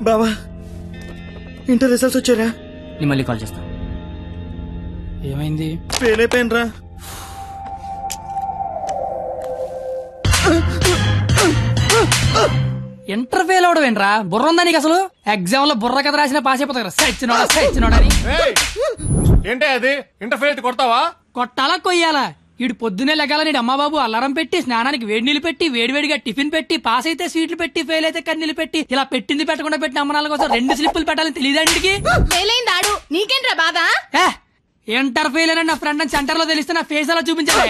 బావా inter results వచ్చారా? నేను మళ్ళీ కాల్ చేస్తా. ఏమైంది? ఫెయిల్ అయిపోయాను రా. ఇంటర్ ఫెయిల్ అవడం ఏంట్రా? బుర్ర ఉందా నీకు అసలు? ఎగ్జామ్ లో బుర్ర కథ రాసిన పాస్ అయిపోతారు. సచ్చినోడని ఏంటే అది? ఇంటర్ ఫెయిల్ కొడతావా? కొట్టాలా కొయ్యాలా? ఈడు పొద్దునే లెగాల నీడు అమ్మాబాబు అలారం పెట్టి స్నానానికి వేడి నీళ్ళు పెట్టి వేడివేడిగా టిఫిన్ పెట్టి పాస్ అయితే స్వీట్లు పెట్టి ఫెయిల్ అయితే కన్నీళ్ళు పెట్టి ఇలా పెట్టింది పెట్టకుండా పెట్టిన అమ్మనాల కోసం 2 స్లిప్పులు పెట్టాలని తెలియదండికి. నీకేంట్రా బాధ? ఇంటర్ ఫెయిల్ అని నా ఫ్రెండ్ అని సెంటర్ లో తెలిస్తే నా ఫేస్ అలా చూపించాలి.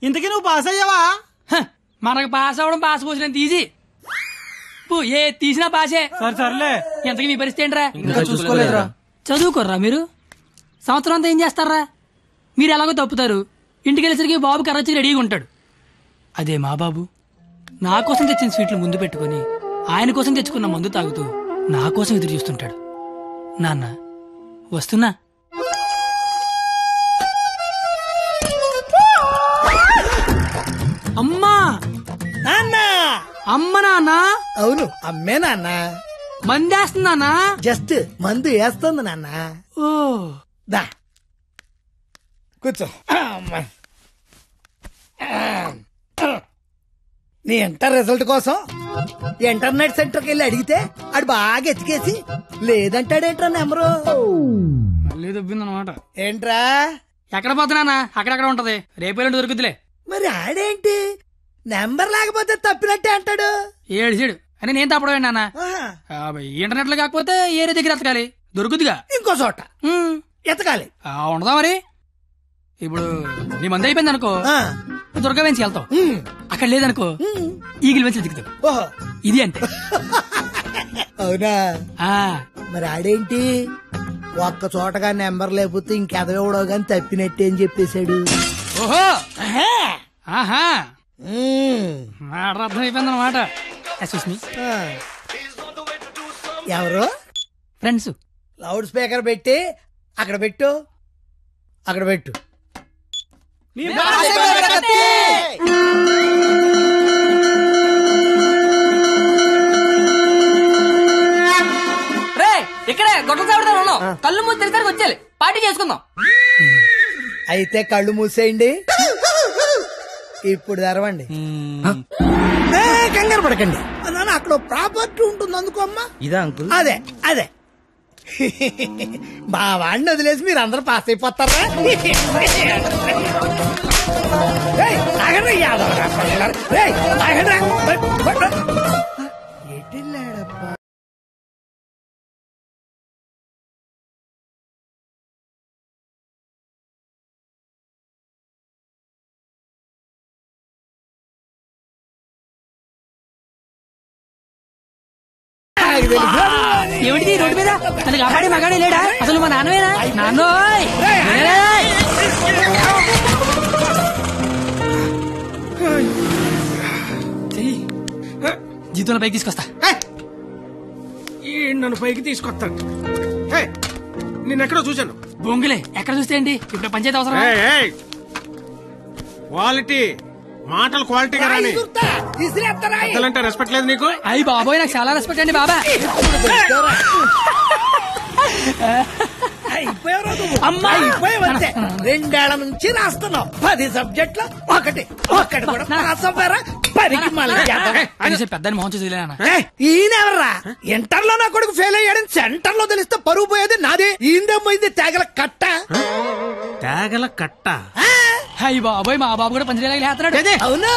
ఇంతకీ నువ్వు పాస్ అయ్యావా? మనకు పాస్ అవడం పాస్ పోసినంత ఈజీ. ఏ తీసినా పాసే. సర్లే. ఎంతకీ మీ పరిస్థితి ఏంట్రా? చూసుకోలేదురా. చదువుకోర్రా మీరు. సంవత్సరం అంతా ఏం చేస్తారా? మీరు ఎలాగో తప్పుతారు. ఇంటికి వెళ్ళేసరికి బాబు కర్రొచ్చి రెడీగా ఉంటాడు. అదే మా బాబు నా కోసం తెచ్చిన స్వీట్లు ముందు పెట్టుకుని ఆయన కోసం తెచ్చుకున్న మందు తాగుతూ నా కోసం ఎదురు చూస్తుంటాడు. నాన్న వస్తున్నా. అమ్మా నాన్న. అమ్మ నాన్న. అవును అమ్మే నాన్న. మందేస్తున్నానా? జస్ట్ మందు వేస్తుంది నాన్న. ఓ దా కూర్చో. నీ ఇంటర్ రిజల్ట్ కోసం ఇంటర్నెట్ సెంటర్కి వెళ్ళి అడిగితే ఆడు బాగా ఎతికేసి లేదంటాడేంట్రా నెంబరు. మళ్ళీ దొబ్బిందనమాట. ఏంట్రా? ఎక్కడ పోతున్నానా? అక్కడక్కడ ఉంటది. రేపు దొరుకుతులే. మరి ఆడేంటి నెంబర్ లేకపోతే తప్పినట్టే అంటాడు. ఏడు అని నేను తప్పడం నాన్న. ఇంటర్నెట్ లో కాకపోతే ఏరే దగ్గర ఎతకాలి. దొరుకుతుగా ఇంకో చోట ఎతకాలి. ఉండదా మరి? ఇప్పుడు నీ మంది అయిపోయింది అనుకో, దుర్గా వెంచి వెళ్తావు. అక్కడ లేదనుకో ఈగిల్ వెంచి దిగుతావు. ఓహో ఇది అంతే. అవునా? మరి ఆడేంటి ఒక్క చోటగా నెంబర్ లేకపోతే ఇంకెదవడో గాని తప్పినట్టే అని చెప్పేశాడు. ఓహో ఆహా అర్థం అయిపోయింది అనమాట. ఎవరు? ఫ్రెండ్స్. లౌడ్ స్పీకర్ పెట్టి అక్కడ పెట్టు. అక్కడ పెట్టు. ఇక్కడే గొడవ చావడతాను ఉన్నాం. కళ్ళు మూసి తెరిసరికి వచ్చేయాలి. పార్టీ చేసుకుందాం. అయితే కళ్ళు మూసేయండి. ఇప్పుడు తెరవండి. కంగారు పడకండి. నాన్న అక్కడ ప్రాపర్టీ ఉంటుంది అందుకో అమ్మా. ఇదా అంకుల్? అదే అదే. మా వాడిని వదిలేసి మీరు అందరూ పాస్ అయిపోతారా? ఎటిల్లాడప్పా. ఏమిటి రోడ్డు మీద తనకి కాపాడే మగాడే లేడా? అసలు మా నాన్నవేనా? నాన్నోయ్ జీతంలో పైకి తీసుకొస్తా. నన్ను పైకి తీసుకొస్తాను. నిన్నెక్కడో చూశాను. బొంగులే ఎక్కడ చూస్తే ఏంటి? ఇప్పుడు పంచాయతీ అవసరం. క్వాలిటీ మాటలు క్వాలిటీగా రాని. అసలంటే రెస్పెక్ట్ లేదు నీకు? అయ్యి బాబోయ్ నాకు చాలా రెస్పెక్ట్ అండి బాబా. అయిపోయావంతే. 2 ఏళ్ల నుంచి రాస్తున్నావు 10 సబ్జెక్టులు ఒకటి కూడా రాసారా? 10కి మళ్ళీ పెద్దని మోహన్ చూసిలేనా? ఈయనెవర్రా? ఇంటర్ లో నా కొడుకు ఫెయిల్ అయ్యాడని సెంటర్ లో తెలిస్తే పరుగు పోయేది నాది. ఈందేమో ఇది తేగల కట్ట. తేగల కట్ట? అయ్యి బాబోయ్ మా బాబు కూడా పంచలేస్తున్నాడు. అవును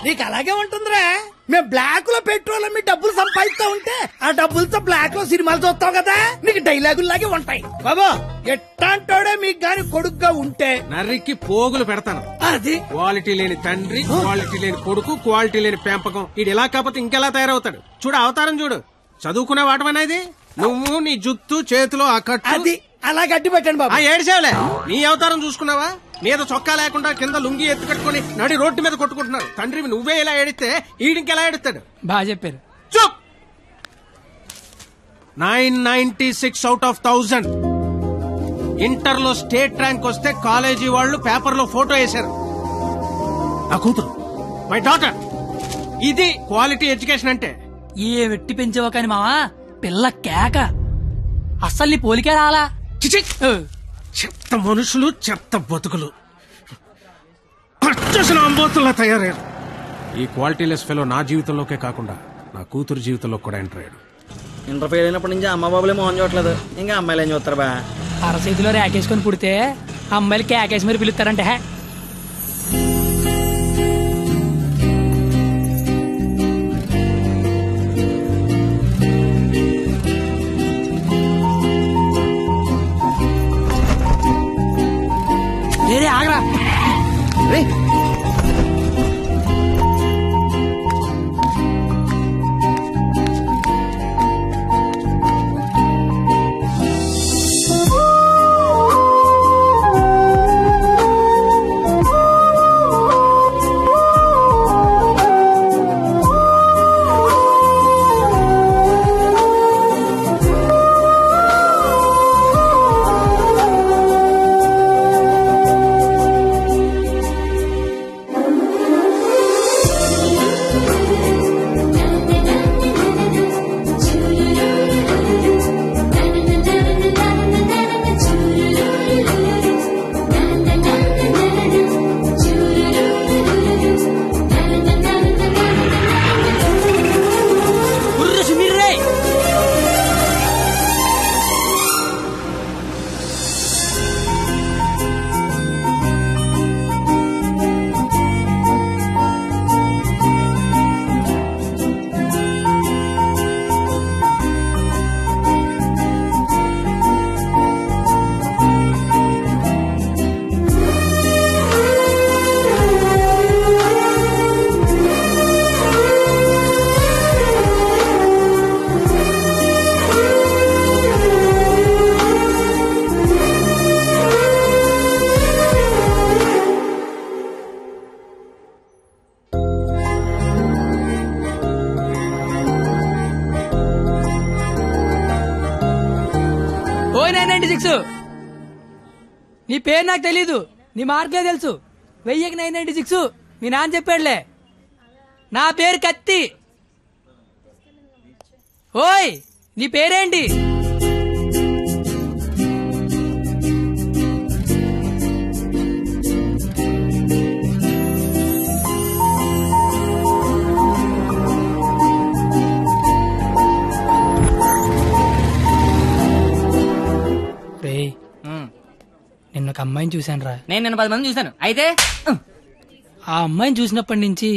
నీకు అలాగే ఉంటుందిరా. మేము బ్లాక్ లో పెట్రోల్ మీ డబ్బులు సంపాదిస్తా ఉంటే ఆ డబ్బులతో బ్లాక్ లో సినిమాలు చూస్తావు కదా. నీకు డైలాగుల్లాగే ఉంటాయి. బాబా ఎట్టాంటోడే మీకు గాని కొడుకుగా ఉంటే నర్రికి పోగులు పెడతాను. అది క్వాలిటీ లేని తండ్రి, క్వాలిటీ లేని కొడుకు, క్వాలిటీ లేని పెంపకం. ఇది ఎలా కాకపోతే ఇంకెలా తయారవుతాడు? చూడు అవతారం చూడు. చదువుకునే వాటమనేది నువ్వు నీ జుత్తు చేతిలో ఆ కట్టు అది అలా గట్టి పెట్టండి బాబా. ఏడ్చావులే. నీ అవతారం చూసుకున్నావా? మీద చొక్కా లేకుండా కింద లుంగి ఎత్తు కట్టుకుని నడి రోడ్డు మీద కొట్టుకుంటున్నారు. తండ్రివి నువ్వే ఇలా ఏడిస్తే ఈడింకెలా ఏడుస్తాడు? బాగా చెప్పారు. చూప్. 996 out of 1000 ఇంటర్ లో స్టేట్ ర్యాంక్ వస్తే కాలేజీ వాళ్ళు పేపర్ లో ఫోటో వేశారు. నా కూతురు, మై డాటర్ ఇది క్వాలిటీ ఎడ్యుకేషన్ అంటే. ఏ వెట్టి పెంచావో కాని మావా పిల్ల కేక అస్సలు నీ పోలికే రాలా. చిచి! చెత్త మనుషులు, చెత్త బతుకులు, పచ్చసిన అంబోతుల్లా తయారయ్యారు. ఈ క్వాలిటీలెస్ ఫెలో నా జీవితంలోకే కాకుండా నా కూతురు జీవితంలో కూడా ఎంటర్ అయ్యాడు. ఇంటర్ ఫెయిల్ అయినప్పటి నుంచి అమ్మ బాబులే మోహన్ చూడట్లేదు, ఇంకా అమ్మాయిలు ఏం చూస్తారు బా. అరచేతిలో రేకేసుకొని పుడితే అమ్మాయిలు కేకేసి మరి పిలుస్తారంటే. ఆగరా నీ పేరు నాకు తెలీదు, నీ మార్కులే తెలుసు. 1000-996 మీ నాన్న చెప్పాడులే. నా పేరు కత్తి. ఓయ్ నీ పేరేంటి? నిన్న ఒక అమ్మాయిని చూశాను రా. నేను నిన్న 10 మంది చూశాను. అయితే ఆ అమ్మాయిని చూసినప్పటి నుంచి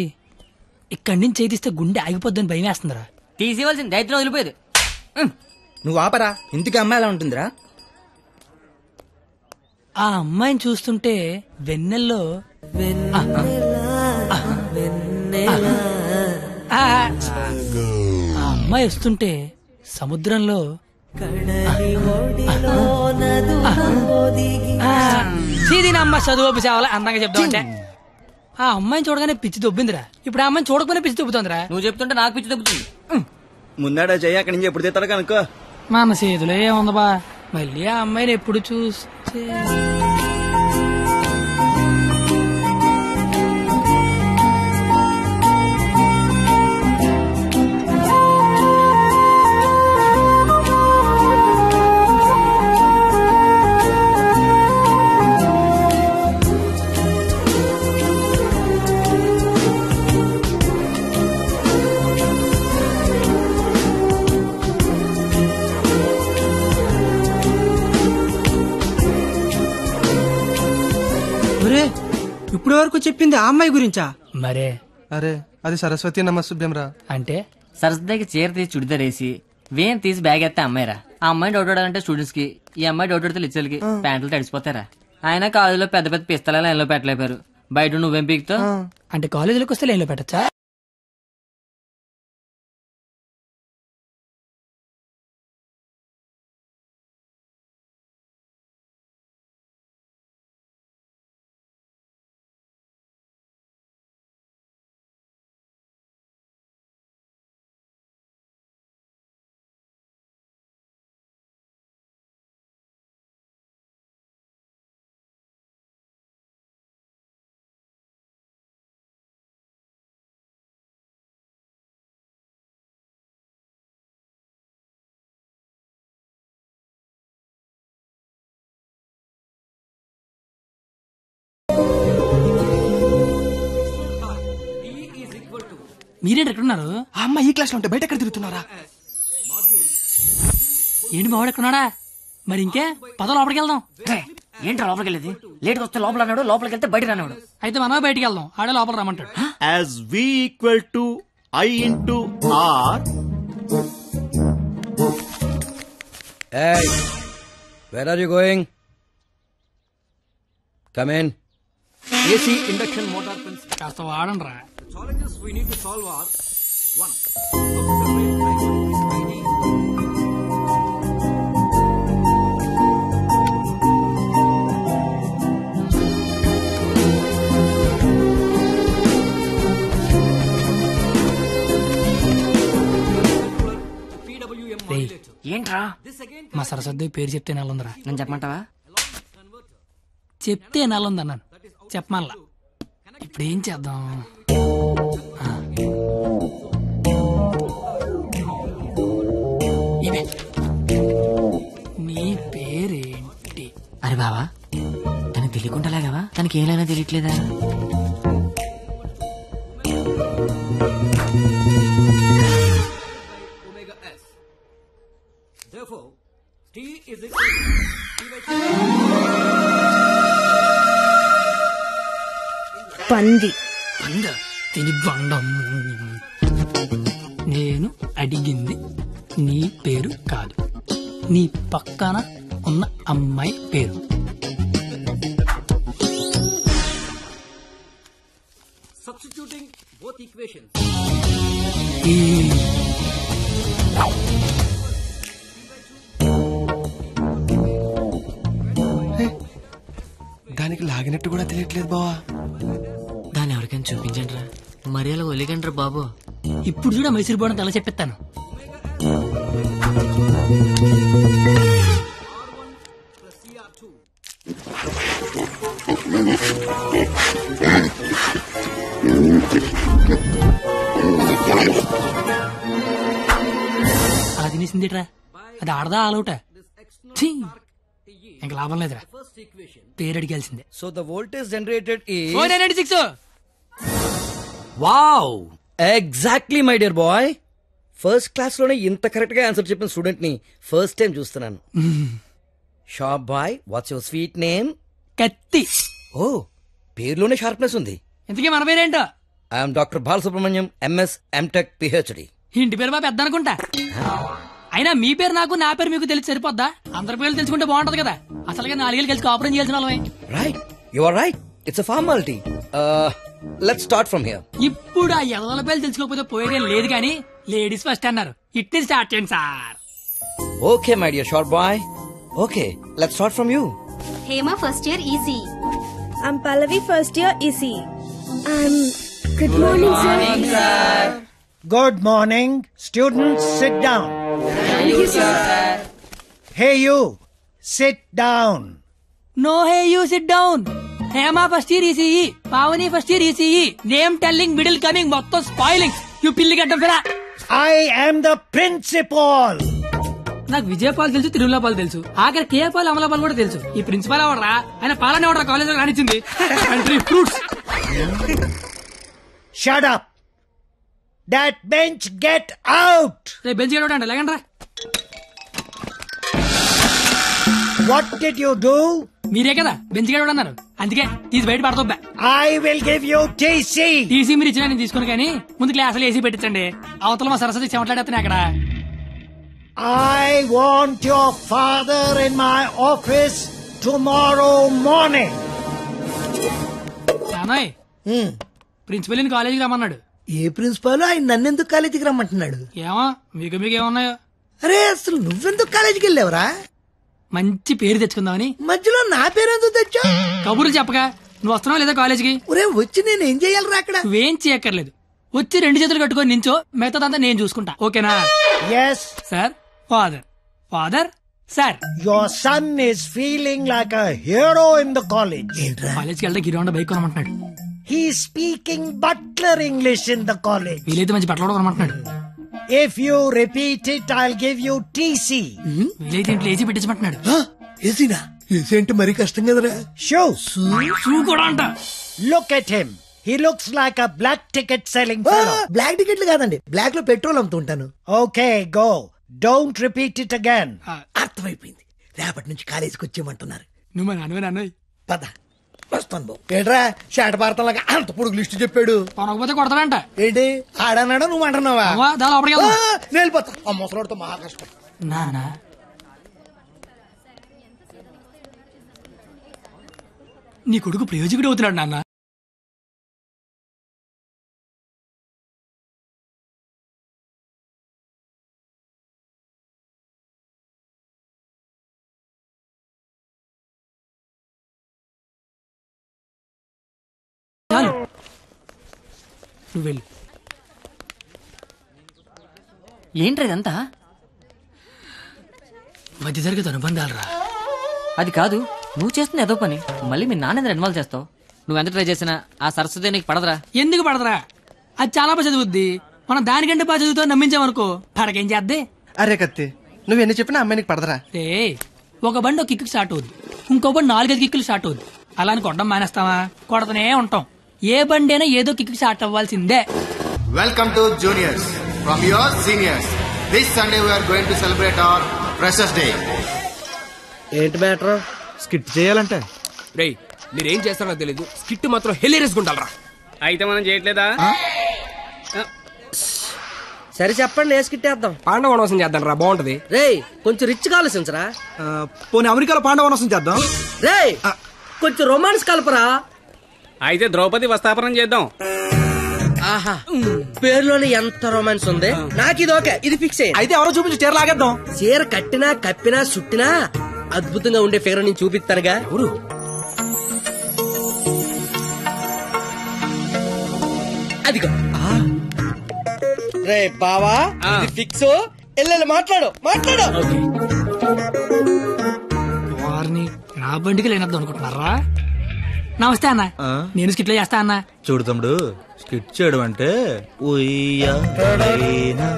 ఇక్కడి నుంచి చేతిస్తే గుండె ఆగిపోద్దని భయం వేస్తుందిరా. తీసివలసిన దైత్యం వదిలిపోయేది. నువ్వు ఆపరా, ఇంటికి అమ్మాయి ఎలా ఉంటుందిరా? ఆ అమ్మాయిని చూస్తుంటే వెన్నెల్లో ఆ అమ్మాయి వస్తుంటే సముద్రంలో అమ్మ చదువు సేవలు అందంగా చెప్తామంటే ఆ అమ్మాయిని చూడగానే పిచ్చి దొబ్బిందిరా. ఇప్పుడు ఆ అమ్మాయిని చూడకపోయినా పిచ్చి దొబ్బుతుందిరా. నువ్వు చెప్తుంటే నాకు పిచ్చి దొబ్బుతుంది. ముందాడా చెయ్యి, అక్కడి నుంచి ఎప్పుడు తీస్తాడు కనుక్కో. మన చేతిలో ఏముంది బా, మళ్ళీ ఆ అమ్మాయిని ఎప్పుడు చూస్తే. ఇప్పుడు వరకు చెప్పింది ఆ అమ్మాయి గురించా? మరే అరే అది సరస్వతి నమస్సుభ్యం రా. అంటే సరస్వతికి చీర తీసి చుడిదార్ వేసి వేన్ తీసి బ్యాగ్ ఎత్తే అమ్మాయిరా. ఆ అమ్మాయి డౌట్ అంటే స్టూడెంట్స్ కి, ఈ అమ్మాయి డౌట్ అడితే లెక్చర్లకి ప్యాంట్లు తడిసిపోతారా. ఆయన కాలేజీలో పెద్ద పెద్ద పిస్తల లైన్ లో పెట్టలేపారు. బయట నువ్వేం పీకుతావు? అంటే కాలేజీలోకి వస్తే లైన్లో పెట్టచ్చా? మీరేంటి ఎక్కడున్నారు? ఆ అమ్మాయి ఈ క్లాస్ లో ఉంటే బయట ఎక్కడ తిరుగుతున్నారా? ఏంటి మావాడు ఎక్కడున్నాడా? మరి ఇంకే పద లోపలికి వెళ్దాం. ఏంట్రా లోపలికి వెళ్ళేది? లేట్గా వస్తే లోపల అన్నాడు, లోపలికి వెళ్తే బయట రానివాడు. అయితే మనమే బయటికి వెళ్దాం, ఆడే లోపల రమ్మంటాడు. As V equal to I into R. Hey, where are you going? Come in. AC induction motor principle. కాస్త వాడండి రా. Challenges we need to solve are 1. ఏంట్రా? మా సరస్వతి పేరు చెప్తే నెలందరా. నేను చెప్పమంటావా? చెప్తే నెలంది అన్నాను, చెప్పమల్లా. ఇప్పుడు ఏం చేద్దాం? ఇవే. నీ పేరేంటి? అరే బావా, తనకి తెలియకుండా లాగావా? తనకి ఏమైనా తెలియట్లేదా? Therefore, T is equal to పంది. పంద తిని బండం. నేను అడిగింది నీ పేరు కాదు, నీ పక్కన ఉన్న అమ్మాయి పేరు. substituting both equations. దానికి లాగినట్టు కూడా తెలియట్లేదు బావా. దాన్ని ఎవరికైనా చూపించండి రా, మరి అలా ఒలిగండి రా బాబు. ఇప్పుడు కూడా మైసూర్ బోర్డు తల చెప్పిస్తాను. అలా తినేసిందిట్రా, అది ఆడదా ఆలౌటా? ఇంకా లాభం లేదురా, పేరు అడిగాల్సిందే. So the voltage generated is 496. wow, exactly my dear boy. First class లోనే ఇంత కరెక్ట్ గా ఆన్సర్ చెప్పిన స్టూడెంట్ ని ఫస్ట్ టైం చూస్తున్నాను. Sharp boy, what's your sweet name? Katti. ఓ, పేరులోనే షార్ప్నెస్ ఉంది. ఇంతకీ మన పేరేంటో? I'm doctor Balasubrahmanyam, MS, MTech, PhD. ఇంటి పేరు బాబు పెద్ద అనుకుంటా. అయినా మీ పేరు నాకు, నా పేరు మీకు తెలిసి సరిపోద్దా? అందరి పేర్లు తెలుసుకుంటే బాగుంటది కదా. అసలుగా 4 ఏళ్ళు కలిసి కాపురం చేయాల్సిన వాళ్ళమే. Right, you are right, it's a formality. Let's start from here. ఇప్పుడు ఆ ఎదల పేర్లు తెలుసుకోకపోతే పోయేదేం లేదు కానీ లేడీస్ ఫస్ట్ అన్నారు, ఇట్ని స్టార్ట్ చేయండి sir. Okay my dear short boy, okay let's start from you. Hema first year EC. I'm Pallavi, first year EC. Good morning, sir. Good morning. Students, sit down. Thank you, sir. Hey, you. Sit down. No hey you sit down. Hema first year ECE, Pavani first year ECE. Name telling, middle coming, మొత్తం spoiling. You పిల్లి గడ్డం ఫిరా. I am the principal. నాకు విజయపాల్ తెలుసు, తిరుమలపాల్ తెలుసు, ఆఖరి కేపాల్, అమలాపాల్ కూడా తెలుసు. ఈ ప్రిన్సిపాల్ ఎవడరా? ఆయన పాలనే ఎవడరా కాలేజ్ లో రానిచ్చింది? Fruits. Shut up. That bench, get out. రేపు బెంచ్ గడవడండి, లేకండి రా. What did you do? మీరే కదా బెంచ్ గడవడన్నారు, అందుకే తీసి బయట పడతా. I will give you TC. TC మీరు ఇచ్చినా నేను తీసుకుని, కానీ ముందు క్లాసులు ఏసీ పెట్టించండి. అవతల మా సరస్వతి చెమట్లాడేస్తాను అక్కడ. I want your father in my office tomorrow morning. నానోయ్, ప్రిన్సిపల్ కాలేజీకి రమ్మన్నాడు. ఏ ప్రిన్సిపాల్ ఆయన నన్నెందుకు కాలేజీకి రమ్మంటున్నాడు? ఏమో మీకు ఏమన్నాయో. అరే అసలు నువ్వెందుకు కాలేజీకి వెళ్ళావురా? మంచి పేరు తెచ్చుకుందామని. మధ్యలో నా పేరెందుకు తెచ్చా? కబుర్లు చెప్పగా నువ్వు వస్తున్నావు లేదా కాలేజీకి? ఒరే వచ్చి నేను ఏం చెయ్యాలరా అక్కడ? నువ్వేం చేయక్కర్లేదు, వచ్చి 2 చేతులు కట్టుకొని నించో, మిగతాదంతా నేను చూసుకుంటా, ఓకేనా? Yes. Sir, father, father, sir. Your son is feeling like a hero in the college. కాలేజ్కి వెళ్తే గిరౌండ్ బైక్ కొనమంటున్నాడు. He's speaking butler English in the college. వీలైతే మంచి బట్టలు కూడా కొనమంటున్నాడు. If you repeat it, I'll give you TC. వీలైతే ఇంట్లో AC పెట్టించమంటున్నాడు. ఏసీనా? AC అంటే మరీ కష్టం కదరా. Shoes. షూ కూడా అంట. Look at him. He looks like a black ticket selling black టికెట్లు కాదండి, బ్లాక్ లో పెట్రోల్ అమ్ముతుంటాను. Okay go don't repeat it again. అర్థమైపోయింది, రేపటి నుంచి కాలేజీకి వచ్చేయమంటున్నారు. నువ్వు మా నాన్నవే నాన్న. పద వస్తాను బాబు. ఏంట్రా షాట భారతంలాగా అంత పొడుగు లిస్టు చెప్పాడు. కొనకపోతే కొడతాడంట. ఏంటి ఆడన్నాడా నువ్వు అంటున్నావా? దాని లోపలికి వెళ్దాం. నేను వెళ్ళిపోతా. ఆ ముసలాడితో మహా కష్టం. నానా నీ కొడుకు ప్రయోజకుడు అవుతున్నాడు నాన్న. చాలు నువ్వు వెళ్ళు. ఏంట్రా ఇదంతా? మధ్య తరగతి అనుబంధాలు రా. అది కాదు, నువ్వు చేస్తున్న ఏదో పని మళ్ళీ మీ నాన్న ఇన్వాల్వ్ చేస్తావు. నువ్వెంత ట్రై చేసినా ఆ సరస్వతి నీకు పడదురా. ఎందుకు పడదురా? అది చాలా బాగా చదువుద్ది. మనం దానికంటే బాగా చదువుతో నమ్మించామనుకో పడకేం చేద్దే. అరే కత్తి, నువ్వు ఎన్ని చెప్పినా అమ్మాయికి పడదరా. రే ఒక బండి ఒక కిక్కు స్టార్ట్ అవుద్ది, ఇంకో బండి 4-5 కిక్కులు స్టార్ట్ అవుద్ది. అలా అని కొట్టడం మానేస్తావా? కొడతనే ఉంటాం. ఏ బండి అయినా ఏదో కిక్కు స్టార్ట్ అవ్వాల్సిందే. Welcome to juniors from your seniors. This Sunday we are going to celebrate our Freshers Day. ఏంటి మ్యాటర్? స్కిట్ చేయాలంటే రేయ్ మీరేం చేస్తారో తెలీదు, స్కిట్ మాత్రం హెలీరియస్ గుండాలరా. అయితే మనం చేయట్లేదా? సరే చెప్పండి, ఏ స్కిట్ వేద్దాం? పాండవ వనవాసం చేద్దాం రా, బాగుంటది. రేయ్ కొంచెం రిచ్ ఆలోచించరా. పోనీ అమెరికాలో పాండవనసం చేద్దాం. రేయ్ కొంచెం రొమాన్స్ కలపరా. అయితే ద్రౌపది వస్తాపనం చేద్దాం. ఆహా, పేరులోనే ఎంత రొమాన్స్ ఉంది. నాకు ఇది ఓకే, ఇది ఫిక్స్ అయ్యి. అయితే ఎవరో చూపించి చీర లాగేద్దాం. చీర కట్టినా కప్పినా చుట్టినా అద్భుతంగా ఉండే ఫిగర్ నేను చూపిస్తానుగా. ఎవరు? అదిగో రే బావా, ఇది ఫిక్స్. ఎల్లెల్లి మాట్లాడు. వారిని నా బండికి లేనద్దు అనుకుంటున్నారా? నమస్తే అన్న, నేను స్కిట్లో చేస్తా అన్న. చూడు తమ్ముడు, స్కిట్ చేయడం అంటే ఉయ్యాలైనా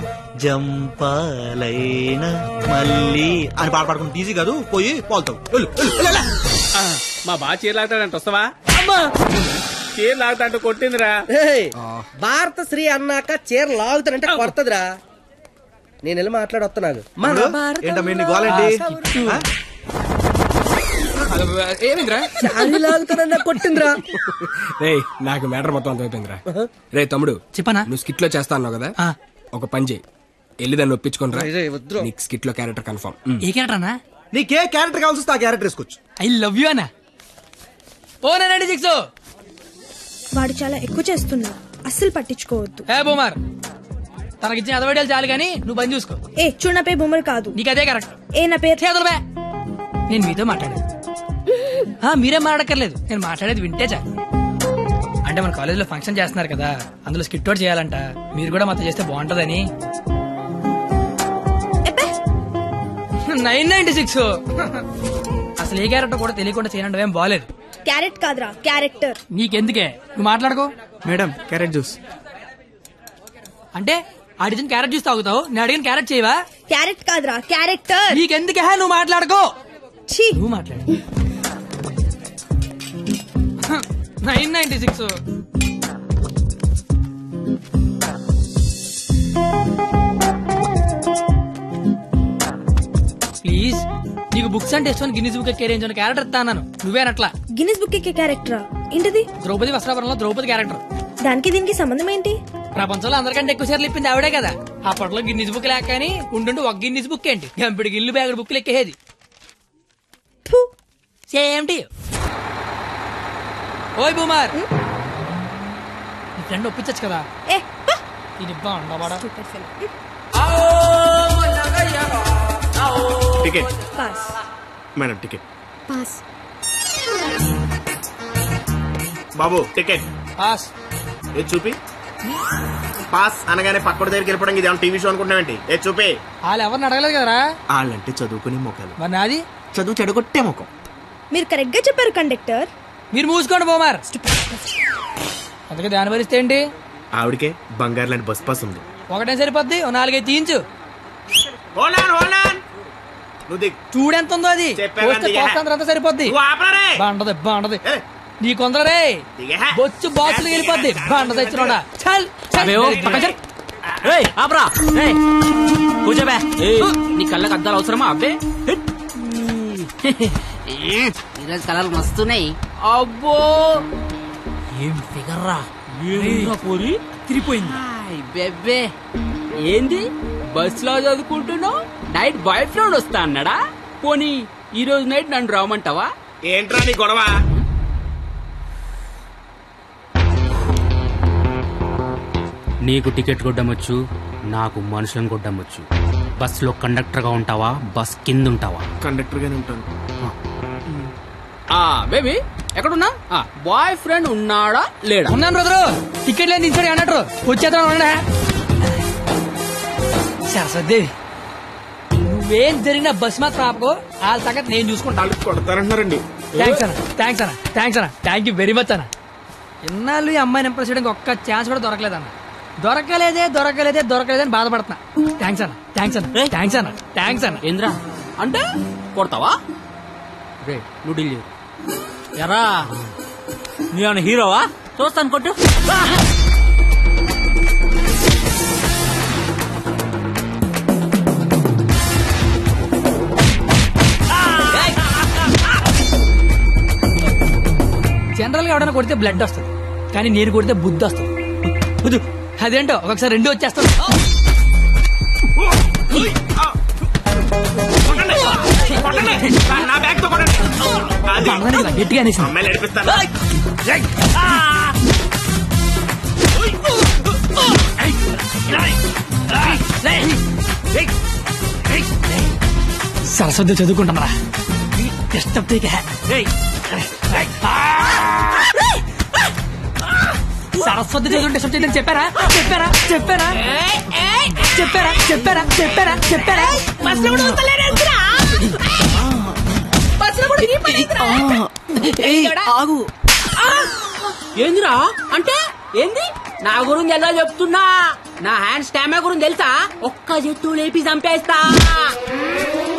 జంపాలైనా మళ్ళీ అని పాట పాడుకుంటే ఈజీ కాదు. పోయి పోల్తావు. మా బాగా చీర లాగుతాడంట, వస్తావా? చీర లాగుతాంటూ కొట్టిందిరా. భారత శ్రీ అన్నాక చీర లాగుతానంటే కొడతదిరా. నేను వెళ్ళి మాట్లాడొస్తున్నాను. ఏంటమ్మా గోలేంటి? ఏమిందిరా? లాగుతానన్నా కొట్టిందిరా. రేయ్ నాకు మ్యాటర్ మొత్తం అంత అయిపోయిందిరా. రే తమ్ముడు చెప్పనా? నువ్వు స్కిట్ లో చేస్తా అన్నావు కదా, ఒక పని చేయి, వెళ్ళి దాన్ని ఒప్పించుకోనరా. నీకు స్కిట్ లో క్యారెక్టర్ కన్ఫర్మ్. ఏ క్యారెక్టర్ అన్నా? నీకే క్యారెక్టర్ కావాల్సి వస్తే ఆ క్యారెక్టర్ వేసుకోవచ్చు. ఐ లవ్ యూ అన్నా. ఓ 96 వాడు చాలా ఎక్కువ చేస్తున్నా, అస్సలు పట్టించుకోవద్దు. ఏ బొమ్మర్, తనకిచ్చిన అదవడాలు చాలు కానీ నువ్వు పని చూసుకో. ఏ చూడు, నా పేరు బొమ్మరు కాదు. నీకు అదే కరెక్ట్. ఏ నా పేరు చేతులు బే. నేను మీతో మాట్లాడేది మీరేం మాట్లాడక్కర్లేదు, నేను మాట్లాడేది వింటే చాలు. అంటే మన కాలేజీలో ఫంక్షన్ చేస్తున్నారు కదా, అందులో స్కిట్ అవుట్ చేయాలంట. మీరు కూడా మాతో చేస్తే బాగుంటదని. 996 అసలు ఏ క్యారెక్టర్ కూడా తెలియకుండా చేయడం ఏం బాలేదు. క్యారెట్ కాదురా, క్యారెక్టర్. నీకెందుకే, నువ్వు మాట్లాడుకో. మేడం క్యారెట్ జ్యూస్ అంటే అడిగిన క్యారెట్ జ్యూస్ తాగుతావు, నేను అడిగిన క్యారెట్ చేయవా? క్యారెట్ కాదురా, క్యారెక్టర్. నీకెందుకే, నువ్వు మాట్లాడుకో. నువ్వు మాట్లాడు. 996 ప్లీజ్. నీకు బుక్స్ అంటే ఇష్టం, గిన్నీస్ బుక్ కెరేంజ్ క్యారెక్టర్ ఇస్తాను. నువ్వేనట్లా గిన్నిస్ బుక్ ఎక్కే క్యారెక్టరా? ఏంటిది? ద్రౌపది వస్త్రాపురంలో ద్రౌపది క్యారెక్టర్. దానికి దీనికి సంబంధం ఏంటి? ప్రపంచంలో అందరికంటే ఎక్కువ సార్లు ఇప్పింది ఆవిడే కదా. అప్పట్లో గిన్నీస్ బుక్ లేక కానీ ఉండుండి ఒక గిన్నీస్ బుక్ ఏంటి, గంపిడి గిల్లు బ్యాగుడు బుక్లు ఎక్కేది. Same to you. ఓయ్ బూమర్, నీ ఫ్రెండ్ ఒప్పించచ్చు కదా. ఇది బాగుండవాడా? Ticket pass. Madam ticket. Pass. బాబు టికెట్. పాస్. ఏ చూపి. పాస్ అనగానే పక్కడి దగ్గరికి వెళ్ళిపోవడం ఇది టీవీ షో అనుకుంటున్నావేంటి? ఏ చూపి. వాళ్ళు ఎవరిని అడగలేదు కదరా. వాళ్ళంటే చదువుకునే మొక్కలు, మరి నాది చదువు చెడగొట్టే మొక్కం. మీరు కరెక్ట్ గా చెప్పారు కండక్టర్. మీరు మూసుకోండి బోమార్. అందుకే దాని భరిస్తే ఏంటి? ఆవిడకే బంగారు లాంటి బస్ పాస్ ఉంది. ఒకటే సరిపోద్ది, 4-5 తీయించు. నువ్వు చూడెంత ఉందో అది. అంతా సరిపోద్ది. బాగుంటది బాగుంటది. నీ కొందరే బొచ్చు బాక్సులు వెళ్ళిపోద్ది బండ తెచ్చినోడా చల్ కూర్చోబే నీ కళ్ళకి అద్దాలు అవసరమా అబ్బే ఈరోజు కలర్ మస్తున్నాయి. అబ్బో ఏం ఫిగర్ రా పోరి తిరిగిపోయింది. బెబ్బే ఏంది బస్ లో చదువుకుంటున్నావు? నైట్ బాయ్ ఫ్రెండ్ వస్తా అన్నాడా? పోనీ ఈ రోజు నైట్ నన్ను రావమంటావా? ఏంట్రా నీ గొడవ? నీకు టికెట్ కొట్టమొచ్చు, నాకు మనుషులను కొట్టమొచ్చు. బస్ లో కండక్టర్ గా ఉంటావా, బస్ కింద ఉంటావా? కండక్టర్ గానే ఉంటాను. బేబీ ఎక్కడున్నా? బాయ్ ఫ్రెండ్ ఉన్నాడా లేడా? ఉన్నాను బ్రదరు. టికెట్ లేని దించాడు అన్నట్టు వచ్చేద్దాం. సరస్వదేవి నువ్వేం జరిగిన బస్ మాత్రం ఆపకో, వాళ్ళ సంగతి నేను చూసుకుంటాను. కొడతారంటున్నారండి. థ్యాంక్ యూ వెరీ మచ్ అన్న. ఇన్నాళ్ళు ఈ అమ్మాయిని ఇంప్రెస్ చేయడానికి ఒక్క ఛాన్స్ కూడా దొరకలేదన్న. దొరకలేదని బాధపడుతున్నా. థ్యాంక్స్ అన్న. ఏంద్రా అంటే కొడతావా? రే నువ్వు డీల్ చేయు. ఎరా నీ హీరోవా? చూస్తాను కొట్టు. జనరల్ గా ఎవడైనా కొడితే బ్లడ్ వస్తుంది, కానీ నేను కొడితే బుద్ధి వస్తుంది. అదేంటో ఒకసారి రెండు వచ్చేస్తాను. గట్టిగా అనేసి సరస్వతి చదువుకుంటామరా. సరస్వతి చదువుకుంటే సబ్జెక్ట్ చెప్పారా? ఆగు. ఏందిరా అంటే ఏంది? నా గురించి ఎలా చెప్తున్నా? నా హ్యాండ్ స్టామినా గురించి తెలుసా? ఒక్క చెట్టు లేపి చంపేస్తా.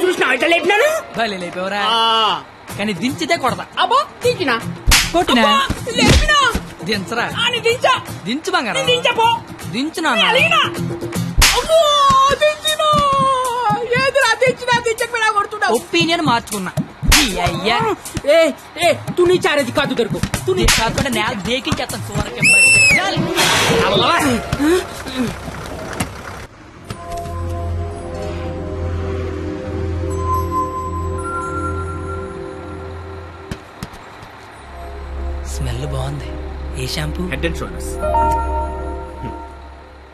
చూసినా ఇట్లా లేపినాను. లేపేవరా? కానీ దించితే కొడతా. అబ్బో దించినా కొట్టినా లేపినా దించరా? దించు బంగారం. దించునా? ఒపీనియన్ మార్చుకున్నా. అయ్యా తు నీ చారేది కాదు దొరుకు. కాకుండా నేల దేకించేస్తాను. స్మెల్ బాగుంది. ఏ shampoo? Head and shoulders.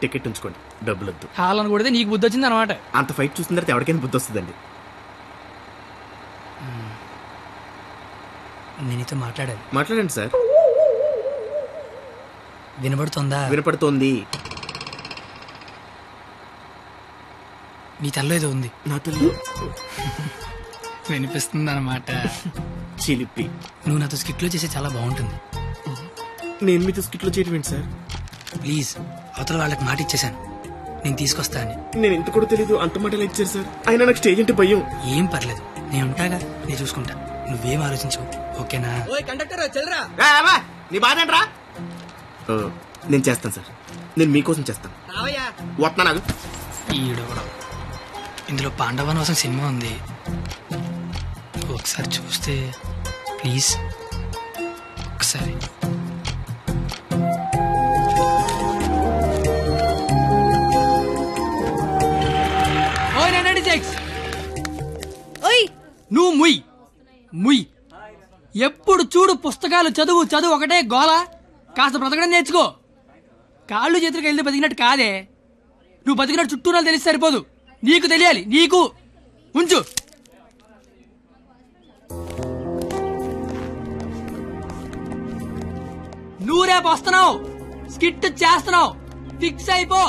Ticket ఉంచుకోండి, డబ్బులు వద్దు. హాలను కొడితే నీకు బుద్ధి వచ్చింది అనమాట. అంత ఫైట్ చూసిన తర్వాత ఎవరికైనా బుద్ధి వస్తుందండి. నేనితో మాట్లాడండి సార్. వినపడుతుందా? వినపడుతోంది. నీ తల్లో ఏదో ఉంది. నా తల్లి వినిపిస్తుంది అనమాట. చిలిపి. నువ్వు నాతో స్కిట్ లో చేసే చాలా బాగుంటుంది. నేను మీతో స్కిట్ లో చేయడం ఏంటి సార్? ప్లీజ్, అవతల వాళ్ళకి మాట ఇచ్చేసాను, నేను తీసుకొస్తా అని. నేను ఎంత కూడా తెలీదు, అంత మాటలు ఇచ్చారు సార్. అయినా నాకు స్టేజ్ అంటే భయం. ఏం పర్లేదు, నేను ఉంటాగా, నేను చూసుకుంటా. నువ్వేం ఆలోచించవు, ఓకేనా? నీ బాధ ఏంట్రా? నేను చేస్తాను సార్, నేను మీకోసం చేస్తాను. వస్తున్నా నాకు. ఈడు కూడా. ఇందులో పాండవనవసం సినిమా ఉంది, ఒకసారి చూస్తే ప్లీజ్. ఒకసారి నువ్వు ముయ్. ఎప్పుడు చూడు పుస్తకాలు చదువు ఒకటే గోల. కాస్త బ్రతకడం నేర్చుకో. కాళ్ళు చేతులకు వెళ్తే బతికినట్టు కాదే. నువ్వు బతికినట్టు చుట్టూ తెలిసి సరిపోదు, నీకు తెలియాలి. నీకు ఉంచు. నువ్వు రేపు వస్తున్నావు, స్కిట్ చేస్తున్నావు, ఫిక్స్ అయిపో.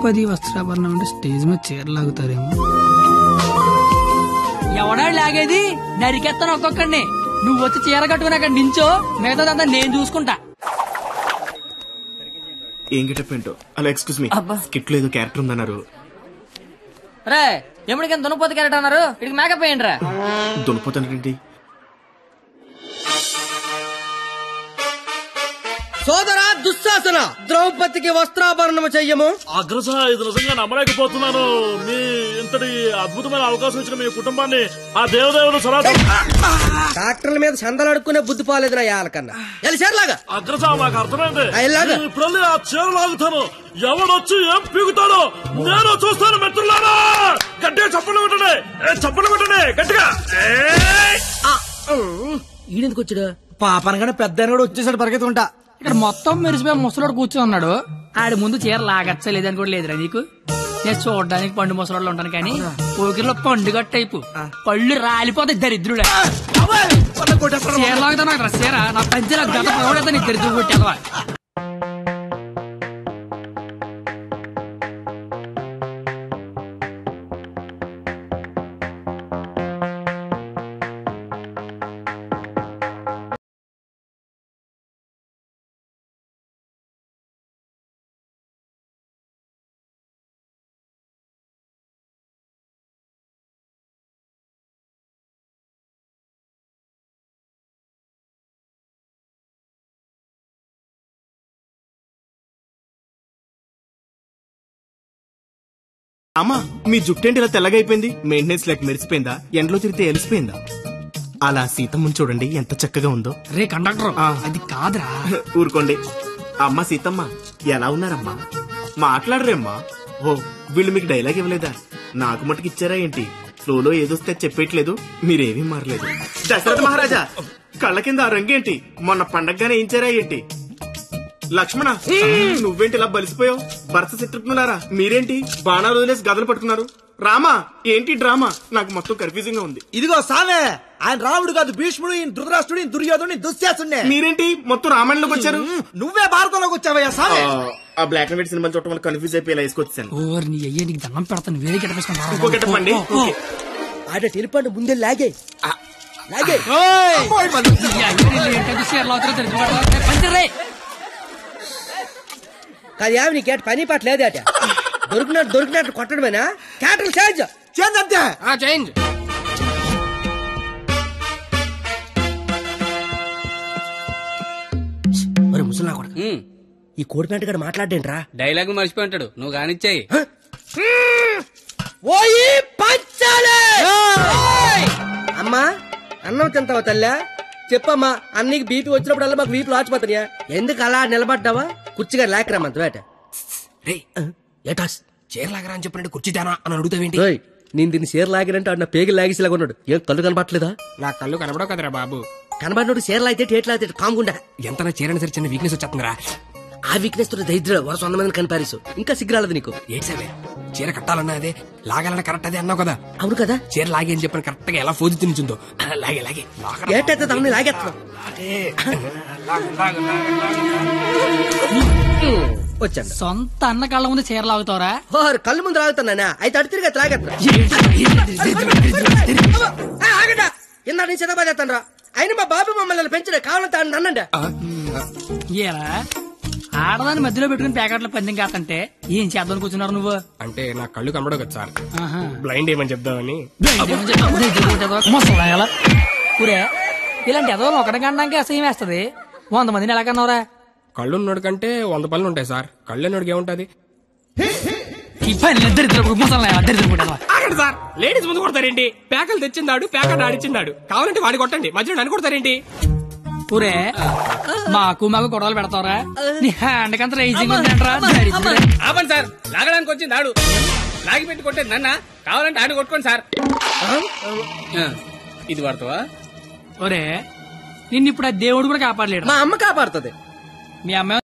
ద్రౌపది వస్త్రాభరణం అంటే స్టేజ్ మీద చీరలాగుతారేమో. ఎవడా లాగేది? నరికెత్తాను ఒక్కొక్కడిని. నువ్వు వచ్చి చీర కట్టుకుని అక్కడ నించో, మిగతాదంతా నేను చూసుకుంటా. ఏం గెటప్ ఏంటో. అలా ఎక్స్క్యూజ్ మీ, స్కిట్ లో ఏదో క్యారెక్టర్ ఉందన్నారు. రే ఎప్పటికైనా దున్నపోతే క్యారెక్టర్ అన్నారు, ఇక్కడికి మేకప్ వేయండి రా. దునిపోతానండి. సోదరా దుశ్శాసన, ద్రౌపదికి వస్త్రాభరణము చెయ్యము. అగ్రస, ఇది నిజంగా నమ్మలేకపోతున్నాను. మీ ఇంతటి అద్భుతమైన అవకాశం ఇచ్చిన మీ కుటుంబాన్ని ఆ దేవదేవుడు సరాసరి డాక్టర్ల మీద సందలు అడుక్కునే బుద్ధి పోలేదు నా యాలకన్నా. చీరలాగా అగ్రస, నాకు అర్థమైంది. ఇప్పుడు ఆ చీర లాగుతాను. ఎవడొచ్చి ఏం పీగుతాడో నేను చూస్తాను. మిత్రులారా, గట్టిగా చప్పట్లు కొట్టండి, చప్పట్లు కొట్టండి గట్టిగా. ఈడెందుకు వచ్చాడు? పాపనగానే పెద్ద కూడా వచ్చేసాడు పరిగెత్తుకుంటా. ఇక్కడ మొత్తం మెరిసిపోయి ముసలోడు కూర్చొని ఉన్నాడు. ఆడి ముందు చీర లాగచ్చా లేదని కూడా లేదురా నీకు. నేను చూడడానికి పండు ముసలోళ్ళు ఉంటాను కానీ పోకిరిలో పండుగ టైపు పళ్ళు రాలిపోతాయి దరిద్రుడే. చీర లాగుతాను అక్కడ చీర నా పంచ గత పడతా నీ దరిద్రుడు కొట్టేవా. అమ్మా, మీ జుట్టేంటి ఇలా తెల్లగా అయిపోయింది? మెయింటెనెన్స్ లేక మెరిసిపోయిందా? ఎండలో తిరిగితే ఎలిసిపోయిందా? అలా సీతమ్మని చూడండి ఎంత చక్కగా ఉందో. రే కండక్టర్, అది కాదురా. ఊరుకోండి. అమ్మ సీతమ్మ ఎలా ఉన్నారమ్మా? మాట్లాడరేమ్మా? ఓ, వీళ్ళు మీకు డైలాగ్ ఇవ్వలేదా? నాకు మటుకు ఇచ్చారా ఏంటి? ఫ్లోలో ఏదొస్తే చెప్పేయట్లేదు, మీరేమీ మారలేదు. దశరథ మహారాజా, కళ్ళ కింద ఆ రంగేంటి? మొన్న పండగగానే ఇచ్చారా ఏంటి? లక్ష్మణ, నువ్వేంటి ఇలా బలిసిపోయావు? భరత శత్రుఘ్నులారా, మీరేంటి బాణాలు వదిలేసి గదలు పట్టుకున్నారు? రామా, ఏంటి డ్రామా? నాకు మొత్తం కన్ఫ్యూజింగ్ గా ఉంది. ఇదిగో సామే, ఆయన రాముడు కాదు, భీష్ముడు, ఈయన ధృతరాష్ట్రుడు, దుర్యోధుడు, దుశ్శాసుడే. మీరేంటి మొత్తం రామాయణంలోకి వచ్చారు? నువ్వే భారతంలోకి వచ్చావయ్యా సామే. ఆ బ్లాక్ అండ్ వైట్ సినిమా చూడటం వల్ల కన్ఫ్యూజ్ అయిపోయి ఇలా వేసుకొచ్చాను. ఓ నీ అయ్యే, నీకు దండం పెడతాను. వేరే గెటపేసుకుంటా. ఇంకో గెటప్ అండి. ఆడ టెలిపండి ముందే లాగే లాగే. కాదు యావి నీ కేట పని పాట లేదేట. దొరికినట్టు కొట్టడమేనా? క్యాటల్ చేంజ్ చేంజ్ అంతే. చేంజ్. ముసలా కొడక, ఈ కోడిపేట గడ మాట్లాడేంట్రా? డైలాగ్ మర్చిపోయి ఉంటాడు, నువ్వు కానిచ్చాయి. అమ్మా అన్నం తింటావా తల్లా? చెప్పమ్మా, అన్నికి బీపీ వచ్చినప్పుడల్లా మాకు వీపులు ఆచిపోతాయా? ఎందుకు అలా నిలబడ్డావా? కుర్చీగా లేకరమ్మంత వేట. ఏటాస్ చీరలాగరా అని చెప్పినట్టు కుర్చీ తేనా అని అడుగుతావేంటి? నేను దీన్ని చీర లాగినంటే ఆడు నా పేగి లాగేసేలాగా ఉన్నాడు. ఏం కళ్ళు కనపట్లేదా? నా కళ్ళు కనపడవు కదరా బాబు. కనబడినోడు చీర లాగితే టేట్లు లాగితే కాముకుండా. ఎంత చీరని సరే చిన్న వీక్నెస్ వచ్చేస్తుందిరా. ఆ వీక్నెస్ తో దరిద్ర వరుస 100 మందిని కనిపారేసు. ఇంకా సిగ్గురాలదు నీకు. ఏడ్సేవే, చీర కట్టాలన్నా అదే, లాగాలన్నా కరెక్ట్ అదే అన్నావు కదా. అవును కదా. చీర లాగే అని చెప్పిన కరెక్ట్ గా ఎలా ఫోజు తినిచుందో లాగే లాగే ఏటైతే తనని లాగేస్తా వచ్చాను. సొంత అన్న కళ్ళ ముందు చీర లాగుతావరా? కళ్ళు ముందు లాగుతానా? అయితే అడు తిరిగి లాగేస్తా. ఇందా నీ చిన్నబాదేస్తాను రా. అయినా మా బాబు మమ్మల్ని పెంచడే, కావాలంటే అన్నండి. ఏరా ఆడదాన్ని మధ్యలో పెట్టుకుని ప్యాకెట్ల పందెం కాదంటే ఏం చేద్దాం కూర్చున్నారు నువ్వు? అంటే నా కళ్ళు కనబడవు కదా సార్, బ్లైండ్ ఏమని చెప్దామని. ఊరే ఇలాంటి ఎదవలు ఒకటి కనడానికి అసహ్యం వేస్తది. 100 మందిని ఎలా కన్నావురా? కళ్ళున్నోడు కంటే 100 పనులు ఉంటాయి సార్. కళ్ళున్నోడికి ఏముంటది? ఆగండి సార్, లేడీస్ ముందు కొడతారేంటి? ప్యాకలు తెచ్చిందాడు, ప్యాకెట్ ఆడిచ్చిందాడు. కావాలంటే వాడి కొట్టండి, మధ్యలో నన్ను కొడతారేంటి? ఊరే మాకు గొడవలు పెడతావరా? నీ హ్యాండ్ కంత రైజింగ్ ఉందంటరా? ఆపండి సార్, లాగడానికి వచ్చింది ఆడు, లాగి పెట్టి కొట్టేది నన్న. కావాలంటే ఆడు కొట్టుకోండి సార్. ఇది వాడతావా? ఒరే నిన్ను ఇప్పుడు ఆ దేవుడు కూడా కాపాడలేడు. మా అమ్మ కాపాడుతుంది. మీ అమ్మ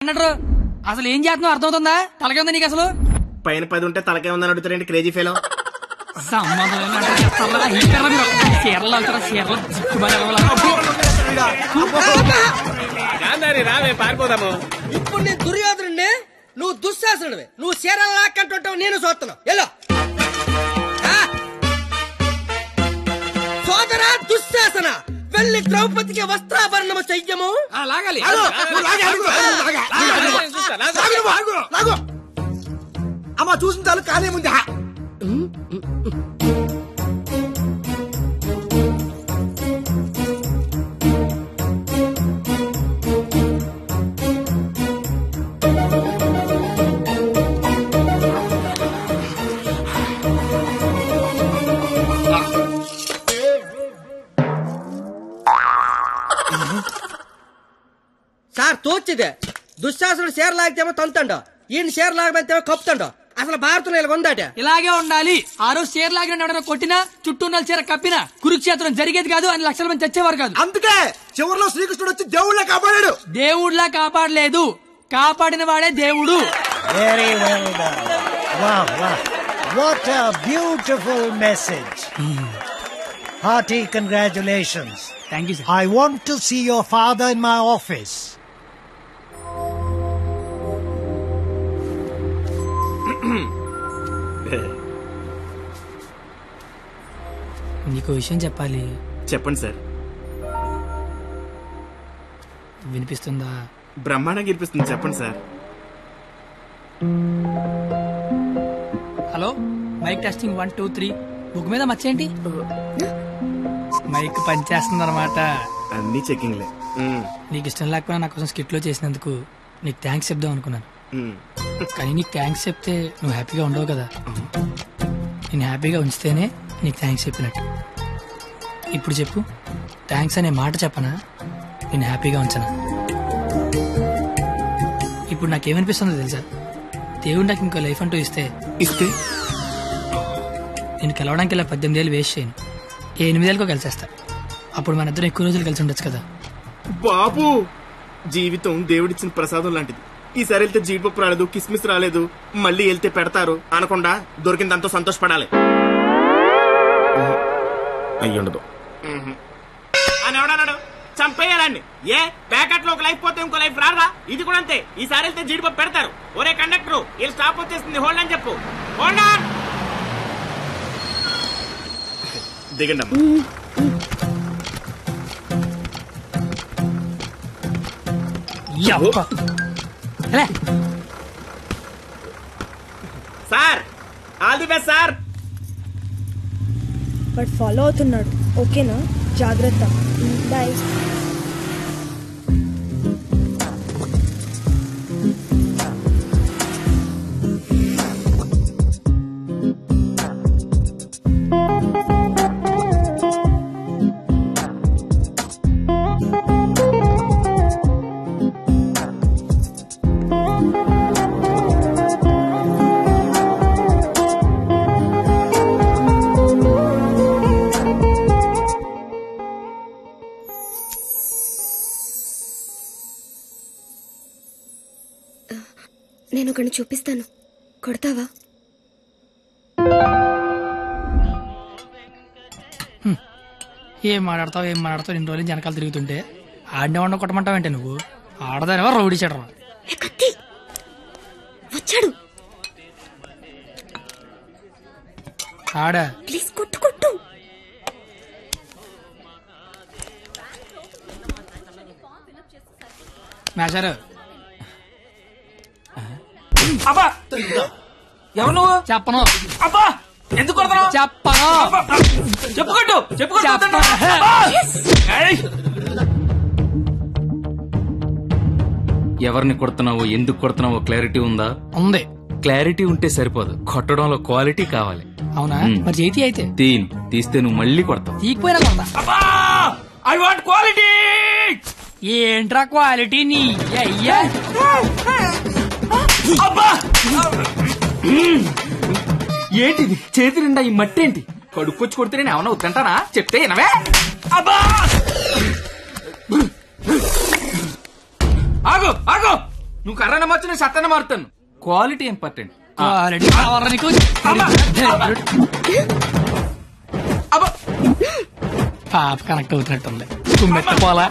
అన్నట్టు అసలు ఏం చేస్తున్నావు అర్థమవుతుందా? తలకే ఉందా నీకు అసలు? పైన 10 ఉంటే తలకే ఉందని అడుగుతారండి క్రేజీ ఫెలో. రావే పారిపోదాము. ఇప్పుడు నేను దుర్యోధనుడిని, నువ్వు దుశ్శాసనుడివి. నువ్వు చీరలు లాక్కంటుంటావు, నేను చూస్తున్నావు. ఎలా సోదరా దుశ్శాసన, వెళ్ళి ద్రౌపదికి వస్త్రాభరణము చెయ్యము. లాగాలి. అమ్మా చూసిన చాలు కానే ముందు. సార్ తోచిదే, దుశ్శాసనుడు షేర్ లాగితేమో తంతండో, ఈయన షేర్ లాగబెత్తేమో కప్పుతండో. అసలు భారతంలో ఇలా ఉందట. ఇలాగే ఉండాలి. ఆ రోజు షేర్ లాగిన ఎవడైనా కొట్టినా, చుట్టూ ఉన్న చీర కప్పినా కురుక్షేత్రం జరిగేది కాదు, అని లక్షల మంది చచ్చేవారు కాదు. అందుకే చివరిలో శ్రీకృష్ణుడు వచ్చి దేవుళ్ళ కాపాడాడు. దేవుళ్ళ కాపాడలేదు, కాపాడిన వాడే దేవుడు. Very well done. Wow, wow. What a beautiful message. Hearty congratulations. Thank you, sir. I want to see your father in my office. నీకు విషయం చెప్పాలి. చెప్పండి సార్. వినిపిస్తుందా? బ్రహ్మాండంగా వినిపిస్తుంది, చెప్పండి sir. Hello, mike testing 1 2 3. Book మీద మర్చేంటి? మైక్ పనిచేస్తుంది అనమాట. అన్ని చెకింగ్లే. నీకు ఇష్టం లేకపోయినా నా కోసం స్కిట్ లో చేసినందుకు నీకు థ్యాంక్స్ చెప్దాం అనుకున్నాను. కానీ నీకు థ్యాంక్స్ చెప్తే నువ్వు హ్యాపీగా ఉండవు కదా. నేను హ్యాపీగా ఉంచితేనే నీకు థ్యాంక్స్ చెప్పినట్టు. ఇప్పుడు చెప్పు, థ్యాంక్స్ అనే మాట చెప్పనా, నేను హ్యాపీగా ఉంచనా? ఇప్పుడు నాకేమనిపిస్తుందో తెలుసా? దేవుడు నాకు ఇంకో లైఫ్ అంటూ ఇస్తే నేను కలవడానికి ఇలా 18 ఏళ్ళు వేస్ట్ చేయను, 8 ఏళ్ళకో కలిసేస్తా. అప్పుడు మన ఇద్దరం ఎక్కువ రోజులు కలిసి ఉండొచ్చు కదా. బాబు, జీవితం దేవుడిచ్చిన ప్రసాదం లాంటిది. ఈసారి వెళ్తే జీడిపప్పు రాలేదు, కిస్మిస్ రాలేదు, మళ్ళీ వెళ్తే పెడతారు అనకుండా దొరికిందంతో సంతోషపడాలి. అయ్యుండదు అని ఎవడన్నాడు? చంపేయాలండి. ఏ ప్యాకెట్ లో ఒక లైఫ్ పోతే ఇంకో లైఫ్ రారా? ఇది కూడా అంతే. ఈసారి వెళ్తే జీడిపప్పు పెడతారు. ఒరే కండక్టర్, వీళ్ళు స్టాప్ వచ్చేస్తుంది, హోల్డ్ అని చెప్పు. Hold on. దిగండి అమ్మా. Sir, all the best sir. But follow అవుతున్నాడు. ఓకేనా? జాగ్రత్త. బాయ్. నేను ఒకరిని చూపిస్తాను, కొడతావా? ఏం మాట్లాడతావు ఇన్ని రోజులు వెనకాల తిరుగుతుంటే ఆడినే వండ కొట్టమంటావంటే నువ్వు? ఆడదానివా రౌడీ చెడరా? వచ్చాడు. ఆడా ప్లీజ్ కొట్టు కొట్టు. మేషారు. అబ్బా, ఎవరు నువ్వు? చెప్పను. అబ్బా, ఎందుకు కొడతావు? చెప్పను. చెప్పుకోట్టు. ఎవరిని కొడుతున్నావో, ఎందుకు కొడుతున్నావో క్లారిటీ ఉందా? ఉంది. క్లారిటీ ఉంటే సరిపోదు, కొట్టడంలో క్వాలిటీ కావాలి. అవునా? మరి చేతి అయితే తీస్తే నువ్వు మళ్ళీ కొడతావు. తీకపోయినా కొడతా. I want quality. ఏంట్రా క్వాలిటీ నీ అయ్యా? ఏంటిది చేతి నిండా ఈ మట్టి? ఏంటి కడుక్కొచ్చి కొడితే నేను ఏమన్నా వద్దంటానా? చెప్తే వినవే. అబ్బా, ఆగు ఆగు, నువ్వు కర్రన మార్చు, నేను సత్తన మారుతాను. Quality important. పాప కనెక్ట్ అవుతున్నట్టుంది. తుమ్మెత్త పోలా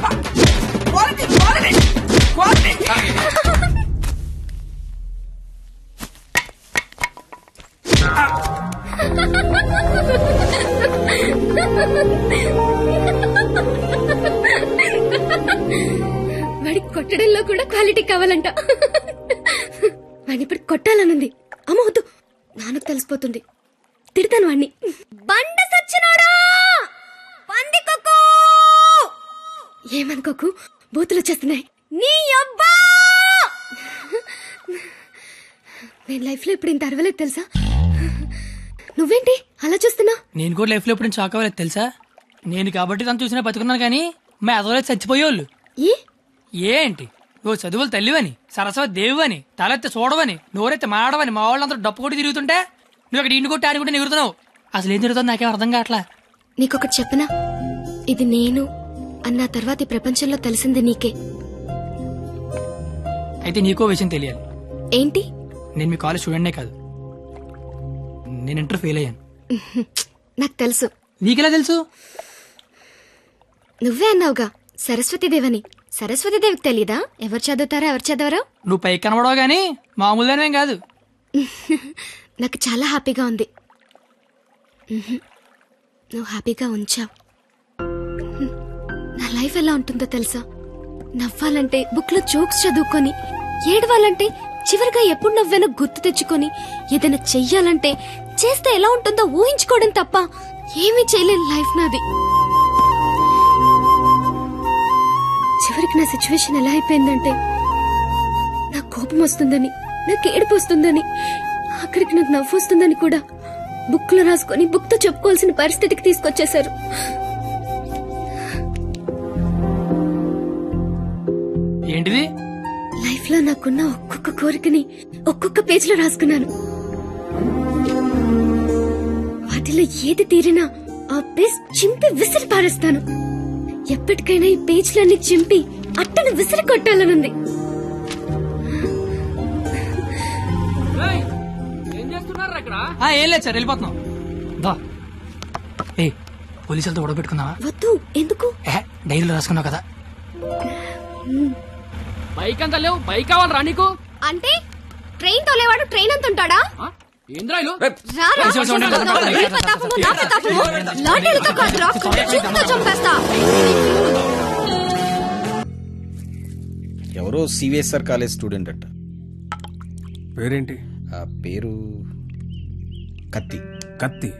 వాడికి కొట్టడంలో కూడా క్వాలిటీ కావాలంట. వాడిని ఇప్పుడు కొట్టాలనుంది. అమ్మ వద్దు, నాన్నకు తెలిసిపోతుంది. తిడతాను వాణ్ణి. బండ సచ్చినాడా, పందికొక్కు. ఏమనుకోకు, బూతులు వచ్చేస్తున్నాయి. నీ అబ్బా, నేను లైఫ్ లో ఇప్పుడు ఇంత అరవలేదు తెలుసా. నువ్వేంటి అలా చూస్తున్నా? నేను కూడా లైఫ్ లో ఎప్పుడు షాక్ అవ్వలేదు తెలుసా. నేను కాబట్టి తను చూసినా బతుకున్నాను, కానీ మా అదవలేదు చచ్చిపోయేవాళ్ళు. ఏంటి నువ్వు చదువులు తల్లివని, సరస్వతి దేవివని, తలెత్తి చూడవని, నోరెత్తి మాడవని మా వాళ్ళందరూ డప్పు కొట్టి తిరుగుతుంటే నువ్వు అక్కడ ఇంటి కొట్టి ఆడుకుంటే ఎగురుతున్నావు. అసలు ఏం జరుగుతుంది నాకేం అర్థం కావట్లా. నీకొకటి చెప్పనా, ఇది నేను అన్న తర్వాత ఈ ప్రపంచంలో తెలిసింది నీకే. అయితే నీకో విషయం తెలియాలి. ఏంటి? నేను మీ కాలేజ్ స్టూడెంట్నే కాదు, నేను ఇంటర్ ఫెయిల్ అయ్యాను. నాకు తెలుసు. నీకెలా తెలుసు? నువ్వే అన్నావుగా సరస్వతీదేవని. సరస్వతీదేవికి తెలీదా ఎవరు చదువుతారో ఎవరు చదవరో? నువ్వు పైకి కనబడవు గానీ మామూలుగానేం కాదు. నాకు చాలా హ్యాపీగా ఉంది. నువ్వు హ్యాపీగా ఉంచావు. నా లైఫ్ ఎలా ఉంటుందో తెలుసా? నవ్వాలంటే బుక్ లో జోక్స్ చదువుకొని, ఏడవాలంటే చివరిగా ఎప్పుడు నవ్వానో గుర్తు తెచ్చుకొని, ఏదైనా చెయ్యాలంటే చేస్తే ఎలా ఉంటుందో ఊహించుకోవడం తప్ప ఏమీ చేయలేని లైఫ్ నాది. చివరికి నా సిచ్యువేషన్ ఎలా అయిపోయిందంటే, నాకు కోపం వస్తుందని, నాకు ఏడుపు వస్తుందని, అక్కడికి నాకు నవ్వు వస్తుందని కూడా బుక్ లో రాసుకొని బుక్ తో చెప్పుకోవాల్సిన పరిస్థితికి తీసుకొచ్చేశారు. ఏంటిది? లైఫ్ లో నాకున్న ఒక్కొక్క కోరికని ఒక్కొక్క పేజ్ లో రాసుకున్నాను. వాటిలో ఏది తీరినా ఆ పేజ్ చింపి విసిరి పారేస్తాను. ఎప్పటికైనా ఈ పేజ్లన్నీ చింపి అట్టను విసిరి కొట్టాలనుంది. ఏం లేదు సార్, వెళ్ళిపోతున్నాం. ఏ పోలీసులతో గొడవ పెట్టుకున్నావా? వద్దు. ఎందుకు? డైరీలో రాసుకున్నావు కదా. బైక్ అంతా లేవు, బైక్ కావాలరా నీకు? అంటే ట్రైన్ తోలేవాడు ట్రైన్ అంత ఉంటాడా? ఏంద్రాయిలు ఎవరో సివిఎస్ఆర్ కాలేజ్ స్టూడెంట్ అట్ట. పేరేంటి? ఆ పేరు కత్తి. కత్తి.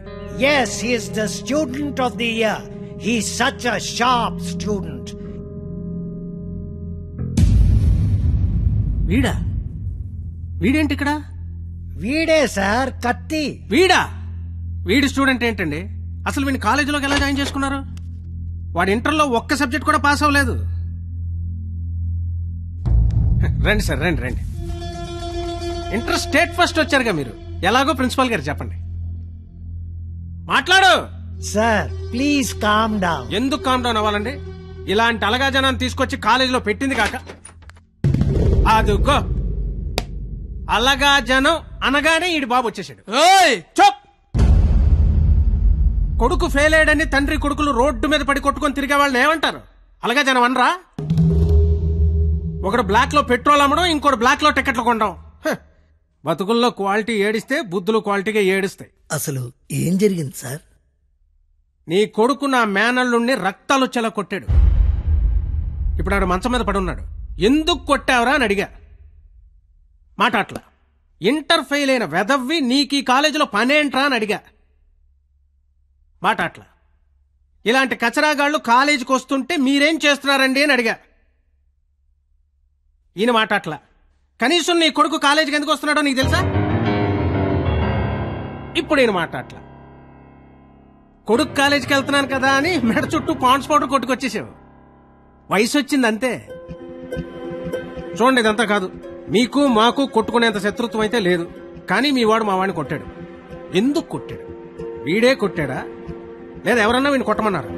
Yes, he is the student of the year. He's such a sharp student. వీడా? వీడేంటి ఇక్కడ? వీడే సార్ కత్తి. వీడా? వీడి స్టూడెంట్ ఏంటండి? అసలు వీడిని కాలేజీలోకి ఎలా జాయిన్ చేసుకున్నారు? వాడు ఇంటర్లో ఒక్క సబ్జెక్ట్ కూడా పాస్ అవ్వలేదు. రండి సార్, రండి రండి. ఇంటర్ స్టేట్ ఫస్ట్ వచ్చారుగా మీరు. ఎలాగో ప్రిన్సిపాల్ గారు చెప్పండి. మాట్లాడు సార్. Please calm down. ఎందుకు కామ్ డౌన్ అవ్వాలండి? ఇలాంటి అలగా జనాన్ని తీసుకొచ్చి కాలేజీలో పెట్టింది కాక అదుగో అలగా జనం అనగానే ఈడి బాబు వచ్చేసాడు. చప్! కొడుకు ఫెయిల్ అయ్యాడని తండ్రి కొడుకులు రోడ్డు మీద పడి కొట్టుకొని తిరిగే వాళ్ళని ఏమంటారు? అలగా జనం అనరా? ఒకడు బ్లాక్ లో పెట్రోల్ అమ్మడం, ఇంకోటి బ్లాక్ లో టికెట్లు కొనడం. బతుకుల్లో క్వాలిటీ ఏడిస్తే బుద్ధులు క్వాలిటీగా ఏడుస్తాయి. అసలు ఏం జరిగింది సార్? నీ కొడుకు నా మేనల్లుణ్ణి రక్తాలు వచ్చేలా కొట్టాడు. ఇప్పుడు ఆడు మంచం మీద పడున్నాడు. ఎందుకు కొట్టావరా అని అడిగా. మాట్లాడలా. ఇంటర్ ఫెయిల్ అయిన వెదవ్వి నీకు ఈ కాలేజీలో పనేంట్రా అని అడిగా. మాట్లాడలా. ఇలాంటి కచరాగాళ్లు కాలేజీకి వస్తుంటే మీరేం చేస్తున్నారండి అని అడిగా. ఈయన మాట్లాడలా. కనీసం నీ కొడుకు కాలేజీకి ఎందుకు వస్తున్నాడో నీకు తెలుసా? ఇప్పుడు ఈయన మాట్లాడలా. కొడుకు కాలేజీకి వెళ్తున్నాను కదా అని మెడ చుట్టూ పాండ్స్ పౌడర్ కొట్టుకొచ్చేసావు. వయసు వచ్చింది అంతే. చూడండి, ఇదంతా కాదు. మీకు మాకు కొట్టుకునేంత శత్రుత్వం అయితే లేదు. కానీ మీ వాడు మా వాడిని కొట్టాడు. ఎందుకు కొట్టాడు? వీడే కొట్టాడా లేదా ఎవరన్నా వీడిని కొట్టమన్నారు?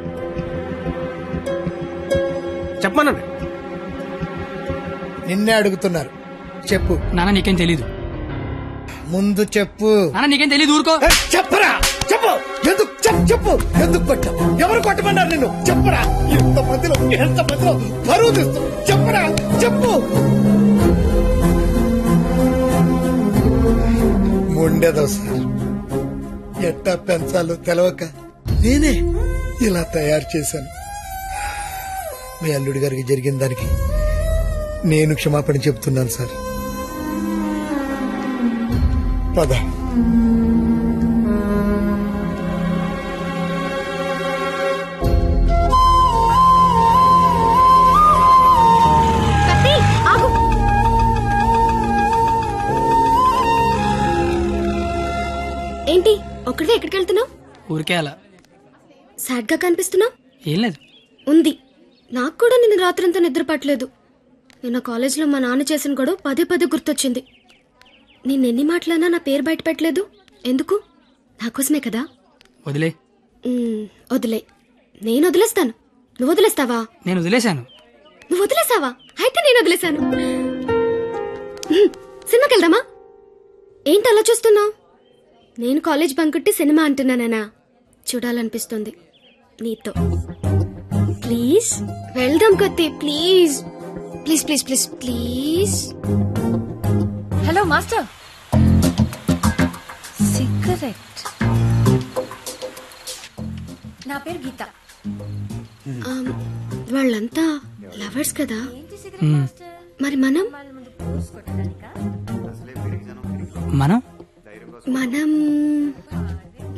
చెప్పమనండి. నిన్నే అడుగుతున్నారు. చెప్పు. నాన్న నీకేం తెలీదు. ముందు చెప్పు. నాన్న నీకేం తెలీదు, ఊరుకో. చెప్పరా, చెప్పు. ఎందుకు చెప్పు. ఎందుకు కొట్టావు? ఎవరు కొట్టమన్నారు నిన్ను? చెప్పరా. ఎంత మందిలో బరువు తీస్తావు. చెప్పరా, చెప్పు. ఉండేదో సార్, ఎట్టా పెంచాలో తెలవక నేనే ఇలా తయారు చేశాను. మీ అల్లుడి గారికి జరిగిన దానికి నేను క్షమాపణ చెప్తున్నాను సార్. పద. ఏంటి ఒక్కడే ఎక్కడికి వెళ్తున్నావు? ఊరికే అలా. సాడ్ గా కనిపిస్తున్నావు. ఏం లేదు. ఉంది. నాకు కూడా నిన్న రాత్రంతా నిద్ర పట్టలేదు. నిన్న కాలేజీలో మా నాన్న చేసిన గొడవ పదే పదే గుర్తొచ్చింది. నిన్నెన్ని మాటలన్నా నా పేరు బయట పెట్టలేదు. ఎందుకు? నాకోసమే కదా. వదిలే. వదిలే. నేను వదిలేస్తాను. నువ్వు వదిలేస్తావా? నేను వదిలేశాను. నువ్వు వదిలేసావా? అయితే నేను వదిలేశాను. సినిమాకి వెళ్దామా? ఏంటి అలా చూస్తున్నావు? నేను కాలేజ్ బంకొట్టి సినిమా అంటున్నానా? చూడాలనిపిస్తుంది నీతో. ప్లీజ్ వెళ్దాం కత్తి. Please please please please please. Hello master. Cigarette. నా పేరు గీత. వాళ్ళంతా లవర్స్ కదా, మరి మనం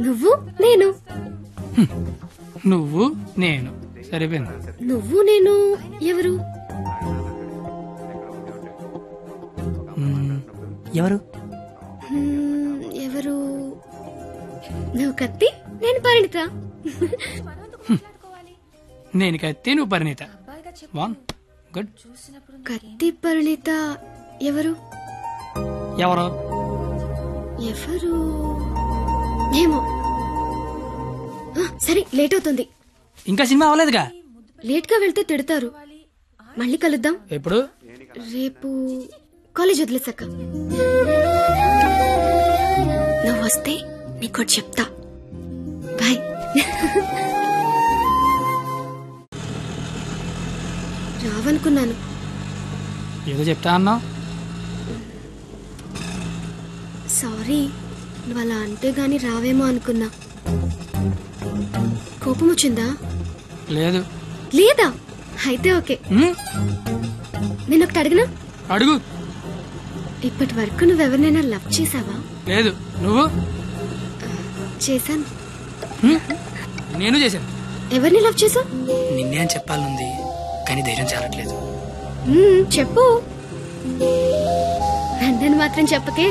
నువ్వు నేను. నువ్వు నేను సరిపోయింది. నువ్వు నేను ఎవరు? ఎవరు ఎవరు? నువ్వు కత్తి, నేను పరిణిత. నేను కత్తి, నువ్వు పరిణిత. గుడ్. కత్తి పరిణిత ఎవరు? ఎవరు ఎవరు ఏమో. సరే, లేట్ అవుతుంది. ఇంకా సినిమా అవ్వలేదుగా. లేట్ గా వెళ్తే తిడతారు. మళ్ళీ కలుద్దాం. ఎప్పుడు? రేపు కాలేజ్ వదిలేసాక. నువ్వు వస్తే నీకు చెప్తా. బాయ్. రావనుకున్నాను. ఏదో చెప్తా అన్నా. సారీ, నువ్వు అలా అంటే గాని రావేమో అనుకున్నా. కోపం వచ్చిందా? లేదు. లేదా? అయితే ఓకే. నేను ఒకటి అడిగినా? అడుగు. ఇప్పటి వరకు నువ్వెవరినైనా లవ్ చేసావా? లేదు. నువ్వు? చేశాను. నేను చేశాను. ఎవరిని లవ్ చేసావు? నిన్నే అని చెప్పాలనుంది, కానీ ధైర్యం చాలట్లేదు. చెప్పు. నన్ను మాత్రం చెప్పకే.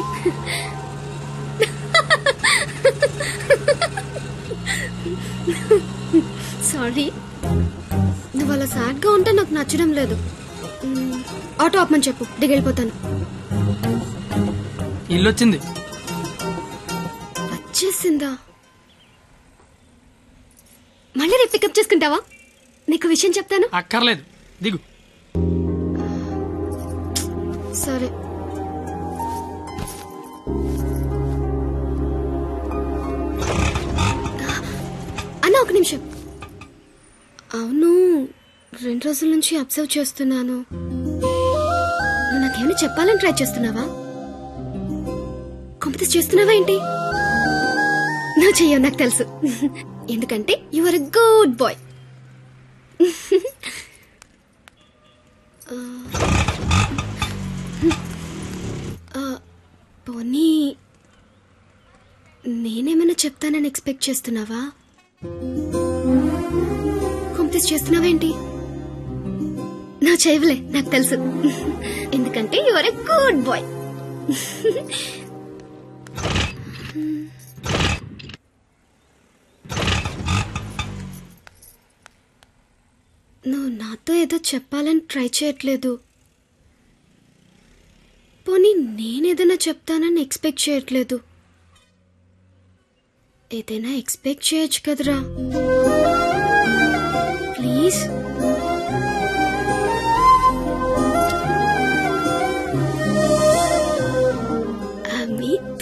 సారీ. నువ్వు అలా సాడ్ గా ఉంటే నాకు నచ్చడం లేదు. ఆటో ఆపమని చెప్పు, దిగెళ్ళిపోతాను. ఇల్లు వచ్చింది. వచ్చేసిందా? మళ్ళీ రేపు పికప్ చేసుకుంటావా? నీకు విషయం చెప్తాను. అక్కర్లేదు, దిగు. సరే. అన్న, ఒక నిమిషం. అవును, 2 రోజుల నుంచి అబ్జర్వ్ చేస్తున్నాను. నువ్వు నాకేమైనా చెప్పాలని ట్రై చేస్తున్నావా? కాంపిటీస్ చేస్తున్నావా ఏంటి? నువ్వు చెయ్యవు, నాకు తెలుసు. ఎందుకంటే you are a good boy. పోనీ నేనేమైనా చెప్తానని ఎక్స్పెక్ట్ చేస్తున్నావా? కాంపిటీస్ చేస్తున్నావేంటి? నువ్వు చేయవులే, నాకు తెలుసు. ఎందుకంటే you are a good boy. నువ్వు నాతో ఏదో చెప్పాలని ట్రై చేయట్లేదు. పోనీ నేనేదైనా చెప్తానని ఎక్స్పెక్ట్ చేయట్లేదు. ఏదైనా ఎక్స్పెక్ట్ చేయొచ్చు కదరా. ప్లీజ్.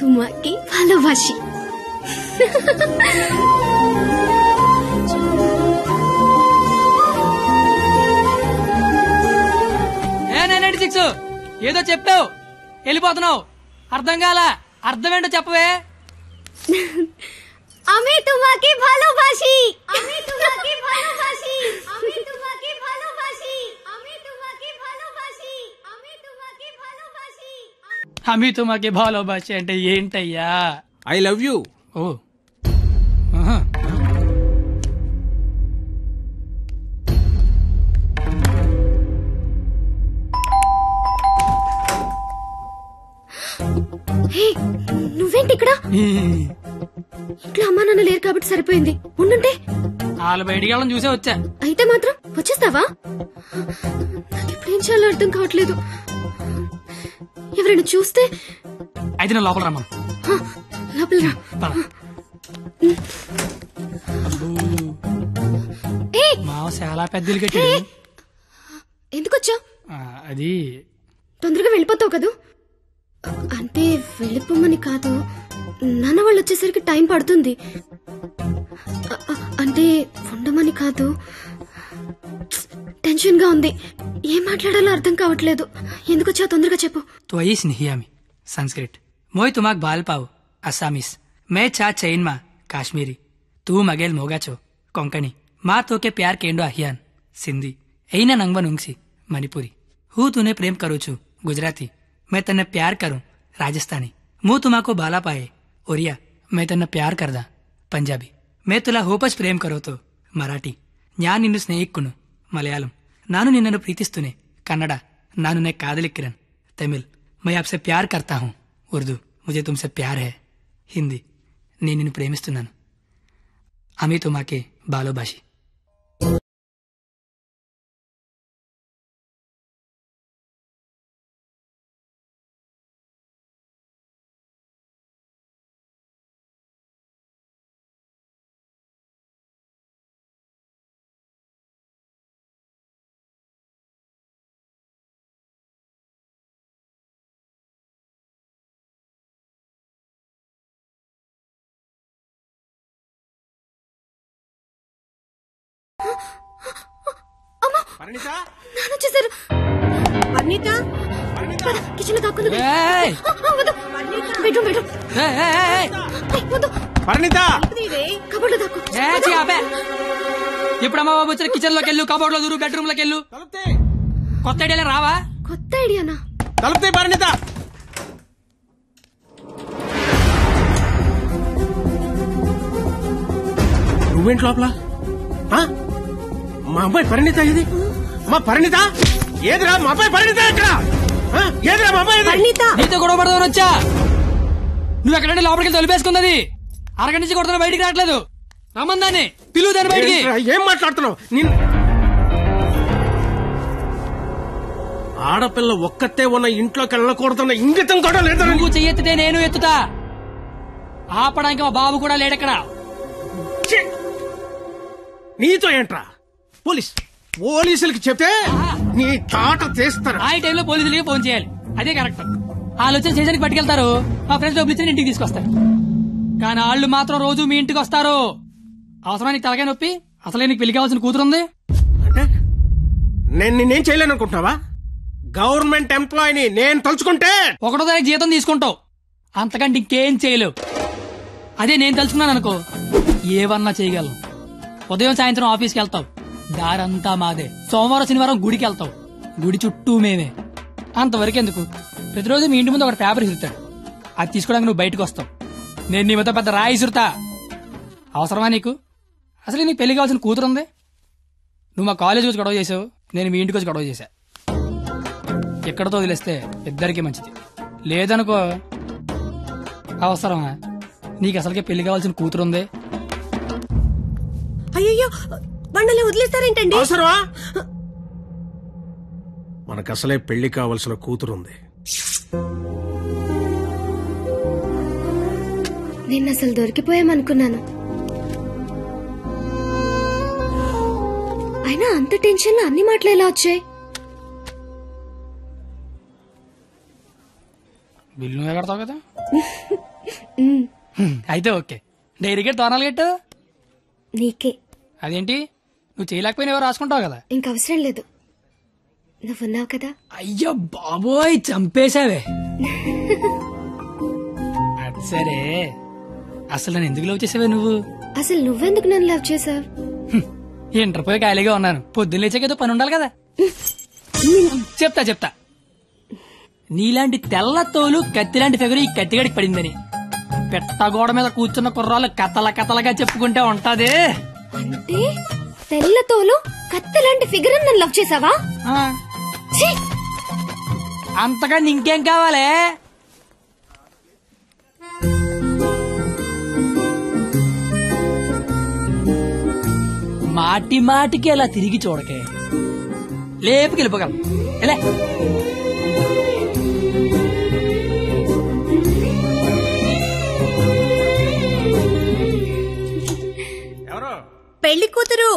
তোমাকে ভালোবাসি। ఏ 996 ఏదో చెప్పావు వెళ్ళిపోతున్నావు, అర్థం కాలా? అర్థం ఏంటో చెప్పవే. আমি তোমাকে ভালোবাসি, আমি তোমাকে ভালোবাসি, আমি তোমাকে ভালোবাসি, আমি তোমাকে ভালোবাসি, আমি তোমাকে ভালোবাসি। అమి తుమాకి భాలోబాసి అంటే ఏంటయ్యా? I love you. ఓ ఆహా. హే, నువ్వేంటి ఇక్కడ? ఇంట్లో అమ్మా నాన్న లేరు కాబట్టి సరిపోయింది, ఉండుంటే. వాళ్ళు బయటికి వెళ్ళడం చూసే వచ్చా. అయితే మాత్రం వచ్చేస్తావా? నాకు ఇప్పుడేం చేయాలో అర్థం కావట్లేదు. ఎవరైనా చూస్తే? అయితే నేను లోపల రమ్మను. లోపల రా. మావ చాలా పెద్దలు కట్టాడు. ఎందుకు వచ్చావు? అది తొందరగా వెళ్ళిపోతావు కదూ? అంటే వెళ్ళిపోమని కాదు, నాన్న వాళ్ళు వచ్చేసరికి టైం పడుతుంది. అంటే ఉండమని కాదు, టెన్షన్ గా ఉంది, ఏం మాట్లాడాలో అర్థం కావట్లేదు. ఎందుకు వచ్చావు తొందరగా చెప్పు. तो आई स्नेहियामी संस्कृत मोय तुमाक बाल पाव असामीस मैं चा चैन मा काश्मीरी तू मगेल मोगाचो कोंकणी माँ तो के प्यार केंडो अहियान सिंधी ऐना नंगवन उंगसी मणिपुरी हूँ तूने प्रेम करू छू गुजराती मैं तन्ने प्यार करूं राजस्थानी मुँह तुमाको बाला पाए ओरिया मैं तन्ने प्यार करदा पंजाबी मैं तुला होपच प्रेम करो तो मराठी न्या निन्नु स्नेहिक्कुनु मलयालम नानु निन्ननु प्रीतिस्तुने कन्नड नानु ने कादलिक्किरन तमिल मैं आपसे प्यार करता हूँ उर्दू मुझे तुमसे प्यार है हिंदी నేను నిన్ను ప్రేమిస్తున్నాను అమి తుమాకే బాలోబాషి కిచెన్ లో దాక్కుంది. బెడ్రూమ్ బెడ్రూమ్ కబోర్డ్ లో దాక్కు. ఇప్పుడు అమ్మ బాబు వచ్చిన కిచెన్ లోకి వెళ్ళు, కబోర్డ్ లో దూరు, బెడ్రూమ్ లోకి వెళ్ళు. కొత్త ఐడియా రావా? కొత్త ఐడియానా? తలుపుతే పరిణిత. నువ్వేంటి లోపల? మా అమ్మాయి పరిణిత ఇది? మా పరిణిత ఏదిరా? మా అమ్మాయి పరిణిత ఎక్కడ? ఏదిరా మా అమ్మాయి? నీతో గొడవ పడదామని వచ్చా. నువ్వు ఎక్కడంటే లోపలికి తొలిపేసుకున్నది. అరగంట నుంచి కొడుతున్నా, బయటికి రావట్లేదు. రమ్మందాన్ని పిలువు దాన్ని బయటికి. ఏం మాట్లాడుతున్నావు? ఆడపిల్ల ఒక్కతే ఉన్న ఇంట్లోకి వెళ్ళకూడదన్న ఇంగితం కూడా లేదు. నువ్వు చెయ్యెత్తితే నేను ఎత్తుతా. ఆపడానికి మా బాబు కూడా లేడెక్కడ. నీతో ఏంట్రా? పోలీసులకి చెప్తే నీ తాట తీస్తారు. ఆ టైంలో పోలీసులకి ఫోన్ చేయాలి, అదే కరెక్ట్. ఆలోచన స్టేషన్కి పట్టుకెళ్తారు, మా ఫ్రెండ్స్ డబ్బులు ఇచ్చి ఇంటికి తీసుకొస్తారు. కానీ వాళ్ళు మాత్రం రోజు మీ ఇంటికి వస్తారు. అవసరానికి తలకాయ నొప్పి. అసలే నీకు పెళ్లి కావాల్సిన కూతురుంది. అంటే నేను నిన్నేం చేయలేను అనుకుంటున్నావా? గవర్నమెంట్ ఎంప్లాయీని నేను తలుచుకుంటే 1వ తారీఖు జీతం తీసుకుంటావు, అంతకంటే ఇంకేం చేయలేవు. అదే నేను తలుచుకున్నాను అనుకో, ఏవన్నా చేయగలను. ఉదయం సాయంత్రం ఆఫీస్కి వెళ్తావు, దారంతా మాదే. సోమవారం శనివారం గుడికి వెళ్తావు, గుడి చుట్టూ మేమే. అంతవరకెందుకు, ప్రతిరోజు మీ ఇంటి ముందు ఒక పేపర్ ఇసురుతాడు, అది తీసుకోవడానికి నువ్వు బయటకు వస్తావు. నేను నీ మొత్తం పెద్ద రాయి ఇసురుతా. అవసరమా నీకు? అసలు నీకు పెళ్లి కావాల్సిన కూతురుంది. నువ్వు మా కాలేజ్ వచ్చి గొడవ చేసావు, నేను మీ ఇంటికి వచ్చి గొడవ చేశా. ఎక్కడతో వదిలేస్తే ఇద్దరికి మంచిది. లేదనుకో, అవసరమా? నీకు అసలుకే పెళ్లి కావాల్సిన కూతురుంది. అయ్యో బండలే వదిలేస్తారేంటండి? అవసరమా? మనకు అసలే పెళ్లి కావలసిన కూతురుంది. నేను అసలు దొరికిపోయామనుకున్నాను. అయినా అంత టెన్షన్ లో అన్ని మాటలు ఎలా వచ్చాయి? బిల్లు కడతావు కదా. అయితే ఓకే. డైరీ గెట్ తోనాలు గెట్టు నీకే. అదేంటి నువ్వు చేయలేకపోయినా ఎవరు రాసుకుంటావు కదా. ఇంక అవసరం లేదు, నువ్వున్నావు కదా. అయ్యో బాబోయ్ చంపేశావే. అది సరే, అసలు నన్ను ఎందుకు లవ్ చేసావే నువ్వు? అసలు నువ్వెందుకు నన్ను లవ్ చేసావు? ఇంటర్ పోయి ఖాళీగా ఉన్నాను, పొద్దున్న లేచాకేదో పని ఉండాలి కదా. చెప్తా నీలాంటి తెల్ల తోలు కత్తిలాంటి ఫిగర్ ఈ కత్తిగడికి పడిందని పెట్టగోడ మీద కూర్చున్న కుర్రాళ్ళు కథలగా చెప్పుకుంటే ఉంటది. అంటే తెల్లతోలు కత్తిలాంటి ఫిగర్ నన్ను లవ్ చేసావా? అంతగా ఇంకేం కావాలే? మాటికి అలా తిరిగి చూడకే, లేపుకెళ్ళిపోగలం. ఎలా పెళ్లి కూతురు.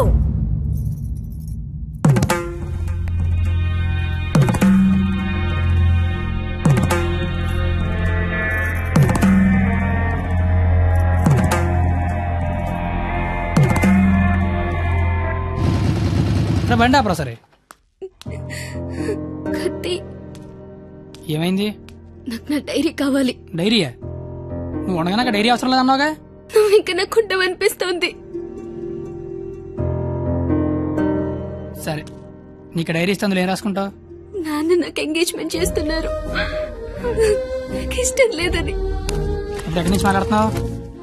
బండి ఆపరా. సరే కత్తి, ఏమైంది? నాకు నా డైరీ కావాలి. డైరీయా? నువ్వు ఉండగా డైరీ అవసరం లేదన్నావుగా. నువ్వు ఇంకా నాకు ఉండవనిపిస్తోంది. సరే నీకు డైరీ ఇస్తుంది, ఏం రాసుకుంటావు? నాన్న నాకు ఎంగేజ్మెంట్ చేస్తున్నారు, నాకు ఇష్టం లేదని. ఎక్కడి నుంచి మాట్లాడుతున్నావు?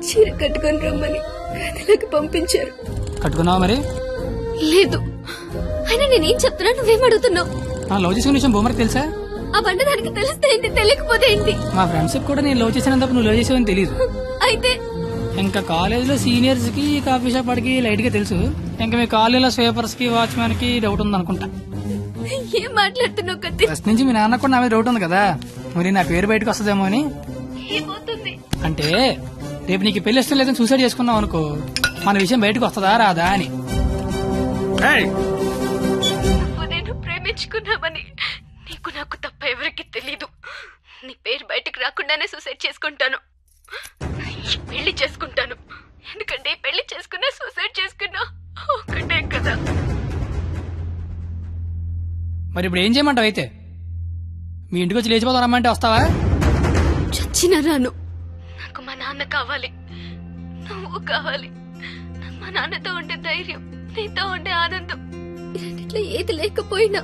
చీర కట్టుకొని రమ్మని గదిలోకి పంపించారు. కట్టుకున్నావా మరి? లేదు. అయినా నేనేం చెప్తున్నా, నువ్వేం అడుగుతున్నావు? లవ్ చేసుకునే విషయం బొమ్మకి తెలుసా? ఆ బండ దానికి తెలిస్తే ఏంటి, తెలియకపోతే ఏంటి? మా ఫ్రెండ్షిప్ కూడా నేను లవ్ చేసినంత నువ్వు లవ్ చేసావని తెలియదు. అయితే ఇంకా కాలేజ్ లో సీనియర్స్ కి కాఫీ షాప్ వాడికి లైట్ గా తెలుసు. ఇంకా మీ కాలేజీలో స్వీపర్స్ కి వాచ్మెన్ కి డౌట్ ఉంది అనుకుంటా. ఏం మాట్లాడుతున్నావు కత్తి? ఫస్ట్ నుంచి మీ నాన్న కూడా నా మీద డౌట్ ఉంది కదా, మరి నా పేరు బయటకు వస్తుందేమో అని. ఏమవుతుంది అంటే రేపు నీకు పెళ్లి ఇష్టం లేదని సూసైడ్ చేసుకున్నావు అనుకో, మన విషయం బయటకు వస్తుందా రాదా అని. నేను ప్రేమించుకున్నామని నీకు నాకు తప్ప ఎవరికి తెలీదు. నీ పేరు బయటకు రాకుండానే సూసైడ్ చేసుకుంటాను, పెళ్లి చేసుకుంటాను. ఎందుకంటే పెళ్లి చేసుకున్నా సూసైడ్ చేసుకున్నా ఒకటే కదా. మరి ఇప్పుడు ఏం చేయమంటావు? అయితే మీ ఇంటికి వచ్చి లేచిపోతావు రమ్మంటే వస్తావా? చచ్చినా రాను. నాకు మా నాన్న కావాలి, నువ్వు కావాలి. మా నాన్నతో ఉండే ధైర్యం, నీతో ఉండే ఆనందం, రెండిట్లో ఏది లేకపోయినా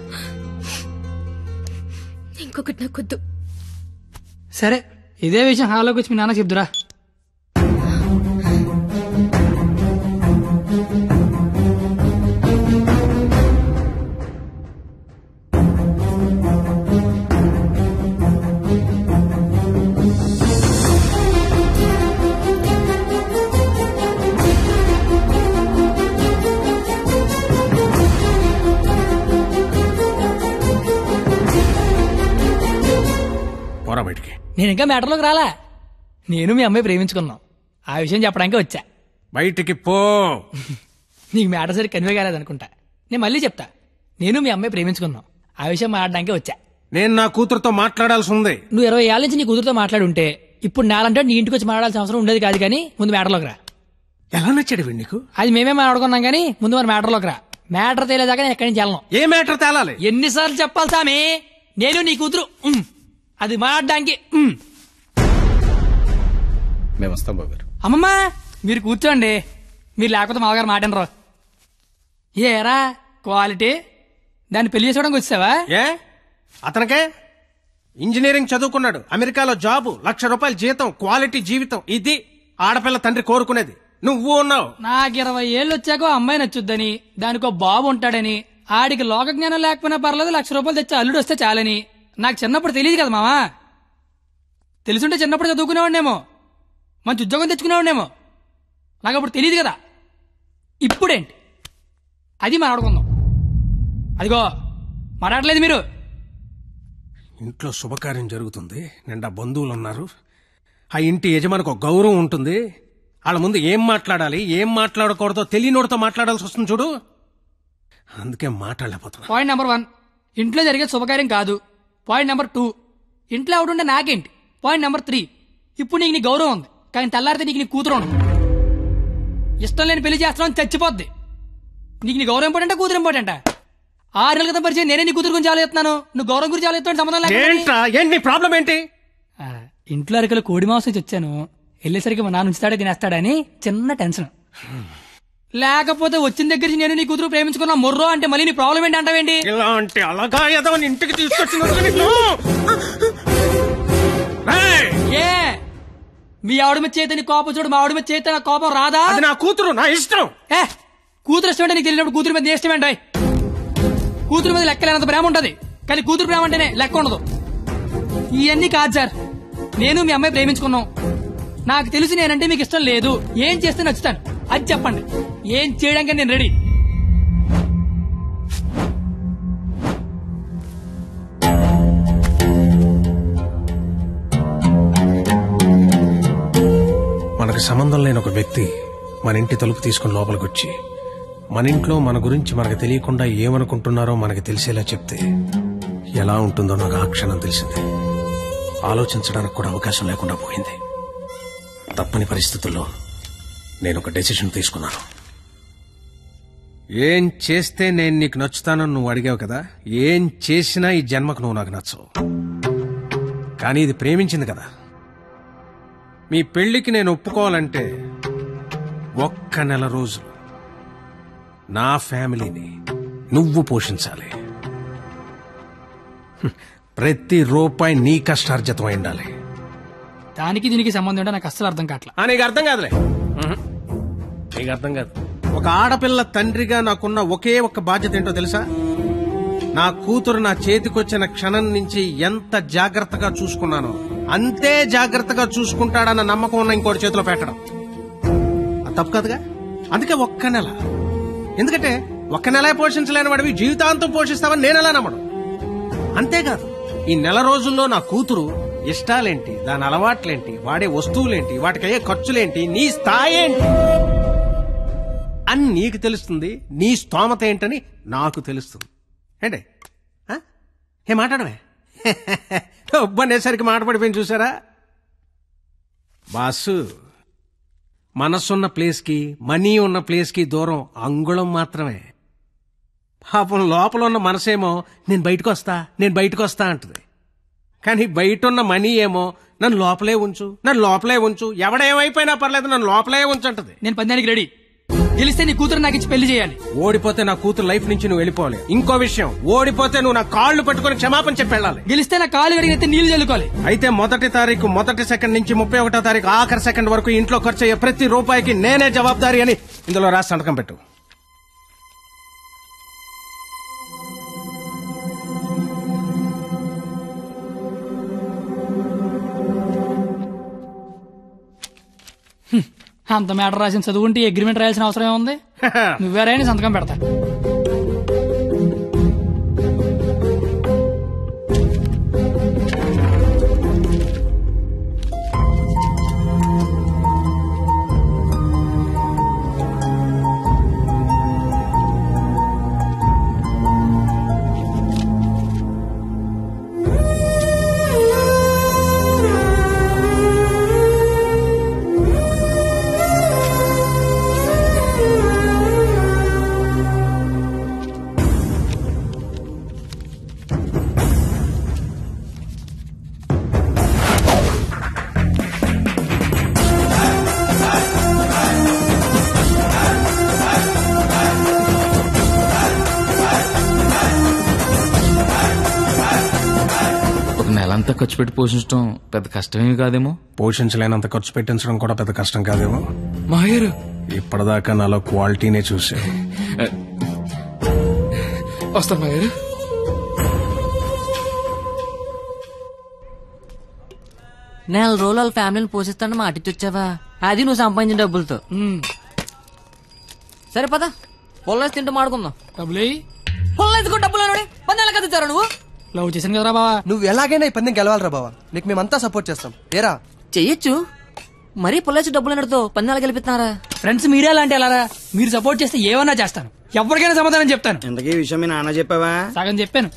ఇంకొకటి నాకొద్దు. సరే ఇదే విషయం హాల్లోకి వచ్చి మీ నాన్న చెప్దురా. బయటికి. నేను ఇంకా మ్యాటర్లోకి రాలా. నేను మీ అమ్మాయి ప్రేమించుకున్నాం, ఆ విషయం చెప్పడానికి వచ్చా. బయటికి పో. నీకు మ్యాటర్ సరి కన్వే కాలేదనుకుంటా. నేను మళ్ళీ చెప్తా, నేను మీ అమ్మాయి ప్రేమించుకున్నాం, ఆ విషయం మాట్లాడడానికి వచ్చా. నేను నా కూతురుతో మాట్లాడాల్సి ఉంది. నువ్వు 20 ఏళ్ళ నుంచి నీ కూతురుతో మాట్లాడుంటే ఇప్పుడు నాలంటే నీ ఇంటికి వచ్చి మాట్లాడాల్సిన అవసరం ఉండేది కాదు. కానీ ముందు మ్యాటర్లోకి రా. ఎలా నచ్చాడు వీడు నీకు? అది మేమే మాట్లాడుకున్నాం, కానీ ముందు మన మ్యాటర్లోకి రా. మ్యాటర్ తేలేదాకా నేను ఎక్కడి నుంచి వెళ్ళను. ఏ మ్యాటర్ తేలాలి? ఎన్నిసార్లు చెప్పాలి సామి, నేను నీ కూతురు అది మాట్లాడడానికి. మేము వస్తాం బాబు గారు. అమ్మమ్మ మీరు కూర్చోండి, మీరు లేకపోతే మామగారు మాటనరు. ఏరా క్వాలిటీ, దాన్ని పెళ్లి చేసుకోవడానికి వచ్చావా? ఏ అతనికే ఇంజనీరింగ్ చదువుకున్నాడు, అమెరికాలో జాబు, ₹1,00,000 జీతం, క్వాలిటీ జీవితం. ఇది ఆడపిల్ల తండ్రి కోరుకునేది. నువ్వు ఉన్నావు. నాకు 20 ఏళ్ళు వచ్చాక అమ్మాయి నచ్చుద్దని, దానికో బాబు ఉంటాడని, ఆడికి లోక జ్ఞానం లేకపోయినా పర్లేదు ₹1,00,000 తెచ్చి అల్లుడు వస్తే చాలని. నాకు చిన్నప్పుడు తెలియదు కదా మావా. తెలుసుంటే చిన్నప్పుడు చదువుకునేవాడినేమో, మంచి ఉద్యోగం తెచ్చుకునేవాడినేమో. నాకు అప్పుడు తెలియదు కదా. ఇప్పుడేంటి అది మాట్లాడుకుందాం. అదిగో మాట్లాడలేదు మీరు. ఇంట్లో శుభకార్యం జరుగుతుంది, నిండా బంధువులు ఉన్నారు. ఆ ఇంటి యజమానికి ఒక గౌరవం ఉంటుంది. వాళ్ళ ముందు ఏం మాట్లాడాలి ఏం మాట్లాడకూడదో తెలియనోడితో మాట్లాడాల్సి వస్తుంది చూడు, అందుకే మాట్లాడలేకపోతున్నా. పాయింట్ నెంబర్ 1, ఇంట్లో జరిగే శుభకార్యం కాదు. పాయింట్ నెంబర్ 2, ఇంట్లో ఎవడుండే నాకేంటి. పాయింట్ నెంబర్ 3, ఇప్పుడు నీకు నీ గౌరవం ఉంది, కానీ తెల్లారితే నీకు నీ కూతురు ఉండదు. ఇష్టం లేని పెళ్లి చేస్తున్నావు చచ్చిపోద్ది. నీకు నీ గౌరవం ఇంపార్టెంటా కూతురు ఇంపార్టెంటా? 6 నెలల క్రితం పరిచయం నేనే నీ కూతురు గురించి ఆలోచిస్తున్నాను, నువ్వు గౌరవం గురించి ఆలోచిస్తాను. సంబంధం ఏంటి ప్రాబ్లం ఏంటి? ఇంట్లో అరకలు కోడి మాంసం తెచ్చాను, వెళ్ళేసరికి మా నాన్న ఉంచుతాడే తినేస్తాడని చిన్న టెన్షన్. లేకపోతే వచ్చిన దగ్గర నేను నీ కూతురు ప్రేమించుకున్నా మొర్రో అంటే మళ్ళీ నీ ప్రాబ్లం ఏంటి అంటావేంటి? ఇలాంటి అలాగా ఏదో ఇంటికి తీసుకొచ్చిన ఏ మీ ఆవిడ మీద చేత నీ కోపం చూడు, మా ఆవిడ మీద చేత నా కోపం రాదా? అది నా కూతురు, నా ఇష్టం. కూతురు ఇష్టం అంటే నీకు తెలియనప్పుడు కూతురు మీద ఇష్టం ఏంటి? కూతురు మీద లెక్కలేనంత ప్రేమ ఉంటది, కానీ కూతురు ప్రేమ అంటేనే లెక్క ఉండదు. ఇవన్నీ కాదు సార్, నేను మీ అమ్మాయి ప్రేమించుకున్నాం. నాకు తెలిసి నేనంటే మీకు ఇష్టం లేదు, ఏం చేస్తే నచ్చుతాను అది చెప్పండి. ఏం చేయడానికి నేను రెడీ. మనకు సంబంధం లేని ఒక వ్యక్తి మన ఇంటి తలుపు తీసుకుని లోపలికి వచ్చి మన ఇంట్లో మన గురించి మనకు తెలియకుండా ఏమనుకుంటున్నారో మనకి తెలిసేలా చెప్తే ఎలా ఉంటుందో నాకు ఆ క్షణం తెలిసింది. ఆలోచించడానికి కూడా అవకాశం లేకుండా పోయింది. తప్పని పరిస్థితుల్లో నేను ఒక డెసిషన్ తీసుకున్నాను. ఏం చేస్తే నేను నీకు నచ్చుతానని నువ్వు అడిగావు కదా, ఏం చేసినా ఈ జన్మకు నువ్వు నాకు నచ్చవు. కానీ ఇది ప్రేమించింది కదా. మీ పెళ్లికి నేను ఒప్పుకోవాలంటే 1 నెల రోజులు నా ఫ్యామిలీని నువ్వు పోషించాలి. ప్రతి రూపాయి నీ కష్టార్జితం అయి ఉండాలి. దానికి దీనికి సంబంధం ఏంటో నాకు అస్సలు అర్థం కావట్లా. నీకు అర్థం కాదులే, నీకు అర్థం కాదు. ఒక ఆడపిల్ల తండ్రిగా నాకున్న ఒకే ఒక్క బాధ్యత ఏంటో తెలుసా? నా కూతురు నా చేతికొచ్చిన క్షణం నుంచి ఎంత జాగ్రత్తగా చూసుకున్నానో అంతే జాగ్రత్తగా చూసుకుంటాడన్న నమ్మకం ఉన్న ఇంకోటి చేతిలో పెట్టడం అది తప్పు కాదుగా. అందుకే 1 నెల. ఎందుకంటే 1 నెల పోషించలేని వాడివి జీవితాంతం పోషిస్తావని నేనెలా నమ్మడం. అంతేకాదు, ఈ నెల రోజుల్లో నా కూతురు ఇష్టాలేంటి, దాని అలవాట్లేంటి, వాడే వస్తువులేంటి, వాటికయ్యే ఖర్చులేంటి, నీ స్థాయి ఏంటి అని నీకు తెలుస్తుంది. నీ స్తోమత ఏంటని నాకు తెలుస్తుంది. ఏంటి ఏ మాట్లాడమే ఒబ్బనేసరికి మాటపడిపోయింది చూసారా? బాసు, మనసున్న ప్లేస్కి మనీ ఉన్న ప్లేస్కి దూరం అంగుళం మాత్రమే. పాపం లోపల ఉన్న మనసేమో నేను బయటకు వస్తా అంటుంది. కానీ బయట ఉన్న మనీ ఏమో నన్ను లోపలే ఉంచు, ఎవడేమైపోయినా పర్లేదు నన్ను లోపలే ఉంచంటది. నేను పందానికి రెడీ. గెలిస్తే నీ కూతురు నాకు ఇచ్చి పెళ్లి చేయాలి. ఓడిపోతే నా కూతురు లైఫ్ నుంచి నువ్వు వెళ్ళిపోవాలి. ఇంకో విషయం, ఓడిపోతే నువ్వు నా కాళ్ళు పట్టుకుని క్షమాపణ చెప్పి వెళ్ళాలి. గెలిస్తే నా కాళ్ళు కడిగితే నీళ్లు చల్లుకోవాలి. అయితే 1వ తారీఖు 1వ సెకండ్ నుంచి 31వ తారీఖు ఆఖరి సెకండ్ వరకు ఇంట్లో ఖర్చు అయ్యే ప్రతి రూపాయికి నేనే జవాబారి అని ఇందులో రాసి సంతకం పెట్టు. అంత మ్యాటర్ రాసిన చదువుకుంటే అగ్రిమెంట్ రాయాల్సిన అవసరం ఏముంది? నువ్వేరైనా సంతకం పెడతా. నెలంతా ఖర్చు పెట్టి పోషించడం పెద్ద కష్టమేమి కాదేమో. పోషించలేనంత ఖర్చు పెట్టించడం కూడా పెద్ద కష్టం కాదేమో. మాయర్ ఇప్పటిదాకా నాలో క్వాలిటీనే చూసే వస్తాను మాయర్. నెల రోజులు వాళ్ళ ఫ్యామిలీని పోషిస్తాను మాటిచ్చొచ్చావా? అది నువ్వు సంపాదించిన డబ్బులతో. సరే పద, పొల్లేసి తింటూ మాడుకుందాం. పొల్లేసుకో డబ్బులు పందాల కదా ఇచ్చారా నువ్వు? లవ్ చేశాను కదరా బావా. నువ్వు ఎలాగైనా ఈ పందెం గెలవాలరా బావా, నీకు మేమంతా సపోర్ట్ చేస్తాం. ఏరా చెయ్యొచ్చు, మరీ పొల్లేసి డబ్బులు అన్నతో పందాలు గెలిపిస్తున్నారా? ఫ్రెండ్స్ మీరే అలాంటి ఎలా? మీరు సపోర్ట్ చేస్తే ఏమన్నా చేస్తాను, ఎవరికైనా సమాధానం చెప్తాను. ఇంతకీ విషయం మీ నాన్న చెప్పావా? సగం చెప్పాను.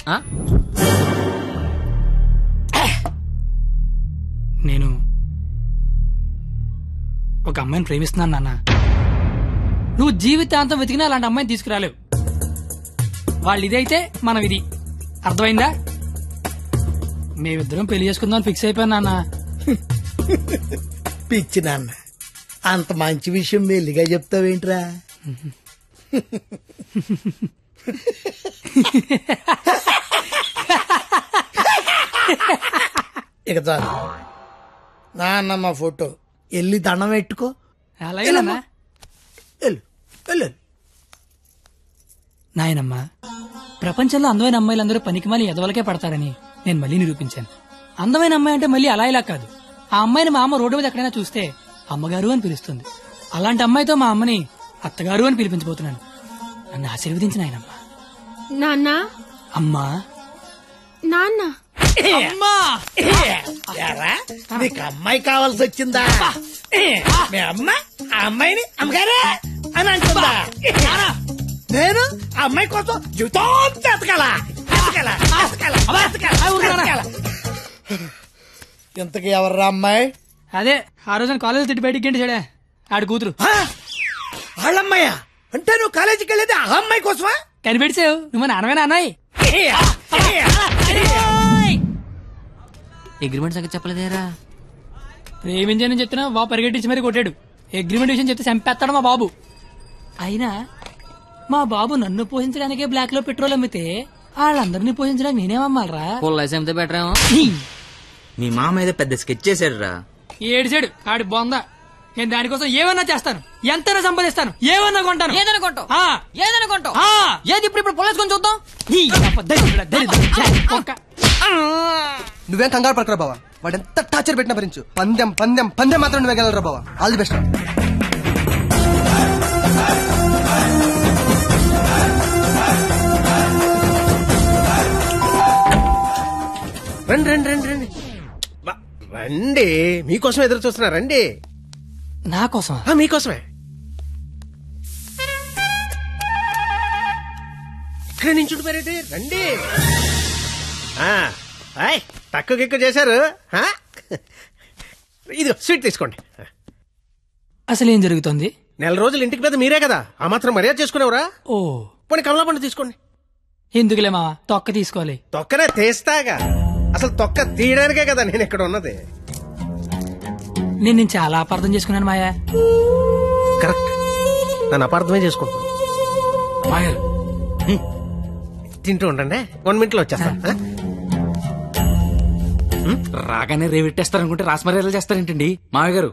నేను ఒక అమ్మాయిని ప్రేమిస్తున్నాను నాన్న. నువ్వు జీవితాంతం వెతికినా అలాంటి అమ్మాయిని తీసుకురాలేవు. వాళ్ళు ఇదైతే మనం ఇది. అర్థమైందా? మేమిద్దరం పెళ్లి చేసుకుందాం ఫిక్స్ అయిపోయాను నాన్న. పిచ్చి నాన్న, అంత మంచి విషయం మెల్లిగా చెప్తావేంట్రా? ఇక చాలు నాన్నమ్మ ఫోటో వెళ్ళి దండం పెట్టుకో. అలాగే నాయనమ్మా, ప్రపంచంలో అందమైన అమ్మాయిలందరూ పనికిమాలి ఎదవలకే పడతారని నేను మళ్ళీ నిరూపించాను. అందమైన అమ్మాయి అంటే మళ్ళీ అలా ఇలా కాదు. ఆ అమ్మాయిని మా అమ్మ రోడ్డు మీద ఎక్కడైనా చూస్తే అమ్మగారు అని పిలుస్తుంది. అలాంటి అమ్మాయితో మా అమ్మని అత్తగారు అని పిలిపించబోతున్నాను. నన్ను ఆశీర్వదించిన ఆయనమ్మా. నాన్న, అమ్మా, నాన్న, అమ్మా, నీకు అమ్మాయి కావాల్సి వచ్చిందా? మీ అమ్మ ఆ అమ్మాయిని అమ్మగారే అని అంటుందా? నేను ఆ అమ్మాయి కోసం జీవితం ఎతకాలా? ఇంతకీ ఎవర్రా అమ్మాయి? అదే ఆ రోజున కాలేజ్ తిట్టి బయటికి గంట చెడే ఆడి కూతురు. వాళ్ళమ్మాయా? అంటే నువ్వు కాలేజీకి వెళ్ళేది ఆ అమ్మాయి కోసమా? కనిపెడిసావు నువ్వు నాన్నవేనా అన్నాయి. అగ్రిమెంట్ సంగతి చెప్పలేదేరా? ప్రేమించని చెప్తున్నా బాబు పరిగెట్టించి మరీ కొట్టాడు. అగ్రిమెంట్ విషయం చెప్తే చంపేస్తాడు మా బాబు. అయినా మా బాబు నన్ను పోషించడానికే బ్లాక్ లో పెట్రోల్ అమ్మితే వాళ్ళందరినీ పోషించడానికి నేనేమమ్మాలరా? పొల్లైతే బెటర్ ఏమో. మీ మామ ఏదో పెద్ద స్కెచ్ చేశాడు రా. ఏడిచాడు ఆడి బొందా. నేను దానికోసం ఏమన్నా చేస్తాను, ఎంతైనా సంపాదిస్తాను, ఏమన్నా కొంటాను. ఏదైనా కొంటావు? ఏది ఇప్పుడు పొలేసుకొని చూద్దాం. నువ్వేం కంగారు పడకరా బావా, వాడు ఎంత టార్చర్ పెట్టినా భరించు. పందెం పందెం పందెం మాత్రం నువ్వే గెలరా బావా. All the best. రండి రండి రండి రండి రండి, మీకోసం ఎదురు చూస్తున్నా. రండి. నా కోసం? మీకోసమే. ఇక్కడ నుంచి ఉండిపోయారండి. రండి. తక్కువ గిక్కువ చేశారు. ఇది స్వీట్ తీసుకోండి. అసలు ఏం జరుగుతుంది? నెల రోజులు ఇంటికి పెద్ద మీరే కదా, ఆ మాత్రం మర్యాద చేసుకునేవరా? ఓ పోనీ కమలా పండు తీసుకోండి. ఎందుకులే మావా, తొక్క తీసుకోవాలి. తొక్కనే తీస్తాగా, అసలు తొక్క తీయడానికే కదా నేను ఇక్కడ ఉన్నది. నేను చాలా అపార్థం చేసుకున్నాను మాయా. కరెక్ట్, నన్ను అపార్థమే చేసుకుంటాను. మాయా తింటూ ఉండండి, 1 minute లో వచ్చేస్తా. రాగానే రేవెట్టేస్తారనుకుంటే రాస్మర్యాలు చేస్తారేంటండి మామయ్య గారు?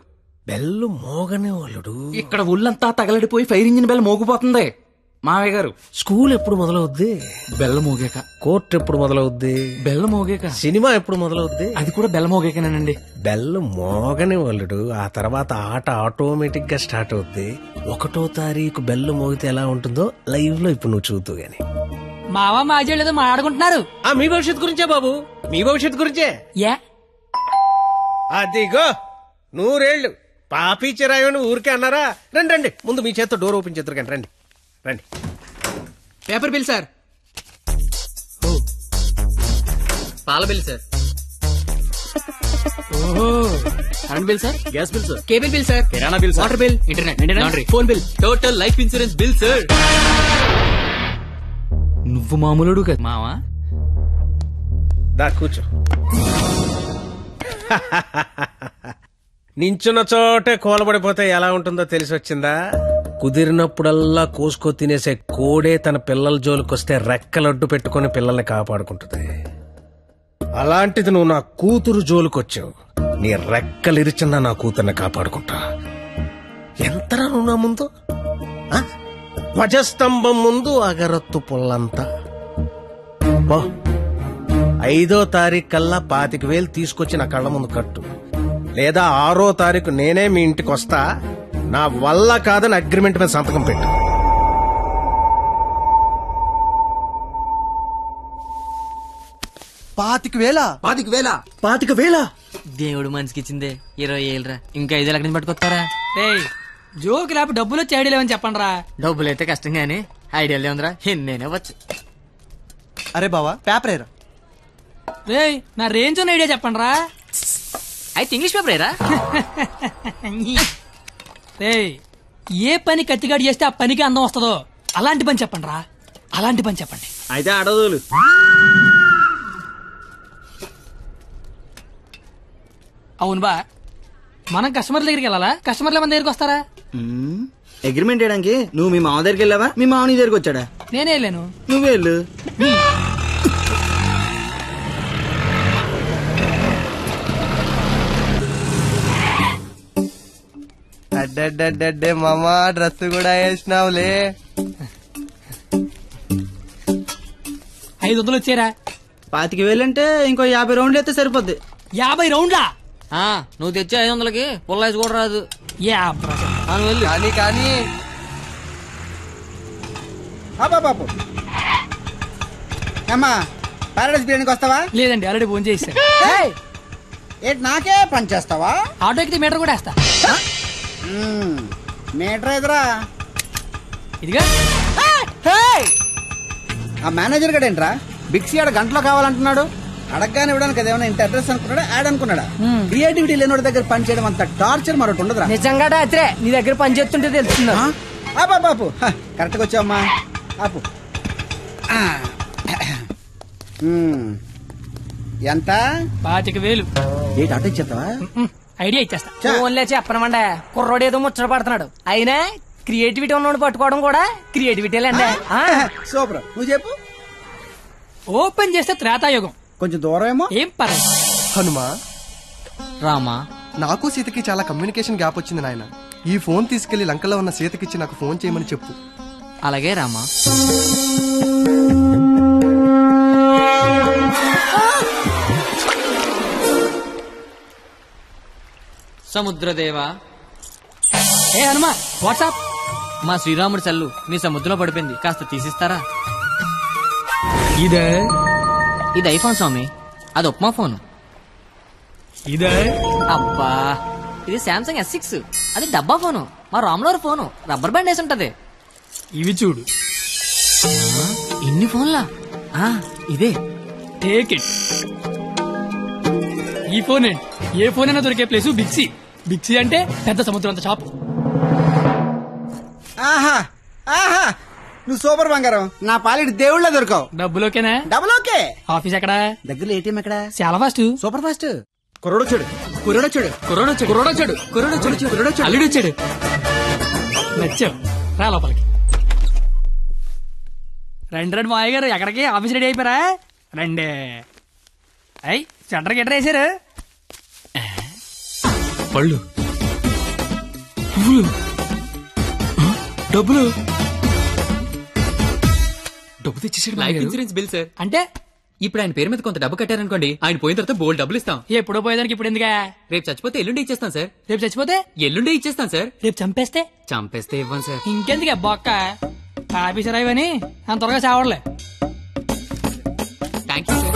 బెల్లు మోగనే వాళ్ళుడు. ఇక్కడ ఒళ్ళంతా తగలడిపోయి ఫైర్ ఇంజిన్ బెల్ మోగిపోతుంది మామయ్య గారు. స్కూల్ ఎప్పుడు మొదలవుద్ది? బెల్ల మోగాక. కోర్టు ఎప్పుడు మొదలవుద్ది? బెల్ల మోగాక. సినిమా ఎప్పుడు మొదలవుద్ది? అది కూడా బెల్ల మోగాకనేనండి. బెల్లు మోగని వాళ్ళుడు, ఆ తర్వాత ఆట ఆటోమేటిక్ గా స్టార్ట్ అవుద్ది. 1వ తారీఖు బెల్లు మోగితే ఎలా ఉంటుందో లైవ్ లో ఇప్పుడు నువ్వు చూద్దు గాని. మావా మాజీ లేదో మాట్లాడుకుంటున్నారు. మీ భవిష్యత్తు గురించే బాబు, మీ భవిష్యత్తు గురించే. అదిగో 100 ఏళ్ళు పాపి చిరాయని ఊరికే అన్నారా? రండి రండి, ముందు మీ చేత్తో డోర్ ఓపెన్ చేద్దరు కానీ. రండి రండి. Paper bill sir. పాల bill sir. Current bill sir. Gas bill sir. Cable bill sir. కిరాణా bill, water bill, internet, laundry, phone bill, total life insurance bill sir. నువ్వు మామూలుడు కదా మావా. దా కూర్చో. నించున్న చోటే కూలబడిపోతే ఎలా ఉంటుందో తెలిసి వచ్చిందా? కుదిరినప్పుడల్లా కోసుకో తినేసే కోడే తన పిల్లల జోలికొస్తే రెక్కలడ్డు పెట్టుకుని పిల్లల్ని కాపాడుకుంటుంది. అలాంటిది నువ్వు నా కూతురు జోలికొచ్చావు, నీ రెక్కలిరిచినా నా కూతుర్ని కాపాడుకుంటా. ఎంతరా నువ్వు నా ముందు? ధ్వజస్తంభం ముందు అగరత్తు పుల్లంతా. 5వ తారీఖు కల్లా 25,000 తీసుకొచ్చి నా కళ్ళ ముందు కట్టు, లేదా 6వ తారీఖు నేనే మీ ఇంటికి వస్తా. నా వల్ల కాదని అగ్రిమెంట్ మీద సంతకం పెట్టు. పాతిక వేల దేవుడు మనిషికి ఇచ్చిందే 20 ఏళ్ళరా, ఇంకా 5 ఏళ్ళ నుంచి పట్టుకొస్తారా? జోకి లేపు డబ్బులు వచ్చి ఐడియా లేవని చెప్పండి రా. డబ్బులు అయితే కష్టం గానీ ఐడియాలే ఉందిరా, నేనే వచ్చు. అరే బావా పేపర్ ఏరా. రే నా రేంజ్ ఉన్న ఐడియా చెప్పండి రా. అయితే ఇంగ్లీష్ పేపర్ ఏరా. ఏయ్, ఏ పని కత్తిగాడు చేస్తే ఆ పనికి అందం వస్తుందో అలాంటి పని చెప్పండి రా, అలాంటి పని చెప్పండి. అయితే అడదులు. అవును బా, మనం కస్టమర్ల దగ్గరికి వెళ్ళాలా, కస్టమర్ల మన దగ్గరికి వస్తారా? అగ్రిమెంట్ చేయడానికి నువ్వు మీ మామ దగ్గరికి వెళ్ళావా, మీ మామ నీ దగ్గరికి వచ్చాడా? నేనే వెళ్ళాను. నువ్వే వెళ్ళు. అడ్డే మామా డ్రెస్ కూడా వేసినావులే. 500 వచ్చారా? 25,000 అంటే ఇంకో 50 రౌండ్లు అయితే సరిపోద్ది. 50 రౌండ్లా? నువ్వు తెచ్చే 500కి పుల్లాయిస్ కూడా రాదు. కానీ కానీ బాబు అమ్మా పారాడైస్ బిర్యానీకి వస్తావా? లేదండి, ఆల్రెడీ ఫోన్ చేశాను. ఏంటి నాకే పని చేస్తావా? ఆటో ఎక్కితే మీటర్ కూడా వేస్తా. మీటర్ ఎదురా ఇదిగా. ఆ మేనేజర్ గడు ఏంట్రా బిక్సీ ఆడ గంటలో కావాలంటున్నాడు. అడగగానే ఇవ్వడానికి అదేమన్నా ఇంత అడ్రస్ అనుకున్నాడా, యాడ్ అనుకున్నాడా? క్రియేటివిటీ లేనోడి దగ్గర పని చేయడం అంత టార్చర్ మరొకటి ఉండదురా. నిజంగా రాత్రే నీ దగ్గర పని చేస్తుంటే తెలుస్తుందా? బాపు కరెక్ట్గా వచ్చావమ్మా. ఆపు. ఎంత? 25,000. ఏంటి అటు ఇచ్చేస్తావా? ఐడియా ఇచ్చేస్తా. ఓన్లే చెప్పనమండే, కుర్రోడు ఏదో ముచ్చట పడుతున్నాడు. అయినా క్రియేటివిటీ ఉన్నోడు పట్టుకోవడం కూడా క్రియేటివిటీలేండి. సూపర్, నువ్వు చెప్పు. ఓపెన్ చేస్తే త్రేతాయుగం. కొంచెం దూరం ఏమో. ఏం పర్లేదు. హనుమా, రామా, నాకు సీతకి చాలా కమ్యూనికేషన్ గ్యాప్ వచ్చింది నాయన. ఈ ఫోన్ తీసుకెళ్లి లంకలో ఉన్న సీతకిచ్చి నాకు ఫోన్ చేయమని చెప్పు. అలాగే రామా. సముద్రదేవా. ఏ హనుమా, వాట్సాప్. మా శ్రీరాముడి సెల్లు మీ సముద్రంలో పడిపోయింది, కాస్త తీసిస్తారా? ఇదే ఇది ఐఫోన్ స్వామి, అది ఉప్మా ఫోను. ఇదే అబ్బా, ఇది శాంసంగ్ S6, అది డబ్బా ఫోను. మా రాములవారి ఫోను రబ్బర్ బ్యాండ్ వేసి ఉంటది. ఇవి చూడు. ఇన్ని ఫోన్లా? ఇదే. Take it. ఈ ఫోన్ ఏంటి, ఏ ఫోన్ అయినా దొరికే ప్లేసు బిక్సీ. బిక్సీ అంటే పెద్ద సముద్రం అంత షాప్. ఆహా ఆహా, నువ్వు సూపర్ బంగారం. నా పాలిటి దేవుళ్ళ దొరకవు. డబ్బులోకేనా? Double okay. ఆఫీస్ ఎక్కడ? దగ్గరలో ఏటీఎం ఎక్కడ? చాలా ఫాస్ట్, సూపర్ ఫాస్ట్. కుర్రోడొచ్చాడు. అల్లుడొచ్చాడు. నచ్చావు, రా లోపలికి. రండి మాయ గారు, ఎక్కడికి? ఆఫీస్ రెడీ అయిపోయారా? రండి. అయ్యి సెంటర్కి ఎట్రా వేసారు? పళ్ళు, పువ్వులు, డబ్బులు. డబ్బు తెచ్చేసాడు. Life insurance bill sir. అంటే ఇప్పుడు ఆయన పేరు మీద కొంత డబ్బు కట్టారనుకోండి, ఆయన పోయిన తర్వాత బోల్డ్ డబ్బులు ఇస్తాం. ఎప్పుడో పోయేదానికి ఇప్పుడు ఎందుకా? రేపు చచ్చిపోతే ఎల్లుండి ఇచ్చేస్తాం సార్. రేపు చచ్చిపోతే ఎల్లుండి ఇచ్చేస్తాం సార్. రేపు చంపేస్తే ఇవ్వం సార్. ఇంకెందుకు బొక్క? ఆఫీసర్ అయ్యని అంత త్వరగా చావడలే. Thank you sir.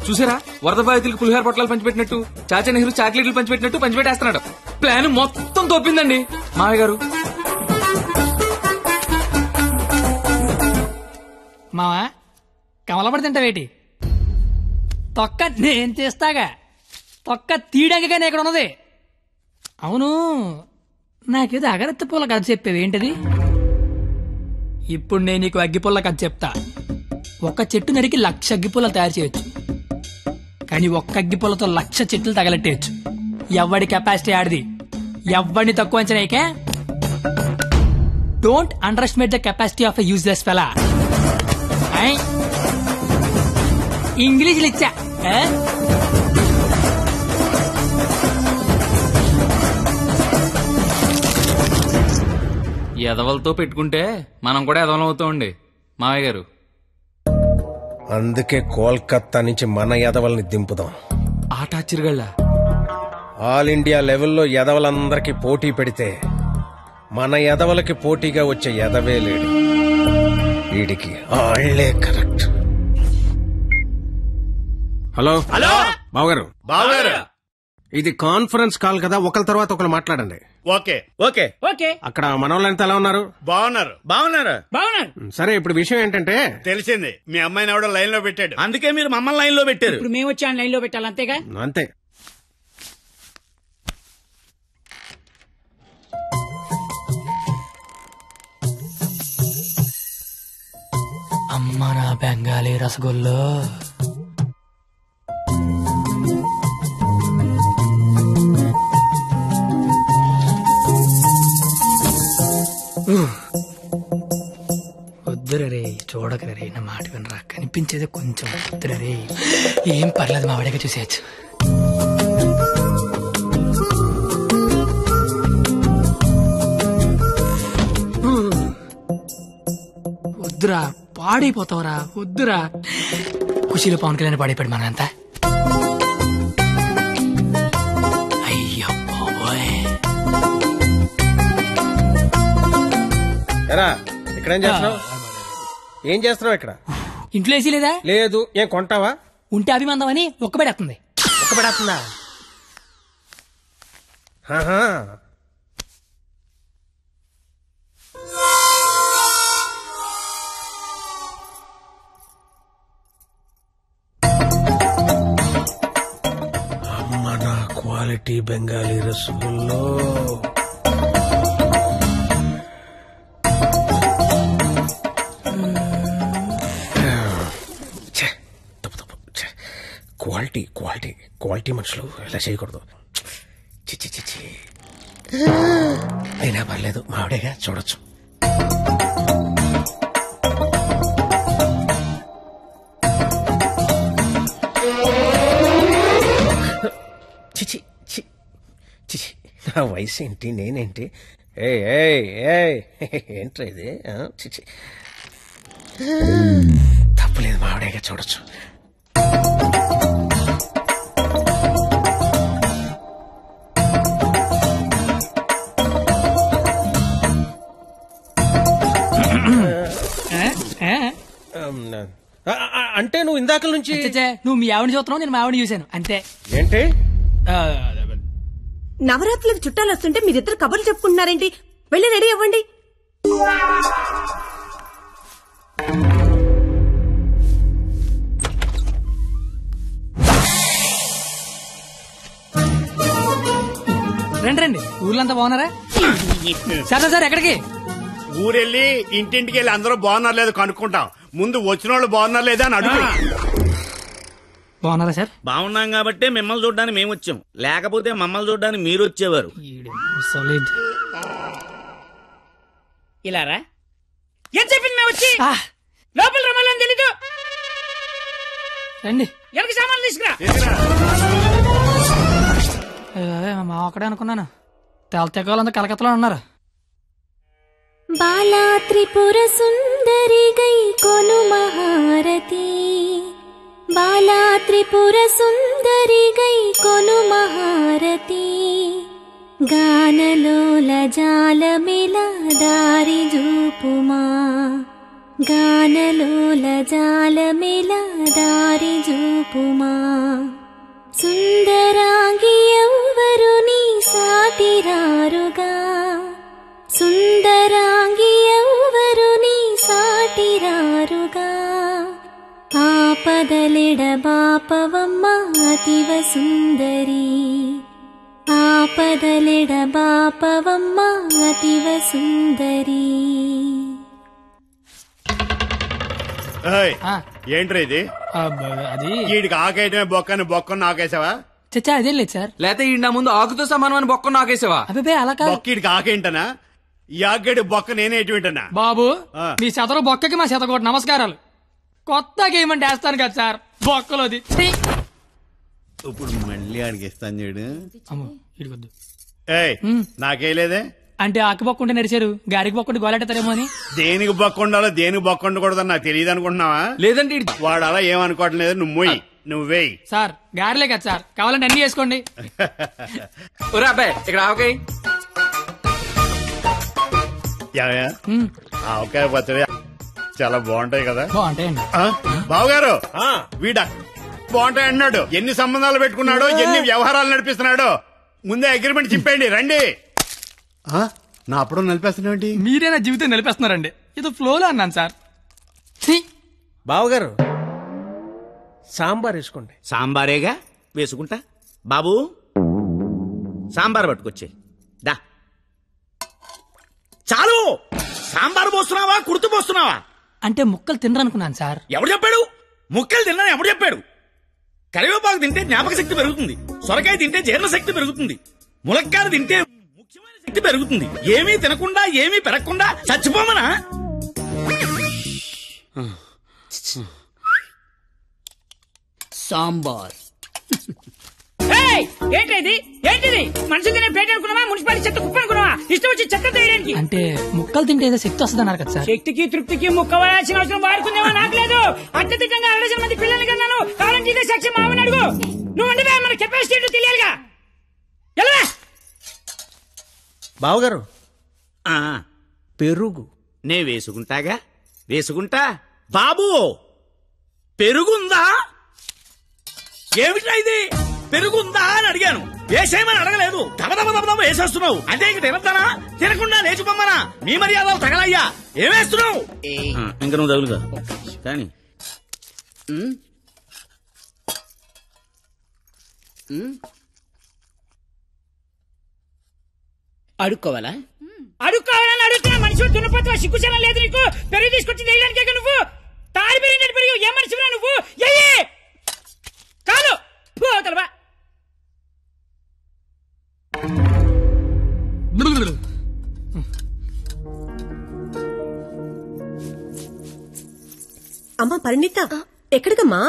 చూసారా, వరద బాధితులకు పులిహార పొట్లాలు పంచిపెట్టినట్టు చాచా నెహ్రూ చాక్లెట్లు పంచిపెట్టినట్టు పంచిపెట్టేస్తున్నాడు. ప్లాన్ మొత్తం తోపిందండి మావయ్య గారు. మావా, కమలపడి తింటావేటి? తొక్క నేను తీస్తాగా. తొక్క తీయడానికి ఇక్కడ ఉన్నది. అవును, నాకేదో అగరత్తి పూల కథ చెప్పేవి ఏంటది? ఇప్పుడు నేను నీకు అగ్గిపుల్ల కథ చెప్తా. ఒక చెట్టు నరికి 1,00,000 అగ్గిపుల్లలు తయారు చేయొచ్చు, కానీ ఒక్క అగ్గిపుల్లతో 1,00,000 చెట్లు తగలెట్టేయచ్చు. ఎవడి కెపాసిటీ ఆడిది. ఎవడిని తక్కువ అంచనాయికే. Don't underestimate the capacity of a useless fellow. ఇంగ్లీష్లు ఇచ్చా. ఎదవలతో పెట్టుకుంటే మనం కూడా ఎదవలం అవుతామండి మావయ్య గారు. అందుకే కోల్కత్తా నుంచి మన ఎదవల్ని దింపుదాం. ఆట చిరుగళ్ళ ఆల్ ఇండియా లెవెల్లో ఎదవలందరికీ పోటీ పెడితే మన ఎదవలకి పోటీగా వచ్చే ఎదవే లేడు. వీడికి ఆళ్లే కరెక్ట్. హలో హలో బావగారు, బావగారు ఇది కాన్ఫరెన్స్ కాల్ కదా, ఒకరి తర్వాత ఒకరు మాట్లాడండి. Okay okay okay. అక్కడ మనోళ్ళంతా ఎలా ఉన్నారు? బాగున్నారు బాగున్నారు. సరే, ఇప్పుడు విషయం ఏంటంటే తెలిసింది, మీ అమ్మాయిని ఎవడో లైన్ లో పెట్టాడు, అందుకే మీరు మమ్మల్ని లైన్ లో పెట్టారు. ఇప్పుడు మేము వచ్చి లైన్ లో పెట్టాలి, అంతేగా? అంతే. అమ్మ నా బెంగాలీ రసగుల్లో. వద్దురే, చూడకరే, నా మాట వినరా, కనిపించేది కొంచెం. వద్దురే, ఏం పర్లేదు, మా వాడిగా చూసేయచ్చు. వద్దురా, పాడైపోతావురా, వద్దురా. ఖుషీలో పవన్ కళ్యాణ్ పాడైపోయాడు మనంతా. అయ్యో బాబోయ్. ఇక్కడ ఏం చేస్తున్నావు? ఇక్కడ ఇంట్లో వేసి లేదా? లేదు. ఏం కొంటావా? ఉంటే అభిమందం అని ఒక్కబెడేస్తుంది. ఒక్కబెడేస్తుందా? అమ్మ నా క్వాలిటీ బెంగాలీ రసగుల్లో. క్వాలిటీ క్వాలిటీ క్వాలిటీ మనుషులు ఇలా చేయకూడదు. చిచ్చి చిచ్చి. అయినా పర్లేదు, మావిడేగా, చూడొచ్చు. చిచి చిచి, నా వయసు ఏంటి, నేనేంటి? ఏంట్రా ఇది? చిచి, తప్పులేదు, మావిడేగా, చూడొచ్చు. అంటే నువ్వు ఇందాక నుంచి నువ్వు మీ ఆవిడ చూస్తున్నావు, నేను మా ఆవిడ చూశాను, అంతే. ఏంటి? నవరాత్రులకు చుట్టాలు వస్తుంటే మీరిద్దరు కబుర్లు చెప్పుకుంటున్నారేంటి? వెళ్ళి రెడీ అవ్వండి. రండి రండి, ఊర్లంతా బాగున్నారా? సరే సార్, ఎక్కడికి? ఊరెళ్ళి ఇంటింటికి వెళ్ళి అందరూ బాగున్నారు లేదు కనుక్కుంటాం. ముందు వచ్చిన వాళ్ళు బాగున్నారు లేదా అని అడుగు. బాగున్నారా సార్? బాగున్నాం కాబట్టి మిమ్మల్ని చూడడానికి మేము వచ్చాం, లేకపోతే మమ్మల్ని చూడడానికి మీరు వచ్చేవారు. ఇలారా ఏం చెప్పింది? మేము వచ్చి లోపల రమ్మాలని తెలీదు. రండి, ఎవరికి సామాన్లు తీసుకురా. మా ఒక్కడే అనుకున్నాను, తెగలంతా కలకత్తలో ఉన్నారు. బాలా త్రిపుర సుందరి గై కొను మహారతి, బాలా త్రిపుర సుందరి గై కొను మహారతి, గానలోల జాలమిల దారి జూపుమా, గానలోల జాలమిల దారి జూపుమా, సుందరాంగి ఎవ్వరు నీ సాటిరారుగా, సుందరాంగి ఎవ్వరు నీ సాటిరారుగా, ఆపదలిడ బాపవమ్మ అతివ సుందరి, ఆపదలిడ బాపవమ్మ అతివ సుందరి. ఏంట్రా ఇది? అది వీడికి ఆకేయటమే బొక్కని బొక్కను నాకేసావా? చచ్చా, అదేం లేదు సార్. లేకపోతే ఈ నా ముందు ఆకుతో సమానం అని బొక్క నాకేసావా? అబ్బాయి అలా కాదు. బొక్కీడికి ఆకేంటనా? ఈ ఆకేడు బొక్క నేనే ఎటువంటనా? బాబు, మీ శతరు బొక్కకి మా శతకోటి నమస్కారాలు. కొత్త గేమ్ అంటే వేస్తాను కదా సార్, బొక్కలోది. ఇప్పుడు మళ్ళీ అడిగిస్తాను చూడు. ఇడిగొద్దు. నాకేలేదే అంటే ఆకి బొక్కుంటే నడిచారు, గారికి బొక్కుంటే గోలెట్టారేమో అని. దేనికి బొక్క ఉండాలో దేనికి బొక్క ఉండకూడదని నాకు తెలియదు అనుకుంటున్నావా? లేదండి, వాడు అలా ఏమనుకోవటం లేదు. నువ్వు మొయ్యి, నువ్వేయి. సార్ గారిలే కదా సార్, కావాలంటే అన్ని చేసుకోండి. అబ్బాయి ఇక్కడ ఆవకాయ, ఆవకాయ పచ్చడి చాలా బాగుంటాయి కదా. బాగుంటాయండి. బావగారు, వీడ బాగుంటాయి అన్నాడు. ఎన్ని సంబంధాలు పెట్టుకున్నాడో, ఎన్ని వ్యవహారాలు నడిపిస్తున్నాడో. ముందే అగ్రిమెంట్ చింపేయండి రండి. నా అప్పుడు నలిపేస్తున్నాండి. మీరే నా జీవితం నిలిపేస్తున్నారండి. ఇది ఫ్లోలో అన్నాను సార్. బావగారు సాంబార్ వేసుకోండి. సాంబారేగా వేసుకుంటా. బాబు సాంబార్ పట్టుకొచ్చే దా. చాలు. సాంబార్ పోస్తున్నావా, కుర్తు పోస్తున్నావా? అంటే ముక్కలు తినరనుకున్నాను సార్. ఎవడు చెప్పాడు? ముక్కలు తిన్నా ఎవడు చెప్పాడు? కరివేపాకు తింటే జ్ఞాపక శక్తి పెరుగుతుంది, సొరకాయ తింటే జీర్ణ శక్తి పెరుగుతుంది, ములక్కాయ తింటే ముఖ్యమైన శక్తి పెరుగుతుంది. ఏమీ తినకుండా ఏమీ పెరగకుండా చచ్చిపోమనా? సాంబార్. ఏంటిది? ఏంటిది? మనుషులు తినే ప్లేట్ అనుకున్నావా? మున్సిపాలిటీ చెత్త కుప్ప అనుకున్నావా? ఇష్టం వచ్చి చెత్త తీయడానికి. అంటే ముక్కలు తింటే ఏదో శక్తి వస్తుంది అన్నారు కదా సార్. శక్తికి తృప్తికి ముక్క వేయాల్సిన అవసరం వాడుకుందేమో నాకు లేదు. అత్యధికంగా 60 మంది పిల్లల్ని కన్నాను. కావాలంటే ఇదే సాక్షి మామని అడుగు. నువ్వు అంటే మన కెపాసిటీ తెలియాలిగా. ఎలా బావగారు పెరుగు నే వేసుకుంటాగా, వేసుకుంటా. బాబు పెరుగుందా? ఏమిటా ఇది? పెరుగుందా అని అడిగాను, వేసేయమని అడగలేదు. దబదబ వేసేస్తున్నావు. అంటే ఇంక తినద్దానా? తినకుండా లేచిపోమ్మనా? మీ మర్యాదలు తగలయ్యా. ఏమేస్తున్నావు? ఇంక నువ్వు తగులుగా కానీ అడుక్కోవాలా? అడుక్కోవాలని అడుగుతున్నా. మనిషి దున్నపోతున్నా, సిగ్గుచనం లేదు నీకు. పెరుగు తీసుకొచ్చి వేయడానికే నువ్వు తాడి పెరిగినట్టు పెరుగు. ఏ మనిషిరా నువ్వు? కాదు పోతలవా. అమ్మా పరిణిత, ఎక్కడికమ్మా?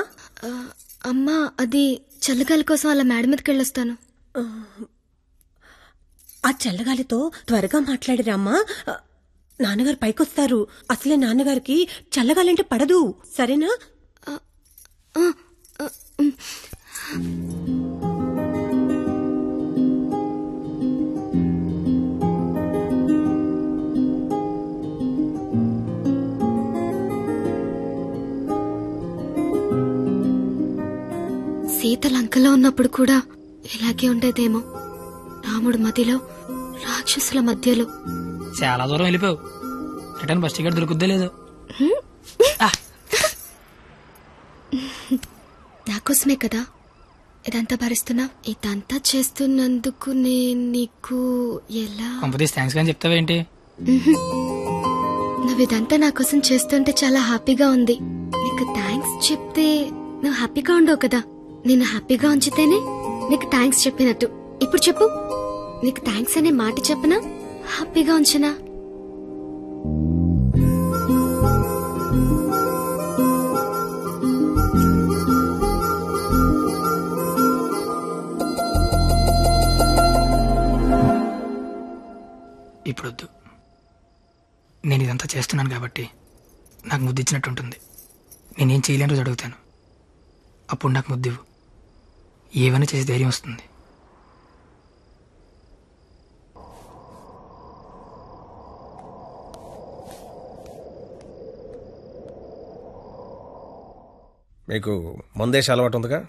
అమ్మా అది చల్లగాలి కోసం అలా మేడ మీదకి వెళ్ళొస్తాను. ఆ చల్లగాలితో త్వరగా మాట్లాడిరామ్మా. నాన్నగారు పైకొస్తారు. అసలే నాన్నగారికి చల్లగాలంటే పడదు. సరేనా? సీత లంకలో ఉన్నప్పుడు కూడా ఇలాగే ఉండేదేమో. రాముడు మధ్యలో, రాక్షసుల మధ్యలో. చాలా దూరం వెళ్ళిపోయావు. రిటర్న్ బస్ టికెట్ దొరుకుద్దే లేదు. నాకోసమే కదా ఇదంతా భరిస్తున్నా. ఇదంతా చేస్తున్నందుకు నేను నీకు ఎలా థ్యాంక్స్ కానీ చెప్తావేంటి? నువ్వు ఇదంతా నా కోసం చేస్తుంటే చాలా హ్యాపీగా ఉంది. నీకు థ్యాంక్స్ చెప్తే నువ్వు హ్యాపీగా ఉండవు కదా. నేను హ్యాపీగా ఉంచితేనే నీకు థ్యాంక్స్ చెప్పినట్టు. ఇప్పుడు చెప్పు, నీకు థ్యాంక్స్ అనే మాట చెప్పనా, హ్యాపీగా ఉంచనా? ఇప్పుడొద్దు. నేను ఇదంతా చేస్తున్నాను కాబట్టి నాకు ముద్దు ఇచ్చినట్టు ఉంటుంది. నేనేం చేయలేని రోజు అడుగుతాను, అప్పుడు నాకు ముద్దివ్వు. ఏమైనా చేసి ధైర్యం వస్తుంది. మీకు మందేసి అలవాటు ఉందిగా?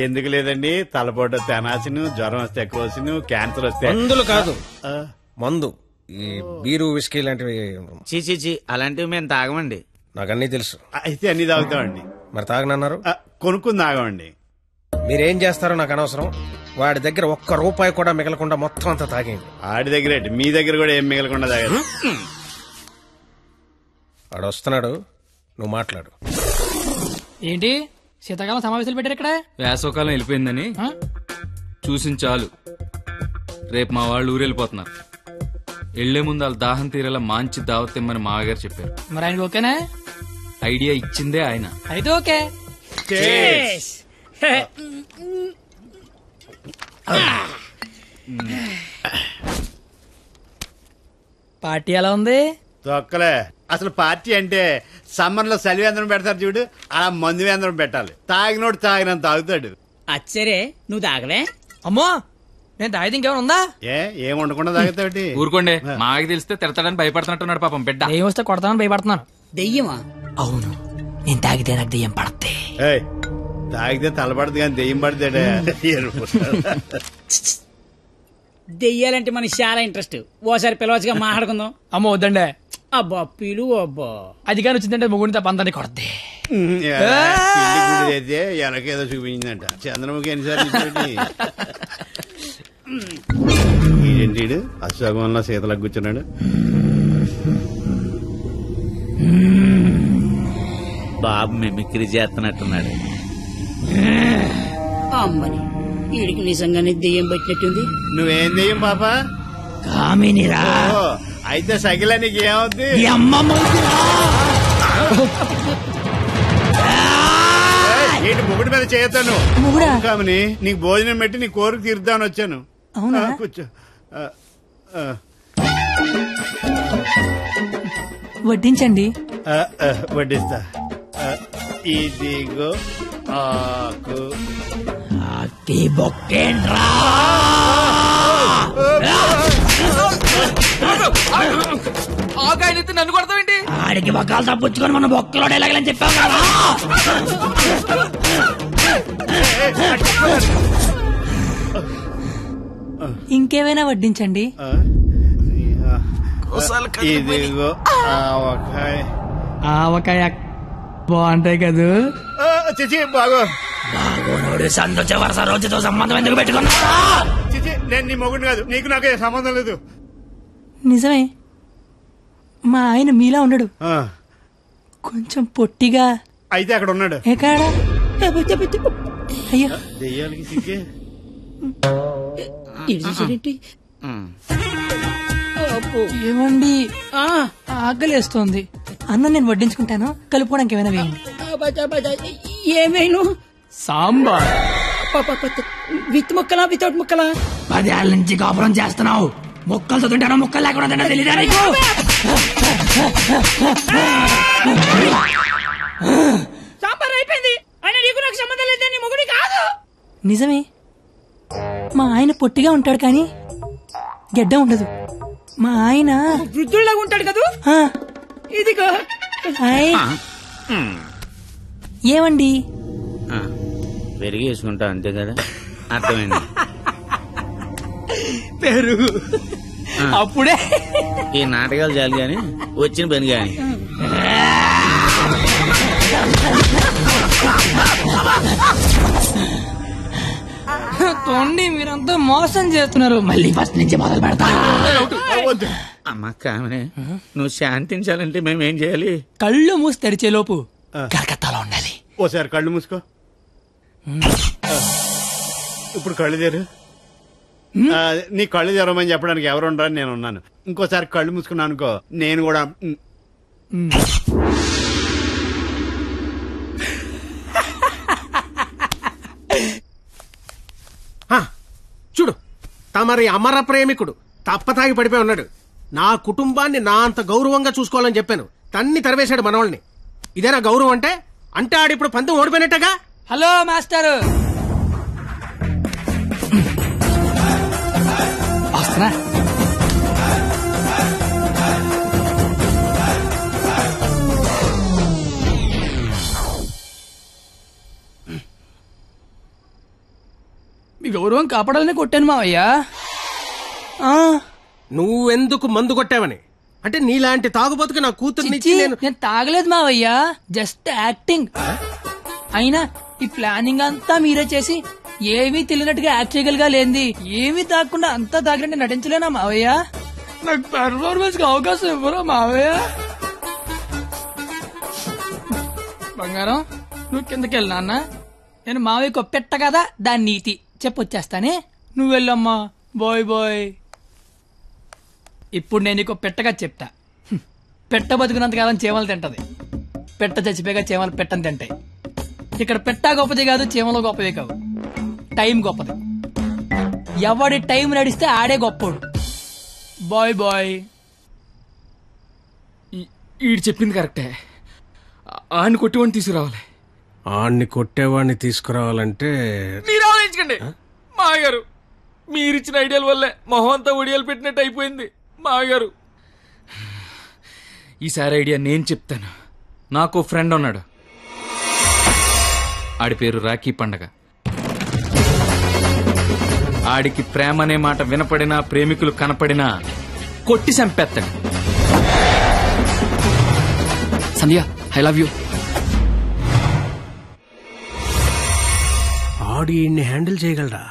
ఎందుకు లేదండి. తలపోటు తెనాసిను, జ్వరం వస్తే కోసిను, క్యాన్సర్ వస్తే మందులు కాదు, మందు. ఈ బీరు విస్కీ లాంటివి చీ అలాంటివి మేము తాగమండి. నాకు అన్నీ తెలుసు. అయితే అన్ని తాగుతామండి. మరి తాగనన్నారు? కొనుక్కుని తాగమండి. మీరేం చేస్తారో నాకు అనవసరం. వాడి దగ్గర ఒక్క రూపాయి కూడా మిగలకుండా మొత్తం అంతా తాగేయండి. ఆడి దగ్గర మీ దగ్గర కూడా ఏం మిగలకుండా తాగారు. వాడు వస్తున్నాడు, నువ్వు మాట్లాడు. ఏంటి శీతాకాలం సమావేశాలు పెట్టారు ఇక్కడ? వేసవకాలం వెళ్ళిపోయిందని చూసించాలు. రేపు మా వాళ్ళు ఊరెళ్ళిపోతున్నారు. వెళ్లే ముందు వాళ్ళ దాహం తీరేలా మంచి దావత్ ఇమ్మని మామగారు చెప్పారు. మరి ఆయనకి ఓకేనా? ఐడియా ఇచ్చిందే ఆయన. అయితే ఓకే. పార్టీ ఎలా ఉంది? తొక్కలే. అసలు పార్టీ అంటే సమ్మర్ లో సలివేంద్రం పెడతారు చూడు, అలా మందు వేంద్రం పెట్టాలి. తాగినోడు తాగినంత తాగుతాడు. అచ్చరే నువ్వు తాగలే? అమ్మో, నేను తాగితే ఇంకేమైనా ఉందా? ఏం ఉండకుండా తాగుతాడు. ఊరుకోండి, మాకు తెలిస్తే తిడతాడని భయపడుతున్నట్టున్నాడు పాపం బిడ్డ. దెయ్యం వస్తే కొడతానని భయపడుతున్నాను. దెయ్యమా? అవును, నేను తాగితే నాకు దెయ్యం పడతాయి. తాగితే తలపడదు కానీ దెయ్యం పడతాడే. దెయ్యాలంటే మనకి చాలా ఇంట్రెస్ట్. ఓసారి పిలవచ్చుగా మాట్లాడుకుందాం. అమ్మ వద్దండే. అబ్బా పిలు. అబ్బా అది కానీ వచ్చిందంటే ముగ్గురిని తప్ప అందరినీ కొడద్ది. అయితే ఎనకేదో చూపించిందంట. చంద్రముఖి ఎన్నిసార్లు ఏంటి అశోకంలో సీతలకు కూర్చున్నాడు. బాబు మిమిక్రీ చేస్తున్నట్టున్నాడు. అమ్మని వీడికి నిజంగానే దెయ్యం పట్టినట్టుంది. నువ్వేం దెయ్యం పాప? కామినిరా. అయితే సగిల నీకు ఏమవుద్ది? ఏంటి ముగుడి మీద చేయతాను కామని? నీకు భోజనం పెట్టి నీ కోరిక తీర్దామని వచ్చాను. కూర్చో. వడ్డించండి. వడ్డిస్తా. ఇదిగో ఆకు. ఆకాయనెత్తి నన్ను కొడతావేంటి? ఆడికి బొక్కలు తప్పించుకొని మన బొక్కలో ఎలాగలని చెప్పావు కదా. ఇంకేమైనా వడ్డించండి. ఇదిగో ఆవకాయ. ఆవకాయ బాగుంటాయి కదూ. చిచి బాగో. సంతోష వరుస రోజుతో సంబంధం ఎందుకు పెట్టుకున్నా? చిచి నేను నీ మొగుడు కాదు. నీకు నాకు సంబంధం లేదు. నిజమే, మా ఆయన మీలా ఉండడు, కొంచెం పొట్టిగా. అయితే అక్కడ ఉన్నాడు. ఎక్కడ? అయ్యో దెయ్యాలకి సిగ్గే. ఏమండి ఆకలేస్తోంది. అన్నం నేను వడ్డించుకుంటాను, కలుపుకోవడానికి ఏమైనా వేయండి. ఏమైనా సాంబార్. విత్ ముక్కలా వితౌట్ ముక్కలా? 10 ఏళ్ళ నుంచి కాపురం చేస్తున్నావు. ముక్కలు చదువుంటానో ముక్కలు లేకుండా తెలీదా నీకు? సాంబార్ అయిపోయింది. ఆయన నీకు నాకు సంబంధం లేదే, నీ మొగుడి కాదు. నిజమే, మా ఆయన పొట్టిగా ఉంటాడు కానీ గెడ్డ ఉండదు. మా ఆయన వృద్ధుల్లాగా ఉంటాడు కదా. ఇదిగో ఏమండి పెరిగి వేసుకుంటా అంతే కదా. అర్థమైంది. పెరుగు అప్పుడే. ఈ నాటకాలు చాలు గాని వచ్చిన పని గాని. తోండి మీరంతా మోసం చేస్తున్నారు. మళ్ళీ ఫస్ట్ నుంచి మొదలు పెడతా. అమ్మ కామనే, నువ్వు శాంతించాలంటే మేమేం చేయాలి? కళ్ళు మూసి తెరిచే లోపు కలకత్తాలో ఉండాలి. ఓసారి కళ్ళు మూసుకో. ఇప్పుడు కళ్ళు తెరు. నీ కళ్ళు తెరవమని చెప్పడానికి ఎవరు ఉండరని నేను ఉన్నాను. ఇంకోసారి కళ్ళు మూసుకున్నాను అనుకో, నేను కూడా. చూడు, తమరి అమర ప్రేమికుడు తప్పతాగి పడిపోయి ఉన్నాడు. నా కుటుంబాన్ని నా అంత గౌరవంగా చూసుకోవాలని చెప్పాను, తన్ని తరివేశాడు మనవాళ్ళని. ఇదేనా గౌరవం అంటే? అంటే ఆడిప్పుడు పందెం ఓడిపోయినట్టుగా. హలో మాస్టర్, వస్తున్నా. మీ గౌరవం కాపాడాలని కొట్టాను మావయ్యా. నువ్వెందుకు మందు కొట్టావని? అంటే నీలాంటి తాగుబోతుకి నా కూతుర్నిచ్చి నేను తాగలేదు మావయ్యా, జస్ట్ యాక్టింగ్. అయినా ఈ ప్లానింగ్ అంతా మీరే చేసి ఏమీ తెలియనట్టుగా యాక్ట్ చేయగలిగా లేంది. ఏమీ తాగకుండా అంతా తాగినట్టు నటించలేనా మావయ్య? నాకు పెర్ఫార్మెన్స్ కి అవకాశం ఇవ్వరా మావయ్య? బంగారం, నువ్వు కిందకెళ్ళి నాన్న. నేను మావయ్యకు పెట్ట కదా, దాని నీతి చెప్పొచ్చేస్తానే. నువ్వు వెళ్ళమ్మా. Bye bye. ఇప్పుడు నేను నీకు పెట్టగా చెప్తా. పెట్ట బతుకున్నంతకాలం చీమలు తింటది, పెట్ట చచ్చిపోయాక చీమలు పెట్టని తింటాయి. ఇక్కడ పెట్ట గొప్పది కాదు, చీమలు గొప్పది కావు, టైం గొప్పది. ఎవడి టైం నడిస్తే ఆడే గొప్పోడు. Bye bye. ఈడు చెప్పింది కరెక్టే. ఆడిని కొట్టేవాడిని తీసుకురావాలి. ఆడిని కొట్టేవాడిని తీసుకురావాలంటే మీరు ఆలోచించకండి మాగారు. మీరిచ్చిన ఐడియాల వల్లే మొహం అంతా ఒడియాలు పెట్టినట్టు అయిపోయింది మాగారు. ఈసారి ఐడియా నేను చెప్తాను. నాకు ఫ్రెండ్ ఉన్నాడు, ఆడి పేరు రాఖీ పండగ. ఆడికి ప్రేమ అనే మాట వినపడినా, ప్రేమికులు కనపడినా కొట్టి చంపేస్తాడు. సంధ్య, ఐ లవ్ యూ. ఆడు ఈయన్ని హ్యాండిల్ చేయగలరా?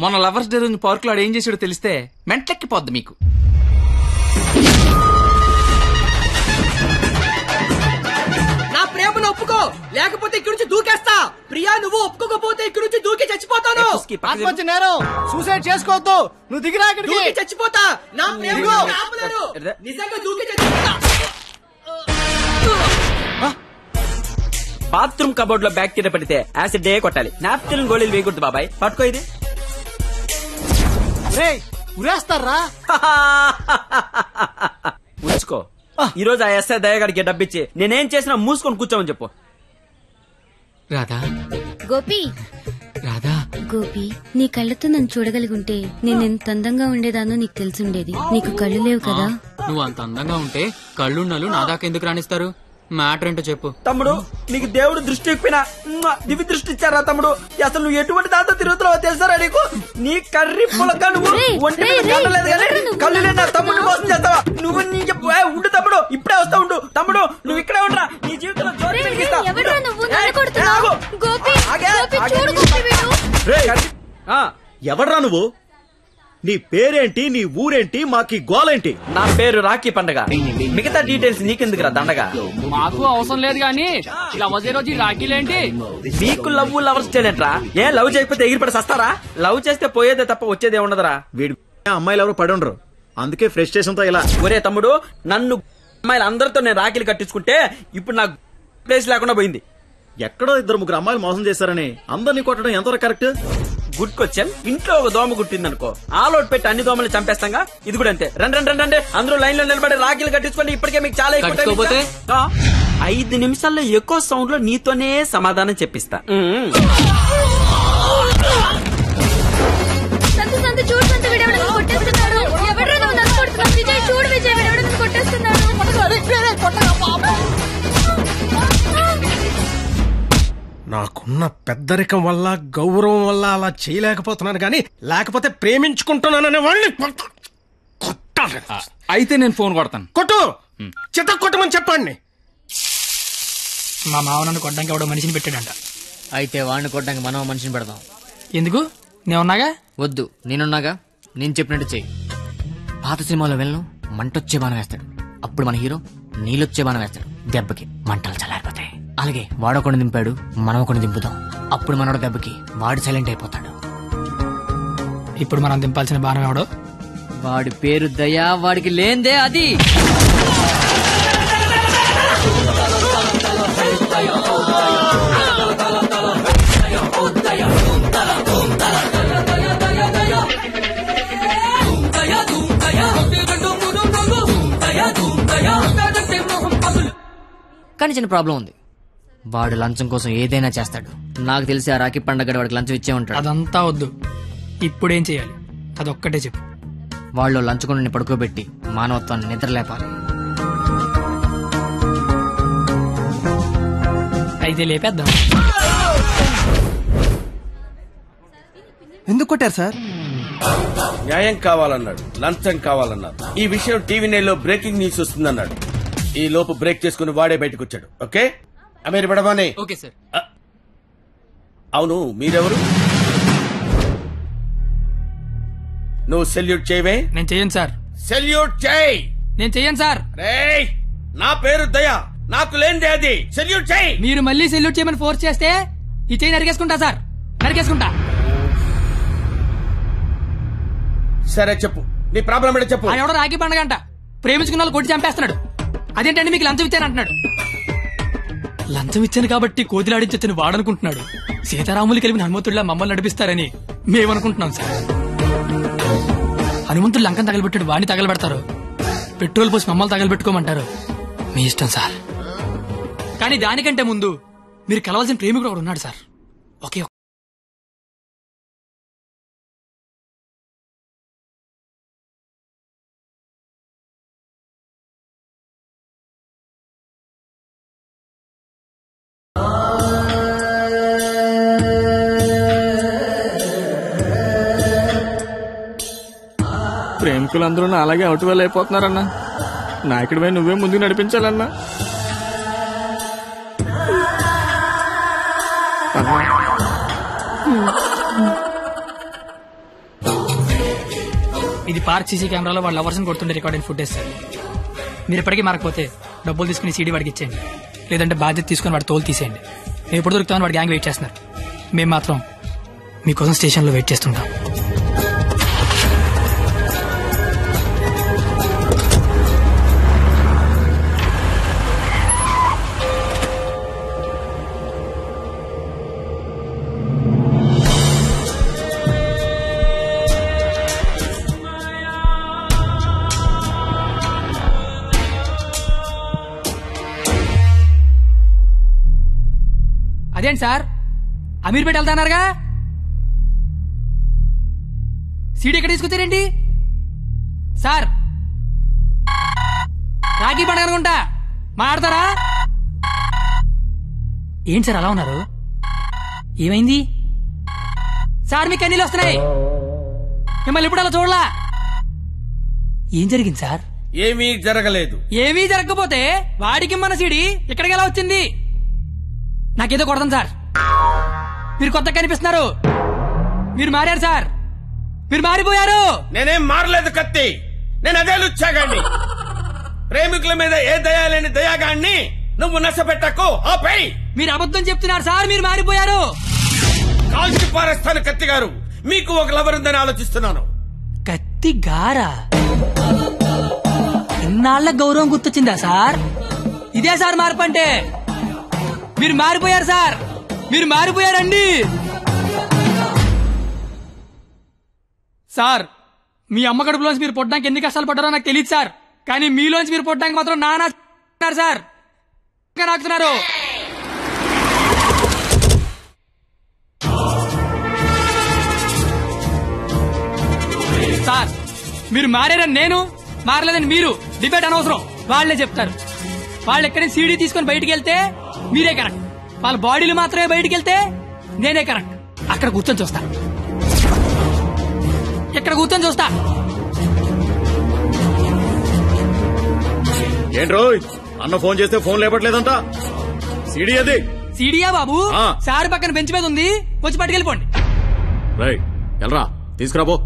మొన్న లవర్స్ డే రోజు పార్క్ లో ఏం చేసాడో తెలిస్తే మెంట్లెక్కిపోద్ది మీకు. నా ప్రేమను ఒప్పుకో, లేకపోతే ఇక్కడి నుంచి దూకేస్తా. ప్రియా, నువ్వు ఒప్పుకోకపోతే ఇక్కడి నుంచి దూకి చచ్చిపోతాను. ఆత్మహత్య నేరం, సూసైడ్ చేసుకోవద్దు. నువ్వు దిగిరా, దూకి చచ్చిపోతా. నా ప్రేమను ఆపలేరు. నిజంగా దూకి చచ్చిపోతా. బాత్రూమ్ కబోర్డ్ లో బ్యాక్టీరియా పడితే యాసిడ్ డే కొట్టాలి. నాప్కిన్ గోళీలు వేయకూడదు బాబాయ్. పట్టుకో ఇది. ఉరేస్తారా? ఉంచుకో. ఈ రోజు ఆ ఎస్ఐ దయగాడికి డబ్బిచ్చి నేనేం చేసినా మూసుకొని కూర్చోమని చెప్పు. రాధా, గోపి, రాధా, గోపి, నీ కళ్ళతో నన్ను చూడగలిగుంటే నేను ఎంత అందంగా ఉండేదానో నీకు తెలిసుండేది. నీకు కళ్ళు లేవు కదా. నువ్వు అంత అందంగా ఉంటే కళ్ళున్నాళ్ళు నా దాకా ఎందుకు రాణిస్తారు? మ్యాటర్ ఏంటో చెప్పు. తమ్ముడు, నీకు దేవుడు దృష్టి ఇప్పినా దివి దృష్టి ఇచ్చారా తమ్ముడు? అసలు నువ్వు ఎటువంటి దాంతో తిరుగుతున్నావో తెలుసారా నీకు? నీ కర్రీ పులక నువ్వు ఒంటి మీద కండలేదు కానీ కళ్ళు లేని నా తమ్ముడు మోసం చేస్తావా నువ్వు? నీ ఉండు తమ్ముడు, ఇప్పుడే వస్తా ఉండు. తమ్ముడు, నువ్వు ఇక్కడే ఉండరా. నీ జీవితంలో ఎవడ్రా నువ్వు? నీ పేరేంటి, నీ ఊరేంటి, మాకి గోలేంటి? నా పేరు రాఖీ పండగ. మిగతా డీటెయిల్స్ నీకెందుకురా దండగా? మాకు అవసరం లేదు గానీ లవ్ రోజు రాఖీలేంటి? మీకు లవర్స్ చేయలేంట్రా? ఏ లవ్ చేయకపోతే ఎగిరిపడి సస్తారా? లవ్ చేస్తే పోయేదే తప్ప వచ్చేదే ఉండదురా. వీడు అమ్మాయిలు ఎవరు పడి ఉండరు, అందుకే ఫ్రస్ట్రేషన్ తో ఇలా. ఒరే తమ్ముడు, నన్ను అమ్మాయిలు అందరితో నేను రాఖీలు కట్టించుకుంటే ఇప్పుడు నాకు ప్లేస్ లేకుండా పోయింది. ఎక్కడో 2-3 అమ్మాయిలు మోసం చేశారని అందరినీ కొట్టడం ఎంతవరకు కరెక్ట్? Good question. ఇంట్లో ఒక దోమ గుట్టిందనుకో, ఆలోట్ పెట్టి అన్ని దోమలు చంపేస్తాగా. ఇది కూడా అంతే. రండి అందరూ లైన్ లో నిలబడి రాఖీలు కట్టించుకోండి. ఇప్పటికే మీకు చాలా ఎక్కువ. 5 నిమిషాల్లో ఎక్కువ సౌండ్ లో నీతోనే సమాధానం చెప్పిస్తా. నాకున్న పెద్దరికం వల్ల, గౌరవం వల్ల అలా చేయలేకపోతున్నాను గానీ, లేకపోతే ప్రేమించుకుంటున్నాననే వాళ్ళని కొట్టాలి. అయితే నేను ఫోన్ కొడతాను. కొట్టు, చిత్త కొట్టమని చెప్పండి. మా మావ నన్ను కొట్టడానికి ఎవడో మనిషిని పెట్టాడంట. అయితే వాడిని కొట్టడానికి మనం మనిషిని పెడదాం. ఎందుకు? నేనున్నాగా. వద్దు, నేనున్నాగా. నేను చెప్పినట్టు చెయ్యి. పాత సినిమాలో వెళ్ళను మంటొచ్చే బాణం వేస్తాడు, అప్పుడు మన హీరో నీళ్ళొచ్చే బాణం వేస్తాడు. దెబ్బకి మంటలు చల్లారిపోతాయి. అలాగే వాడొకడిని దింపాడు, మనం ఒకడిని దింపుదాం. అప్పుడు మనోడు దెబ్బకి వాడు సైలెంట్ అయిపోతాడు. ఇప్పుడు మనం దింపాల్సిన బాణం ఎవడో? వాడి పేరు దయా, వాడికి లేందే అది. కానీ చిన్న ప్రాబ్లం ఉంది. వాడు లంచం కోసం ఏదైనా చేస్తాడు. నాకు తెలిసి ఆ రాఖీ పండగ వాడికి లంచం ఇచ్చే ఉంటాడు. అదంతా వద్దు, ఇప్పుడేం చేయాలి అదొక్కటే చెప్పు. వాళ్ళు లంచుకొని పడుకోబెట్టి మానవత్వాన్ని నిద్రలేపాలి. అయితే లేపేద్దాం. ఎందుకు కొట్టారు సార్? న్యాయం కావాలన్నాడు, లంచం కావాలన్నాడు. ఈ విషయం టీవీ నైన్లో బ్రేకింగ్ న్యూస్ వస్తుందన్నాడు. ఈ లోపు బ్రేక్ చేసుకుని వాడే బయటకు వచ్చాడు. ఓకే అమీర్ బడబానే. Okay sir. అవును, మీరెవరు? నువ్వు సెల్యూట్ చేయవే? నేను చెయ్యను సార్. సెల్యూట్ చేయి. నేను చెయ్యను సార్. రేయ్, నా పేరు దయా, నాకు లేనిదే అది. సెల్యూట్ చేయి. మీరు మళ్ళీ సెల్యూట్ చేయమని ఫోర్స్ చేస్తే ఈ చెయ్యి నరికేసుకుంటా సార్, నరికేసుకుంటా. సరే చెప్పు, నీ ప్రాబ్లం ఏంటో చెప్పు. ఆయన ఎవడో రాఖీ పండగ అంట ప్రేమించుకున్న వాళ్ళు కొట్టి చంపేస్తున్నాడు. అదేంటంటే మీకు లంచం ఇచ్చాను అంటున్నాడు. లంచం ఇచ్చాను కాబట్టి కోతిలాడించని వాడనుకుంటున్నాడు. సీతారాములు కలిపిన హనుమంతుడిలా మమ్మల్ని నడిపిస్తారని మేమనుకుంటున్నాం సార్. హనుమంతుడు లంకం తగలబెట్టాడు, వాడిని తగలబెడతారు. పెట్రోల్ పోసి మమ్మల్ని తగలబెట్టుకోమంటారు. మీ ఇష్టం సార్. కానీ దానికంటే ముందు మీరు కలవాల్సిన ప్రేమికుడు ఒకడు ఉన్నాడు సార్. ఓకే. ప్రేమికులందరూ నా అలాగే అవుట్ వెల్ అయిపోతున్నారన్నా. నాయకుడిపై నువ్వే ముందుకు నడిపించాలన్నా. ఇది పార్క్ సీసీ కెమెరాలో వాళ్ళ లవర్స్ని కొడుతుండే రికార్డింగ్ ఫుటేజ్ సార్. మీరు ఎప్పటికీ మారకపోతే డబ్బులు తీసుకుని సీడీ వాడికి ఇచ్చేయండి, లేదంటే బాధ్యత తీసుకుని వాడి తోలు తీసేయండి. మేము ఎప్పుడు దొరుకుతామని వాడి గ్యాంగ్ వెయిట్ చేస్తున్నారు. మేము మాత్రం మీకోసం స్టేషన్లో వెయిట్ చేస్తుంటాం. అదేంటి సార్, అమీర్పేట వెళ్తాన్నారుగా, సీడీ ఎక్కడ తీసుకొచ్చారేంటి సార్? రాఖీ పండుగ అనుకుంటా, మాట్లాడతారా? ఏంటి సార్ అలా ఉన్నారు? ఏమైంది సార్? మీకు కన్నీళ్ళు వస్తున్నాయి. మిమ్మల్ని ఇప్పుడు అలా చూడలా. ఏం జరిగింది సార్? ఏమీ జరగలేదు. ఏమీ జరగకపోతే వాడికి మన సీడీ ఇక్కడికి ఎలా వచ్చింది? నాకేదో కొడతాను సార్. మీరు కొత్తగా కనిపిస్తున్నారు. మీరు మారారు సార్, మీరు మారిపోయారు. నేనేం మారలేదు కత్తి, నేను అదే లుచ్చాగాన్ని. ప్రేమికుల మీద ఏ దయా లేని దయాగాన్ని నువ్వు నష్టపెట్టకు. ఆపై మీరు అబద్ధం చెప్తున్నారు సార్, మీరు మారిపోయారు. కాల్చి పారేస్తాను కత్తి గారు. మీకు ఒక లవర్ ఉందని ఆలోచిస్తున్నాను. కత్తి గారా? ఇన్నాళ్ల గౌరవం గుర్తొచ్చిందా సార్? ఇదే సార్ మార్పు అంటే. మీరు మారిపోయారు సార్, మీరు మారిపోయారండి సార్. మీ అమ్మ కడుపులోంచి మీరు పుట్టడానికి ఎన్ని కష్టాలు పడ్డారో నాకు తెలియదు సార్, కానీ మీలోంచి మీరు పుట్టడానికి మాత్రం నానా సార్ నాకుతున్నారు. సార్ మీరు మారారని నేను, మారలేదని మీరు డిబేట్ అనవసరం. వాళ్లే చెప్తారు. వాళ్ళు ఎక్కడి సీడీ తీసుకొని బయటికి వెళ్తే మీరే కరెక్ట్, వాళ్ళ బాడీలు మాత్రమే బయటికి వెళ్తే నేనే కరెక్ట్. అక్కడ కూర్చొని చూస్తా, ఇక్కడ కూర్చొని చూస్తా. ఏంట్రో అన్న ఫోన్ చేస్తే ఫోన్ లేపట్లేదంట. సీడీ అది. సీడీయా బాబు? సార్ పక్కన బెంచ్ మీద ఉంది, వచ్చి పట్టుకెళ్ళిపోండి. రైట్ ఎల్రా, తీసుకురాబో.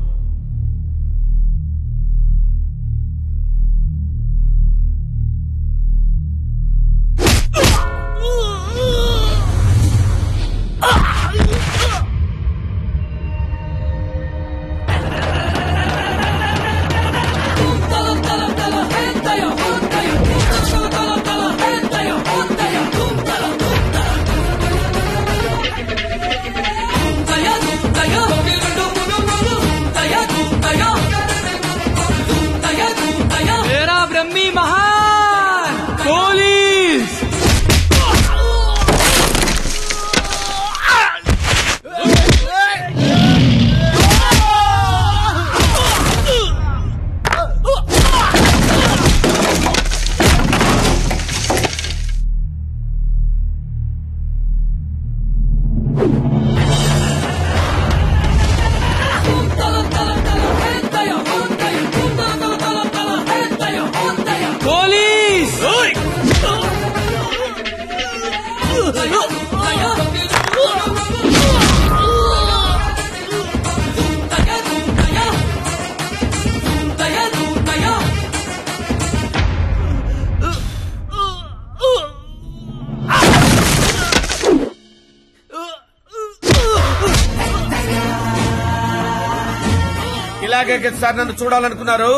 ఇలాగే సార్ నన్ను చూడాలనుకున్నారు,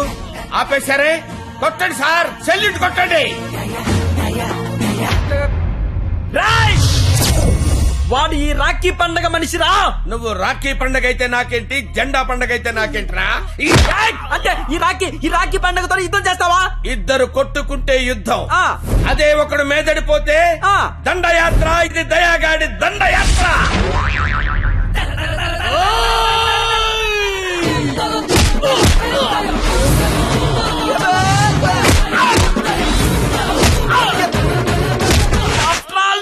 ఆపేశారే. కొట్టండి సార్, సెల్యూట్ కొట్టండి. వాడు ఈ రాఖీ పండగ మనిషిరా. నువ్వు రాఖీ పండగ అయితే నాకేంటి, జెండా పండగ అయితే నాకేంట్రా? అంటే ఈ రాఖీ పండగతో యుద్ధం చేస్తావా? ఇద్దరు కొట్టుకుంటే యుద్ధం, అదే ఒకడు మేదడిపోతే దండయాత్ర. ఇది దయాగాడి దండయాత్ర.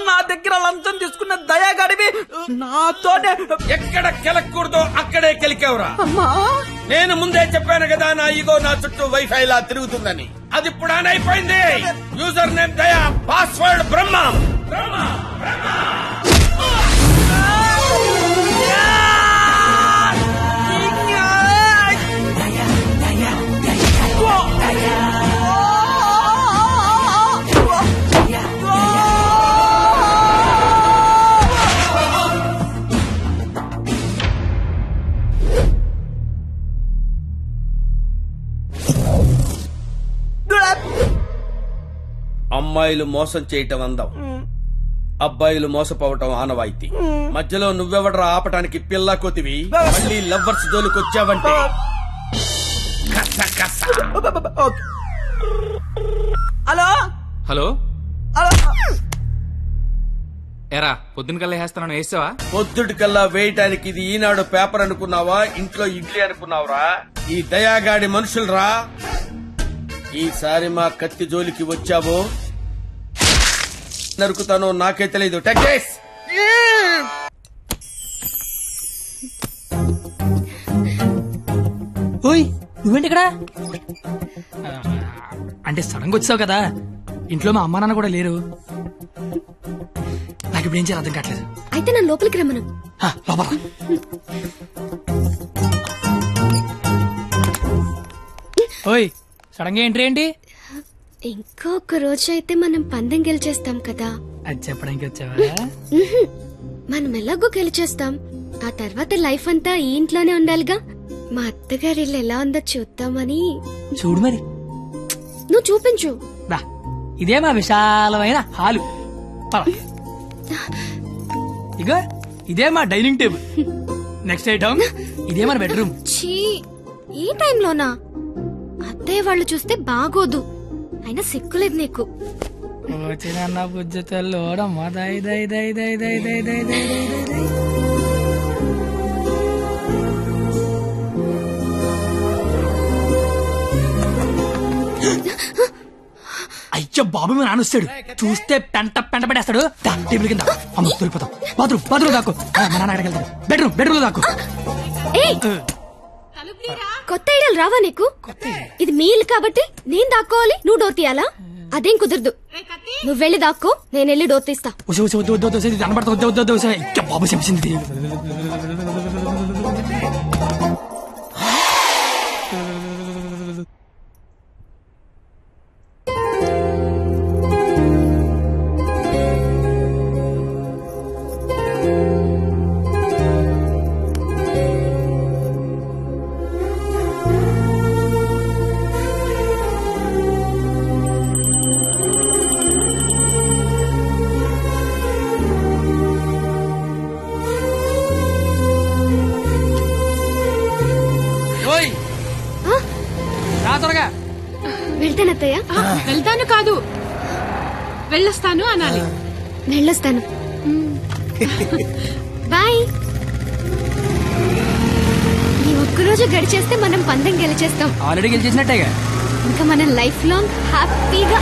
నా దగ్గర లంచం తీసుకున్న దయాగాడివి నాతోనే ఎక్కడ కెలకూడదో అక్కడే కెలికావురా. నేను ముందే చెప్పాను కదా నా ఈగో నా చుట్టూ వైఫై లా తిరుగుతుందని. అది ఇప్పుడు ఆన్ అయిపోయింది. యూజర్ నేమ్ దయా, పాస్వర్డ్ బ్రహ్మం. అమ్మాయిలు మోసం చేయటం అందం, అబ్బాయిలు మోసపోవటం ఆనవాయితీ. మధ్యలో నువ్వెవడరా ఆపటానికి పిల్ల కొతివి? మళ్ళీ లవ్వర్స్ జోలికొచ్చావంటే హలో హలో ఎరా పొద్దున కల్లా వేస్తాను వేసావా? పొద్దుటి కల్లా వేయటానికి ఇది ఈనాడు పేపర్ అనుకున్నావా? ఇంట్లో ఇడ్లీ అనుకున్నావురా? ఈ దయాగాడి మనుషులరా. ఈసారి మా కత్తి జోలికి వచ్చావో నరుకుతానో నాకే తెలీదు. టెక్కేస్ ఓయ్ నువ్వేంటి ఇక్కడ? అంటే సడన్ గా వచ్చావు కదా, ఇంట్లో మా అమ్మా నాన్న కూడా లేరు. నాకు ఇప్పుడు ఏం చేయాలి అర్థం కావట్లేదు. అయితే నన్ను లోపలికి రమ్మను. లోపల ఓయ్ సడన్ గా ఎంట్రీ ఏంటి? ఇంకొక రోజు అయితే మనం పందెం గెలిచేస్తాం కదా. అది చెప్పడానికి వచ్చావా? మనం ఎలాగో గెలిచేస్తాం. ఆ తర్వాత లైఫ్ అంతా ఈ ఇంట్లోనే ఉండాలిగా. మా అత్తగారి ఇల్లు ఎలా ఉందో చూద్దామని. చూడు మరి. నువ్వు చూపించు. ఇదే మా విశాలమైన హాలు. ఇగో ఇదే మా డైనింగ్ టేబుల్. నెక్స్ట్ ఐటమ్ ఇదే మన బెడ్రూమ్. ఛీ, ఈ టైంలోనా? అత్తయ్య వాళ్ళు చూస్తే బాగోదు. అయినా సిగ్గులేదు నీకు. చిన్న బుజ్జతల్లోడమ్మా దై దై దై దై దై దై దై దై దై. అయ్యో బాబు మీ నాన్న వస్తాడు. చూస్తే పెంట పడేస్తాడు. టేబుల్ కింద అమ్మ దొరికిపోతాం. బాత్రూమ్ దాకు. మా నాన్న అక్కడికి వెళ్తాడు. బెడ్రూమ్ దాకు. కొత్త ఐడియాలు రావా నీకు? ఇది మీ ఇల్లు కాబట్టి నేను దాక్కోవాలి, నువ్వు డోర్ తీయాలా? అదేం కుదరదు. నువ్వు వెళ్ళి దాక్కో, నేను వెళ్ళి డోర్ తీస్తా. బాబు చెప్పింది. వెళ్తానత్తయ్య. వెళ్తాను కాదు, వెళ్ళొస్తాను అనాలి. వెళ్ళొస్తాను. బాయ్. ఈ ఒక్కరోజు గడిచేస్తే మనం పందెం గెలిచేస్తాం. ఆల్రెడీ గెలిచేసినట్టేగా. ఇంకా మనం లైఫ్ లాంగ్ హ్యాపీగా.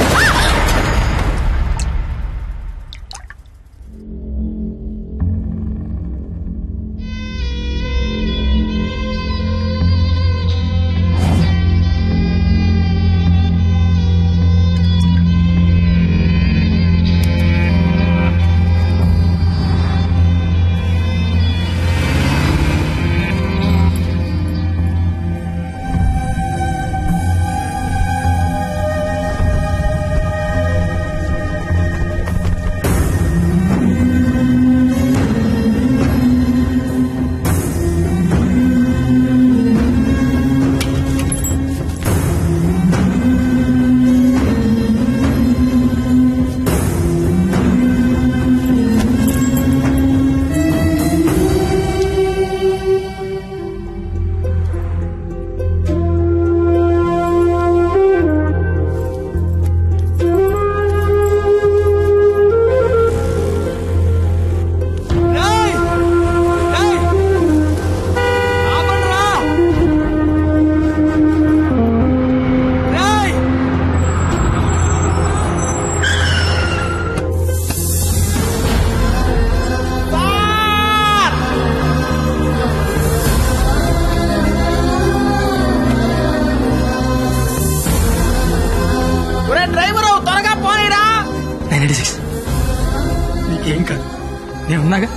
నేనున్నాగా.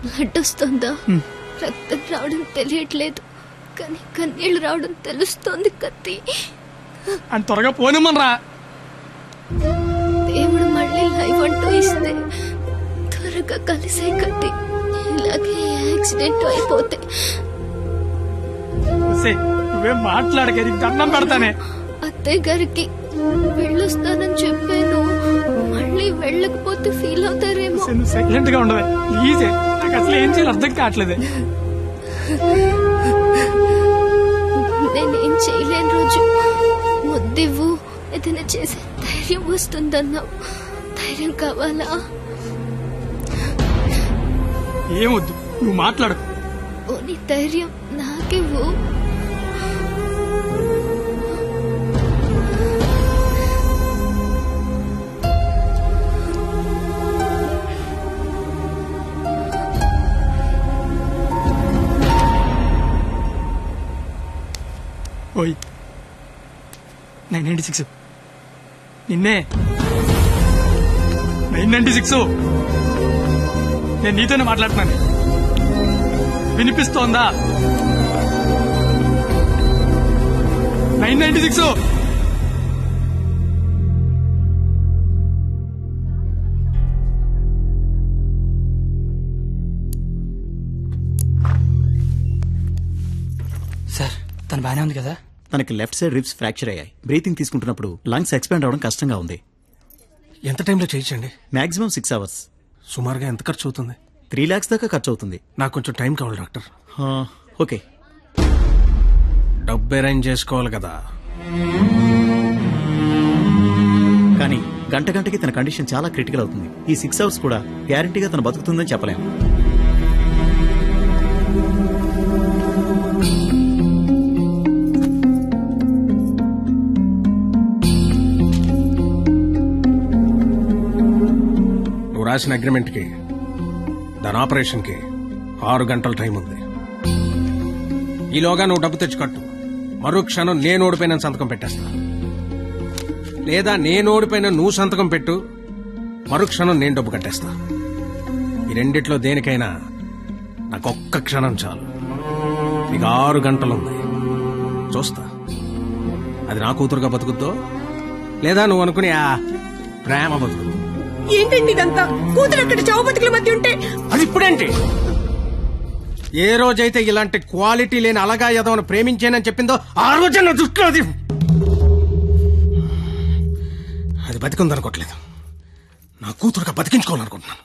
బ్లడ్ వస్తుందా? రక్తం రావడం తెలియట్లేదు, కానీ కన్నీళ్లు రావడం తెలుస్తోంది. కత్తి అని త్వరగా పోనిమ్మనరా. దేవుడు మళ్ళీ లైఫ్ అంటూ ఇస్తే త్వరగా కలిసే కత్తి. ఇలాగే యాక్సిడెంట్ అయిపోతే నువ్వేం మాట్లాడక దండం పెడతానే. అత్తయ్య గారికి వెళ్ళొస్తానని చెప్పాను, మళ్ళీ వెళ్ళకపోతే ఫీల్ అవుతారేమో. సైలెంట్ గా ఉండదు ప్లీజ్. నాకు అసలు ఏం చేయాలి అర్థం కావట్లేదు. నేనేం చేయలేని రోజు ముద్దివ్వు, ఏదైనా చేసే ధైర్యం వస్తుందన్నావు. ధైర్యం కావాలా? ఏమొద్దు, నువ్వు మాట్లాడు. ఓ నీ ధైర్యం నాకివ్వు. ఓయ్ 996 నిన్నే. 996 నేను నీతోనే మాట్లాడుతున్నాను. వినిపిస్తోందా? 996 సార్, తను బానే ఉంది కదా? తనకి లెఫ్ట్ సైడ్ రిబ్స్ ఫ్రాక్చర్ అయ్యాయి. బ్రీతింగ్ తీసుకుంటున్నప్పుడు లంగ్స్ ఎక్స్పాండ్ అవడం కష్టంగా ఉంది. ఎంత టైంలో చేయించండి? Maximum 6 hours. సుమారుగా ఎంత ఖర్చు అవుతుంది? 3 lakhs దాకా ఖర్చు అవుతుంది. నాకు కొంచెం టైం కావాలి డాక్టర్. ఓకే. డబ్బు అరేంజ్ చేసుకోవాలి కదా. కానీ గంటకి తన కండిషన్ చాలా క్రిటికల్ అవుతుంది. ఈ 6 hours కూడా గ్యారంటీగా తను బతుకుతుందని చెప్పలేము. రాసిన అగ్రిమెంట్ కి దాని ఆపరేషన్ కి 6 గంటల టైం ఉంది. ఈలోగా నువ్వు డబ్బు తెచ్చి కట్టు. మరో క్షణం నేను ఓడిపోయిన సంతకం పెట్టేస్తా. లేదా నేను ఓడిపోయిన నువ్వు సంతకం పెట్టు, మరో క్షణం నేను డబ్బు కట్టేస్తా. ఈ రెండిట్లో దేనికైనా నాకు ఒక్క క్షణం చాలు. నీకు 6 గంటలుంది. చూస్తా అది నా కూతురుగా బతుకుద్దో లేదా నువ్వు అనుకుని ఆ ప్రేమ బతుకుద్దు. ఏంటండి ఇదంతా? కూతురు అక్కడ చావు బతుకుల మధ్య ఉంటే అది ఇప్పుడేంటి? ఏ రోజైతే ఇలాంటి క్వాలిటీ లేని అలగా యదవను ప్రేమించానని చెప్పిందో ఆ రోజే నా దృష్టిలో అది బతికుందనుకోవట్లేదు. నా కూతురుగా బతికించుకోవాలనుకుంటున్నాను.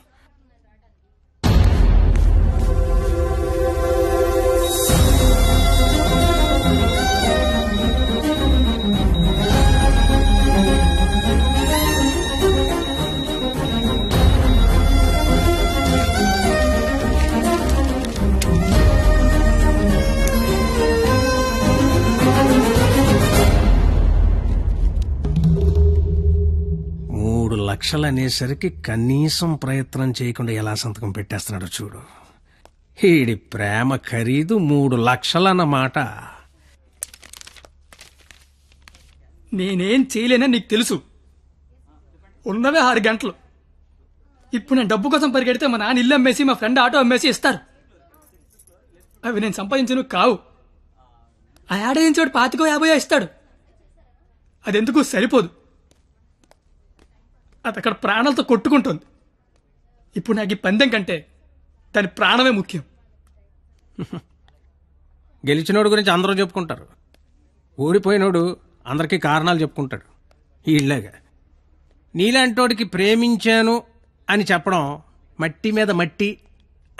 లక్షలు అనేసరికి కనీసం ప్రయత్నం చేయకుండా ఎలా సంతకం పెట్టేస్తున్నాడో చూడు. ఈడి ప్రేమ ఖరీదు 3 లక్షలన్నమాట. నేనేం చేయలేనని నీకు తెలుసు. ఉన్నవే 6 గంటలు. ఇప్పుడు నేను డబ్బు కోసం పరిగెడితే మా నాన్న ఇల్లు అమ్మేసి మా ఫ్రెండ్ ఆటో అమ్మేసి ఇస్తారు. అవి నేను సంపాదించను కావు. ఆ ఏడాదించోడు 25-50 ఇస్తాడు. అదెందుకు సరిపోదు. అది అక్కడ ప్రాణాలతో కొట్టుకుంటుంది. ఇప్పుడు నాకు ఈ పందెం కంటే దాని ప్రాణమే ముఖ్యం. గెలిచినోడు గురించి అందరూ చెప్పుకుంటారు, ఓడిపోయినోడు అందరికీ కారణాలు చెప్పుకుంటాడు. ఇళ్ళగా నీలాంటోడికి ప్రేమించాను అని చెప్పడం మట్టి మీద మట్టి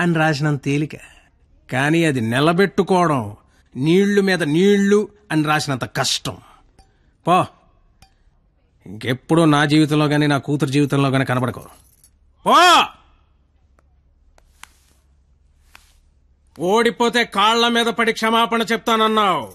అని రాసినంత తేలిక. కానీ అది నిలబెట్టుకోవడం నీళ్లు మీద నీళ్లు అని రాసినంత కష్టం. పో, ఇంకెప్పుడూ నా జీవితంలో గానీ నా కూతురు జీవితంలో గానీ కనబడకో. పో. ఓడిపోతే కాళ్ల మీద పడి క్షమాపణ చెప్తానన్నావు.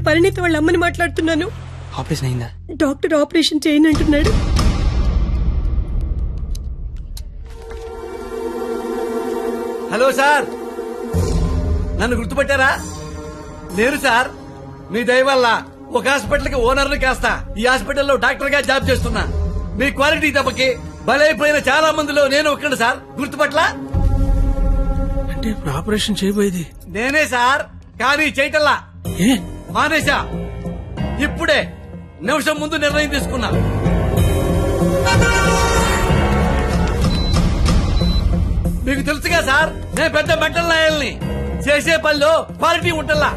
పరిణీత వాళ్ళ అమ్మని మాట్లాడుతున్నాను. ఆపరేషన్ అయిందా? డాక్టర్ ఆపరేషన్ చేయనంటున్నాడు. హలో సార్, నన్ను గుర్తుపట్టారా? నేను సార్, మీ దయ వల్ల ఒక హాస్పిటల్ కి ఓనర్ని కాస్త ఈ హాస్పిటల్లో డాక్టర్ గా జాబ్ చేస్తున్నా. మీ క్వాలిటీ దెబ్బకి బలైపోయిన చాలా మందిలో నేను ఒక్కడు సార్. గుర్తుపట్లా? అంటే ఇప్పుడు ఆపరేషన్ చేయబోయేది నేనే సార్, కానీ చేయటల్లా మానేశా. ఇప్పుడే నిమిషం ముందు నిర్ణయం తీసుకున్నా. మీకు తెలుసుగా సార్, నేను పెద్ద మెంటల్ లాయల్ని. చేసే పనిలో క్వాలిటీ ఉంటల్లా.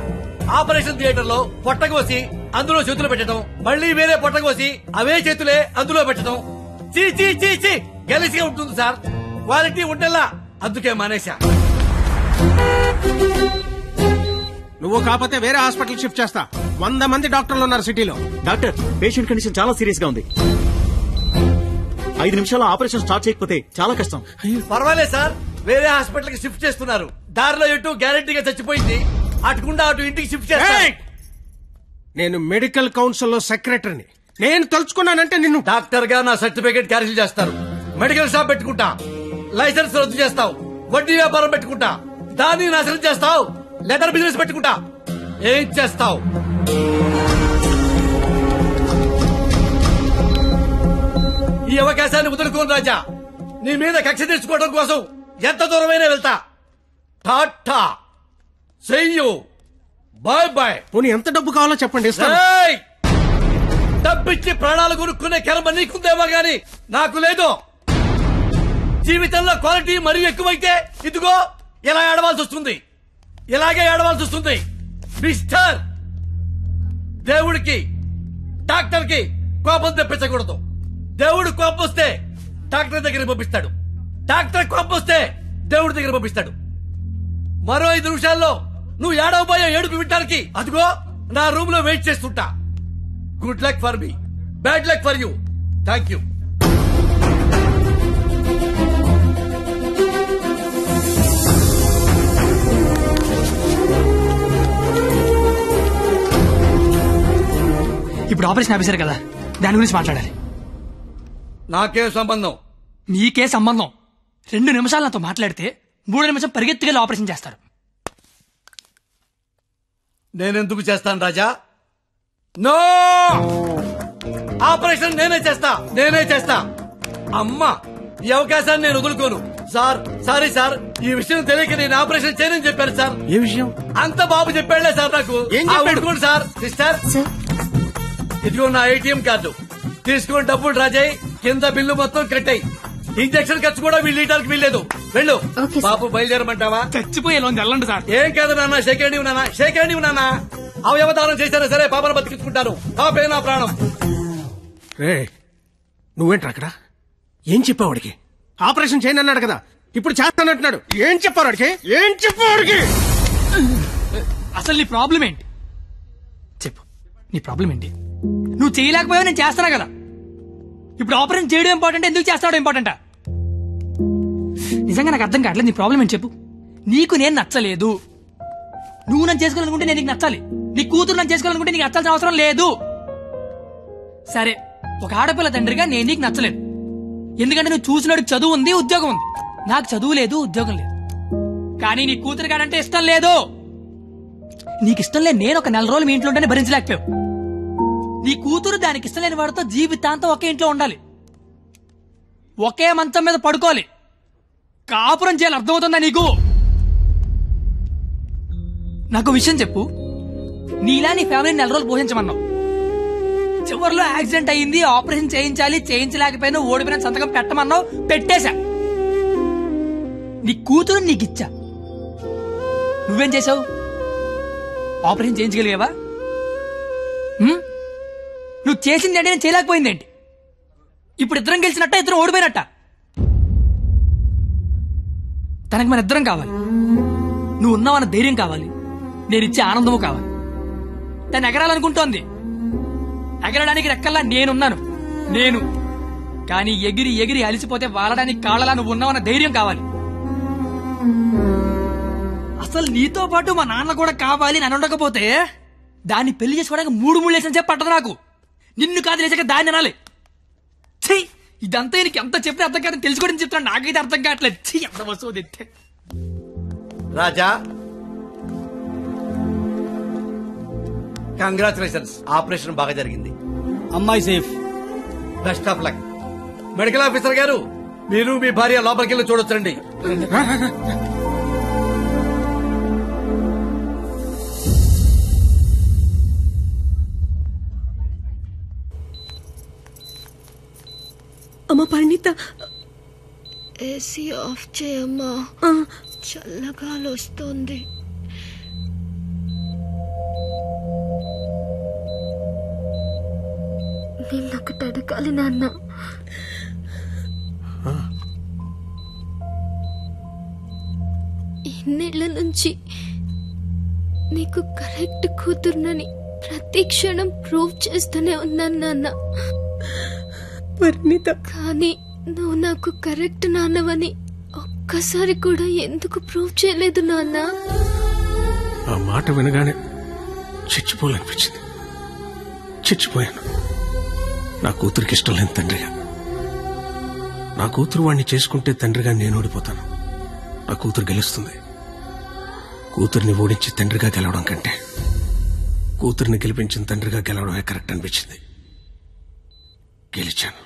ఆపరేషన్ థియేటర్ లో పొట్టకోసి అందులో చేతులు పెట్టడం, మళ్ళీ వేరే పొట్టకోసి అవే చేతులే అందులో పెట్టడం చీ చీ చీ చీ గెలిసిగా ఉంటుంది సార్. క్వాలిటీ ఉంటల్లా, అందుకే మానేశా. నువ్వు కాకపోతే వేరే హాస్పిటల్ షిఫ్ట్ చేస్తా. 100 మంది డాక్టర్లు ఉన్నారు సిటీలో. డాక్టర్, పేషెంట్ కండిషన్ చాలా సీరియస్ గా ఉంది. 5 నిమిషాల్లో ఆపరేషన్ స్టార్ట్ చేయకపోతే చాలా కష్టం. పర్వాలేదు సార్, వేరే హాస్పిటల్ కి షిఫ్ట్ చేస్తున్నారు. దారిలో ఎటు గ్యారెంటీగా చచ్చిపోయింది, అటుకుండా అటు ఇంటికి షిఫ్ట్ చేస్తారు. నేను మెడికల్ కౌన్సిల్ లో సెక్రటరీని. నేను తలుచుకున్నానంటే నిన్ను డాక్టర్ గా నా సర్టిఫికేట్ క్యాన్సిల్ చేస్తారు. మెడికల్ షాప్ పెట్టుకుంటా, లైసెన్స్ రద్దు చేస్తావు. వడ్డీ వ్యాపారం పెట్టుకుంటా, దాన్ని నాశనం చేస్తావు. లెదర్ బిజినెస్ పెట్టుకుంటా, ఏం చేస్తావు? ఈ అవకాశాన్ని వదులుకోను రాజా. నీ మీద కక్ష తెచ్చుకోవడం కోసం ఎంత దూరమైనా వెళ్తా. టాటా, చెయ్యు, బాయ్ బాయ్. పోనీ ఎంత డబ్బు కావాలో చెప్పండి, ఇస్తాను. డబ్బిచ్చి ప్రాణాలు కొనుక్కునే కర్మ నీకుందేమో గాని నాకు లేదు. జీవితంలో క్వాలిటీ మరీ ఎక్కువైతే ఇదిగో ఇలా ఏడవాల్సి వస్తుంది. ఇలాగే ఏడవాల్సి వస్తుంది. మిస్టర్, దేవుడికి డాక్టర్ కి కోపం తెప్పించకూడదు. దేవుడు కోపం వస్తే డాక్టర్ దగ్గర పంపిస్తాడు. డాక్టర్ కోపం వస్తే దేవుడి దగ్గర పంపిస్తాడు. మరో 5 నిమిషాల్లో నువ్వు ఏడవబోయే ఏడుపు వింటానికి అదిగో నా రూమ్ లో వెయిట్ చేస్తుంటా. Good luck for me, bad luck for you. Thank you. ఇప్పుడు ఆపరేషన్ ఆఫీసర్ కదా, దాని గురించి మాట్లాడాలి. నాకే సంబంధం? నీకే సంబంధం. 2 నిమిషాలు నాతో మాట్లాడితే 3 నిమిషం పరిగెత్తుకెళ్ళి ఆపరేషన్ చేస్తారు. నేనెందుకు చేస్తాను రాజా? నో, ఆపరేషన్ నేనే చేస్తా. అమ్మా, ఈ అవకాశాన్ని నేను వదులుకోను. సార్, సారీ సార్, ఈ విషయం తెలియక నేను ఆపరేషన్ చేయనని చెప్పాను సార్. ఏ విషయం? అంత బాబు చెప్పాడులే సార్ నాకు. ఏం చెప్పాడు సార్? సిస్టర్, ఇదిగో నా ATM కార్డు తీసుకొని డబ్బులు రాజాయి. కింద బిల్లు మొత్తం కట్టాయి. ఇంజక్షన్ ఖర్చు కూడా వీళ్ళు ఇవ్వడానికి వీల్లేదు. వెళ్ళు. బాబు బయలుదేరమంటావా? చచ్చిపోయే లోన్ వెళ్ళండి సార్. ఏం కాదు నాన్న, షేకండి నాన్న. అవయవదానం చేశారా సరే, పాపను బతికించుకుంటాను. పాపే నా ప్రాణం. రే, నువ్వేంట్రా అక్కడ? ఏం చెప్పావాడికి? ఆపరేషన్ చేయను అన్నాడు కదా, ఇప్పుడు చేస్తానంటున్నాడు. ఏం చెప్పావాడికి? అసలు నీ ప్రాబ్లం ఏంటి చెప్పు. నీ ప్రాబ్లం ఏంటి? నువ్వు చేయలేకపోయావు, నేను చేస్తున్నా కదా. ఇప్పుడు ఆపరేషన్ చేయడం ఇంపార్టెంట్, ఎందుకు చేస్తాడు ఇంపార్టెంటా? నిజంగా నాకు అర్థం కావట్లేదు. నీ ప్రాబ్లం ఏంటి చెప్పు. నీకు నేను నచ్చలేదు. నువ్వు నన్ను చేసుకోవాలనుకుంటే నేను నీకు నచ్చాలి. నీ కూతురు నన్ను చేసుకోవాలనుకుంటే నీకు నచ్చాల్సిన అవసరం లేదు. సరే, ఒక ఆడపిల్ల తండ్రిగా నేను నీకు నచ్చలేదు. ఎందుకంటే నువ్వు చూసినోడికి చదువు ఉంది, ఉద్యోగం ఉంది. నాకు చదువు లేదు, ఉద్యోగం లేదు. కానీ నీ కూతురు కాడంటే ఇష్టం లేదు. నీకు ఇష్టం లేదు, నేను ఒక 4 రోజులు మీ ఇంట్లో ఉంటేనే భరించలేకపోయావు. నీ కూతురు దానికి ఇష్టం లేని వాడితో జీవితాంతం ఒకే ఇంట్లో ఉండాలి, ఒకే మంచం మీద పడుకోవాలి, కాపురం చేయాలి. అర్థమవుతుందా నీకు? నాకు విషయం చెప్పు. నీలా నీ ఫ్యామిలీని 4 రోజులు పోషించమన్నావు. చివరిలో యాక్సిడెంట్ అయ్యింది, ఆపరేషన్ చేయించలేకపోయినా ఓడిపోయిన సంతకం పెట్టమన్నావు, పెట్టేశా. నీ కూతురు నీకిచ్చా. నువ్వేం చేసావు? ఆపరేషన్ చేయించగలిగావా? నువ్వు చేసింది ఏంటి, నేను చేయలేకపోయిందేంటి? ఇప్పుడు ఇద్దరం గెలిచినట్ట, ఇద్దరం ఓడిపోయినట్ట? తనకి మన ఇద్దరం కావాలి. నువ్వు ఉన్నావన్న ధైర్యం కావాలి, నేనిచ్చే ఆనందము కావాలి. తను ఎగరాలనుకుంటోంది, ఎగరడానికి రెక్కల్లా నేను కానీ ఎగిరి ఎగిరి అలిసిపోతే వాలడానికి కాళ్ళలా నువ్వు ఉన్నావన్న ధైర్యం కావాలి. అసలు నీతో పాటు మా నాన్న కూడా కావాలి అని ఉండకపోతే దాన్ని పెళ్లి చేసుకోవడానికి 3 లేసిన చెప్పి పట్టదు నాకు. నిన్ను కాదు లేచాక దాన్ని అనాలి. చెయ్యి ఇదంతా నీకు ఎంత చెప్పినా అర్థం కాదని తెలుసుకోవడం చెప్తున్నా, నాకైతే అర్థం కావట్లేదు. చెయ్యి ఎంత వస్తువు తెస్తే రాజా కంగ్రాచులేషన్స్, ఆపరేషన్ బాగా జరిగింది. అమ్మాయి safe. Best of luck. Medical officer గారు, మీరు మీ భార్య లోపలికి వెళ్ళి చూడొచ్చండి. అమ్మ పరిణిత, ఏసీ ఆఫ్ చేయమ్మా, చల్లగాలి వస్తుంది. నిన్నొకటి అడగాలి నాన్న. ఇన్నేళ్ల నుంచి నీకు కరెక్ట్ కూతురునని ప్రతి క్షణం ప్రూవ్ చేస్తూనే ఉన్నాను నాన్న. పరిణిత, కానీ నువ్వు నాకు కరెక్ట్ నాన్నవని ఒక్కసారి కూడా ఎందుకు ప్రూవ్ చేయలేదు నాన్న? ఆ మాట వినగానే చచ్చిపోవాలనిపించింది. చచ్చిపోయాను. నా కూతురికి ఇష్టం లేని తండ్రిగా. నా కూతురు వాడిని చేసుకుంటే తండ్రిగా నేను ఓడిపోతాను. నా కూతురు గెలుస్తుంది. కూతురిని ఓడించి తండ్రిగా గెలవడం కంటే కూతురిని గెలిపించిన తండ్రిగా గెలవడమే కరెక్ట్ అనిపించింది. గెలిచాను.